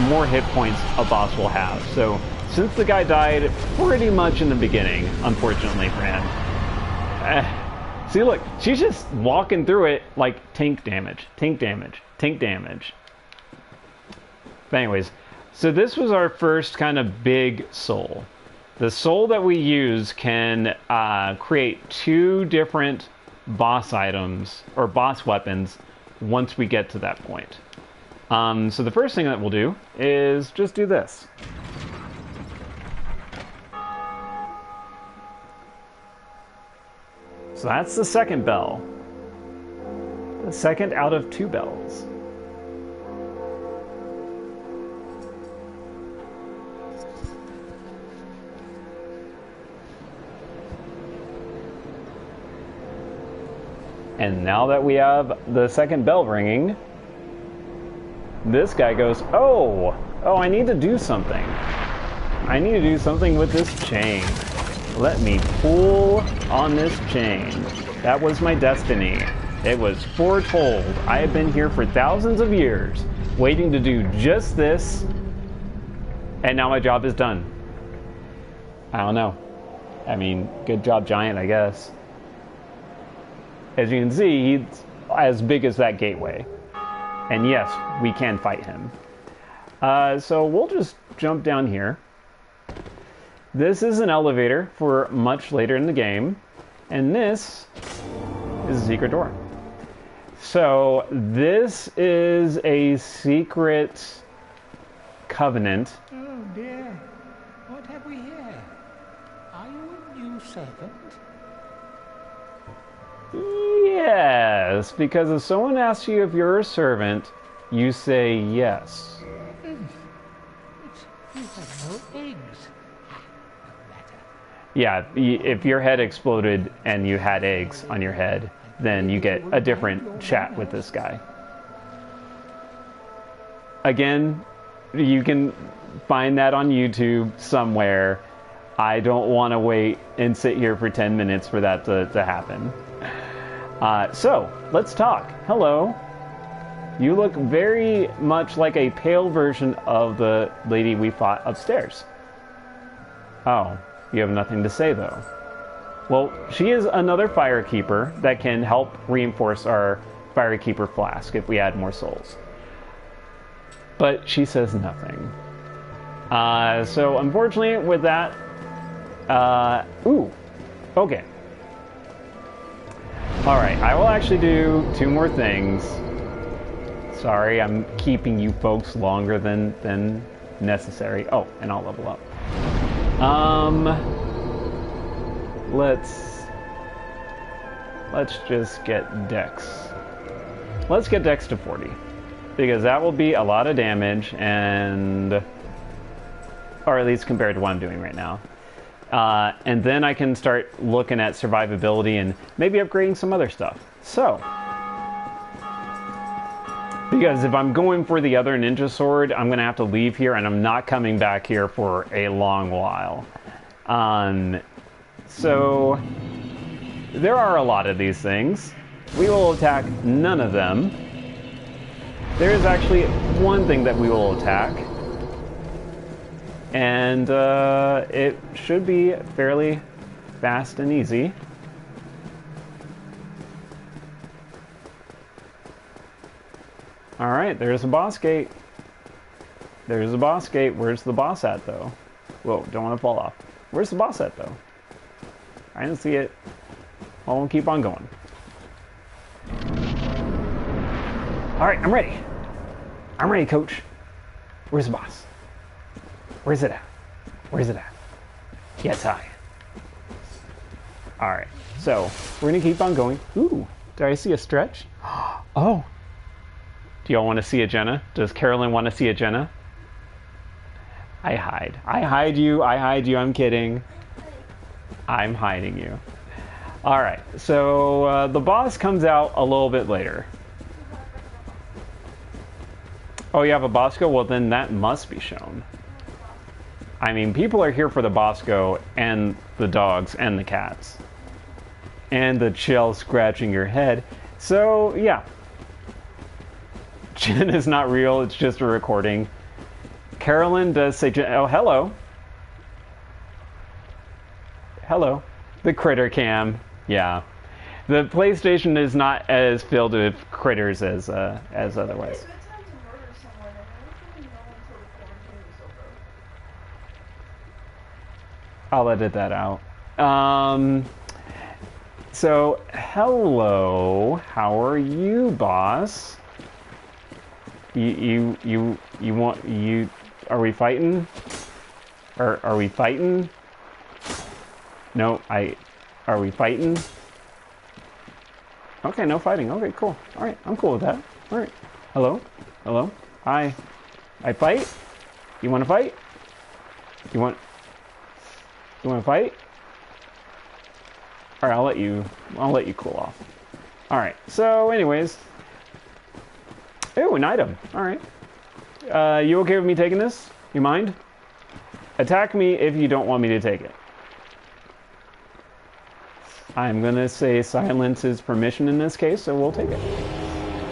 more hit points a boss will have. So since the guy died pretty much in the beginning, unfortunately for him, see, look, she's just walking through it like tank damage, tank damage, tank damage. But anyways, so this was our first kind of big soul. The soul that we use can create 2 different boss items, or boss weapons, once we get to that point. So the first thing that we'll do is just do this. So that's the second bell. The second out of 2 bells. And now that we have the second bell ringing, this guy goes, oh, I need to do something. I need to do something with this chain. Let me pull on this chain. That was my destiny. It was foretold. I have been here for thousands of years, waiting to do just this, and now my job is done. I don't know. I mean, good job, Giant, I guess. As you can see, as big as that gateway. And yes, we can fight him. So we'll just jump down here. This is an elevator for much later in the game. And this is a secret door. So this is a secret covenant. Oh dear. What have we here? Are you a new servant? Yes, because if someone asks you if you're a servant, you say yes. You have no eggs. No matter. Yeah, if your head exploded and you had eggs on your head, then you get a different chat with this guy. Again, you can find that on YouTube somewhere. I don't want to wait and sit here for 10 minutes for that to happen. So, let's talk. Hello. You look very much like a pale version of the lady we fought upstairs. Oh, you have nothing to say though. Well, she is another Firekeeper that can help reinforce our Firekeeper flask if we add more souls. But she says nothing. So unfortunately with that, okay. Alright, I will actually do 2 more things. Sorry, I'm keeping you folks longer than necessary. Oh, and I'll level up. Let's just get Dex. Let's get Dex to 40. Because that will be a lot of damage, and... or at least compared to what I'm doing right now. And then I can start looking at survivability and maybe upgrading some other stuff. So, because if I'm going for the other ninja sword, I'm going to have to leave here, and I'm not coming back here for a long while. So, there are a lot of these things. We will attack none of them. There is actually one thing that we will attack. And it should be fairly fast and easy. Alright, there's a boss gate. There's a boss gate. Where's the boss at, though? Whoa, don't want to fall off. Where's the boss at, though? I didn't see it. Well, we'll keep on going. Alright, I'm ready. I'm ready, coach. Where's the boss? Where's it at? Where's it at? Yes, hi. Alright, so we're gonna keep on going. Ooh, did I see a stretch? Oh. Do y'all want to see a Jenna? Does Carolyn want to see a Jenna? I hide. I hide you. I hide you. I'm kidding. I'm hiding you. Alright, so the boss comes out a little bit later. Oh, you have a Bosco? Well, then that must be shown. I mean, people are here for the Bosco and the dogs and the cats. And the chill scratching your head. So, yeah. Jen is not real, it's just a recording. Carolyn does say, oh, hello. Hello. The critter cam. Yeah. The PlayStation is not as filled with critters as otherwise. I'll edit that out. So, hello. How are you, boss? You are we fighting? Are we fighting? No, are we fighting? Okay, no fighting. Okay, cool. Alright, I'm cool with that. Alright. Hello? Hello? Hi. I fight? You wanna fight? You want to fight? Alright, I'll let you cool off. Alright, so anyways. Ooh, an item. Alright. You okay with me taking this? You mind? Attack me if you don't want me to take it. I'm gonna say silence is permission in this case, so we'll take it.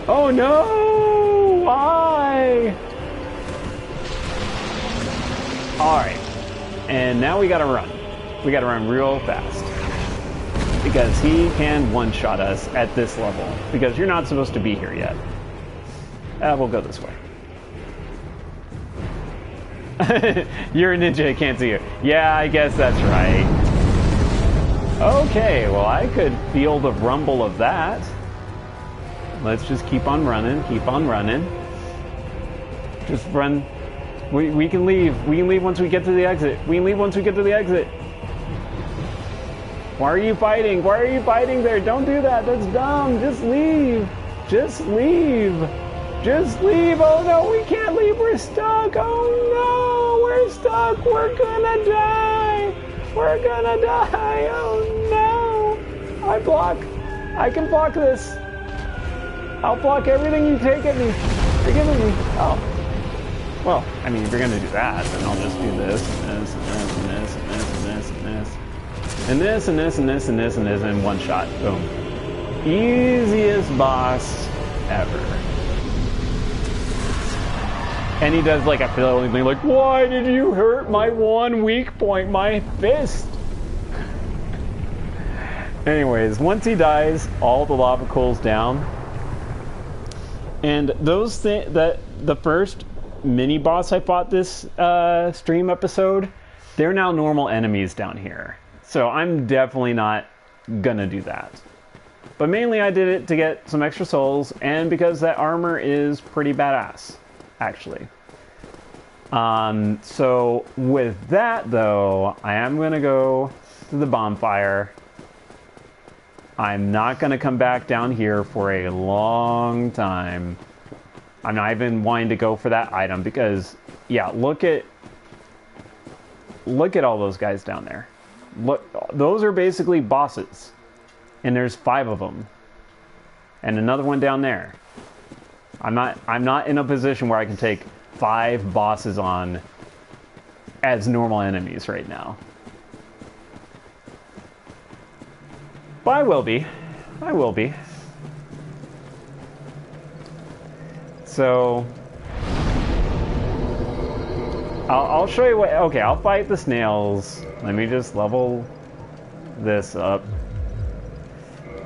Oh no! Why? Alright. And now we gotta run. We gotta run real fast. because he can one-shot us at this level, because you're not supposed to be here yet. We'll go this way. You're a ninja, I can't see you. Yeah, I guess that's right. Okay, well, I could feel the rumble of that. Let's just keep on running, keep on running. Just run. We can leave. We can leave once we get to the exit. We can leave once we get to the exit. Why are you fighting? Why are you fighting there? Don't do that. That's dumb. Just leave. Just leave. Just leave. Oh no, we can't leave. We're stuck. Oh no, we're stuck. We're gonna die. We're gonna die. Oh no. I can block this. I'll block everything you take at me. You're giving me. Oh. Well, I mean, if you're gonna do that, then I'll just do this, and this, and this, and this, and this, and this, and this. And this, and this, and this, and this, and this, in one shot. Boom. Easiest boss ever. And he does like a feeling thing like, why did you hurt my one weak point, my fist? Anyways, once he dies, all the lava cools down. And those that the first mini boss I fought this stream episode, they're now normal enemies down here. So I'm definitely not gonna do that. But mainly I did it to get some extra souls and because that armor is pretty badass, actually. So with that though, I am gonna go to the bonfire. I'm not gonna come back down here for a long time. I'm not even wanting to go for that item because, yeah, look at all those guys down there. Look, those are basically bosses, and there's 5 of them, and another one down there. I'm not in a position where I can take 5 bosses on as normal enemies right now. But I will be. I will be. So I'll show you what. Okay, I'll fight the snails. Let me just level this up.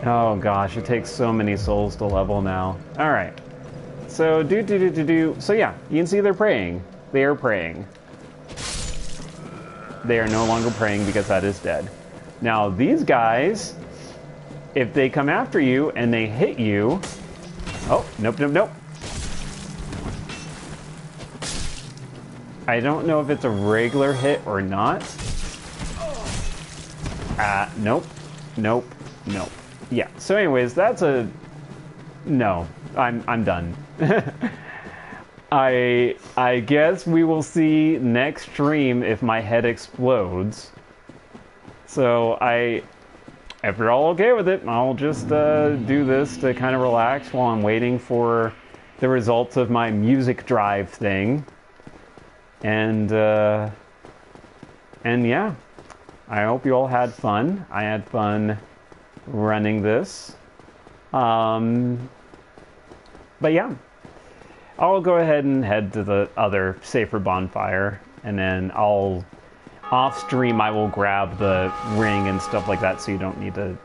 Oh gosh, it takes so many souls to level now. All right. So So yeah, you can see they're praying. They are praying. They are no longer praying because that is dead. Now these guys, if they come after you and they hit you, oh nope nope nope. I don't know if it's a regular hit or not. Nope. Nope. Nope. Yeah, so anyways, that's a... No, I'm done. I guess we will see next stream if my head explodes. So if you're all okay with it, I'll just do this to kind of relax while I'm waiting for the results of my music drive thing. And yeah, I hope you all had fun. I had fun running this. But yeah, I'll go ahead and head to the other safer bonfire, and then off stream I will grab the ring and stuff like that, so you don't need to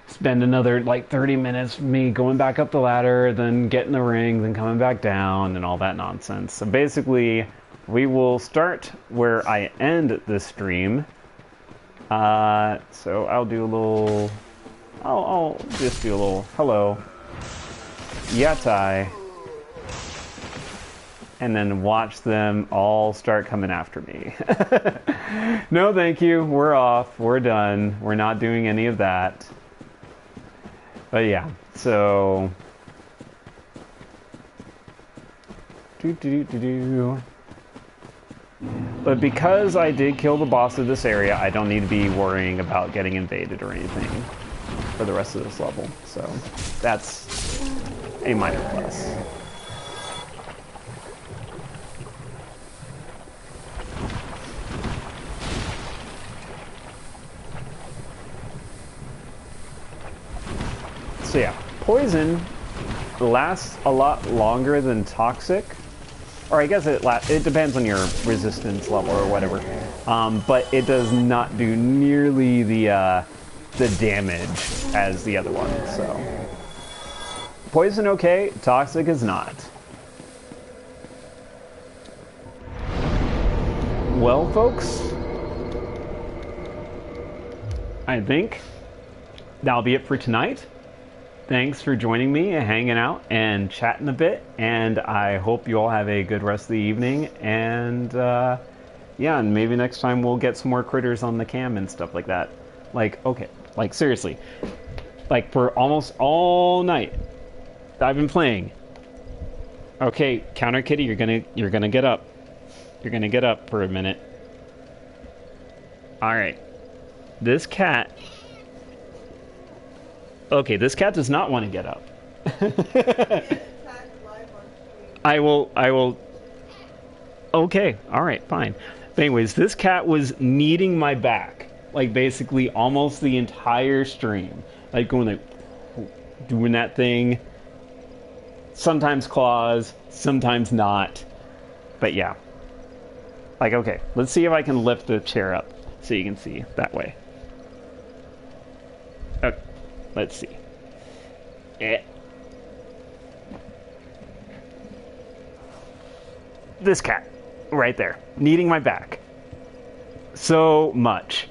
spend another like 30 minutes me going back up the ladder, then getting the ring, then coming back down, and all that nonsense. So basically, we will start where I end the stream. So I'll do a little... I'll just do a little hello, Yatai, and then watch them all start coming after me. No, thank you. We're off. We're done. We're not doing any of that. But yeah, so... But because I did kill the boss of this area, I don't need to be worrying about getting invaded or anything for the rest of this level. So that's a minor plus. So yeah, poison lasts a lot longer than toxic. Or I guess it depends on your resistance level or whatever. But it does not do nearly the the damage as the other one, so. Poison okay, toxic is not. Well, folks, I think that'll be it for tonight. Thanks for joining me and hanging out and chatting a bit, and I hope you all have a good rest of the evening, and yeah, and maybe next time we'll get some more critters on the cam and stuff like that. Like, okay, like seriously, like for almost all night I've been playing. Okay, Counter Kitty, you're gonna get up. You're gonna get up for a minute. Alright. This cat... Okay, this cat does not want to get up. I will... Okay, alright, fine. But anyways, this cat was kneading my back. Like, basically, almost the entire stream. Like, going like... Doing that thing. Sometimes claws, sometimes not. But yeah. Like, okay, let's see if I can lift the chair up so you can see that way. Okay, let's see. This cat, right there, kneading my back. So much.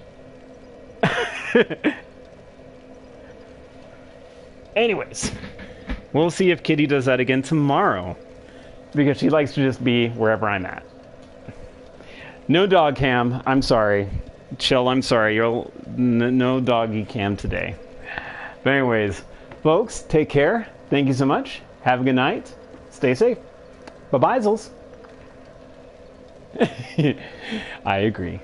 Anyways, we'll see if Kitty does that again tomorrow. Because she likes to just be wherever I'm at. No dog cam. I'm sorry. Chill, I'm sorry. No doggy cam today. But anyways, folks, take care. Thank you so much. Have a good night. Stay safe. Bye-bye, Zels. I agree.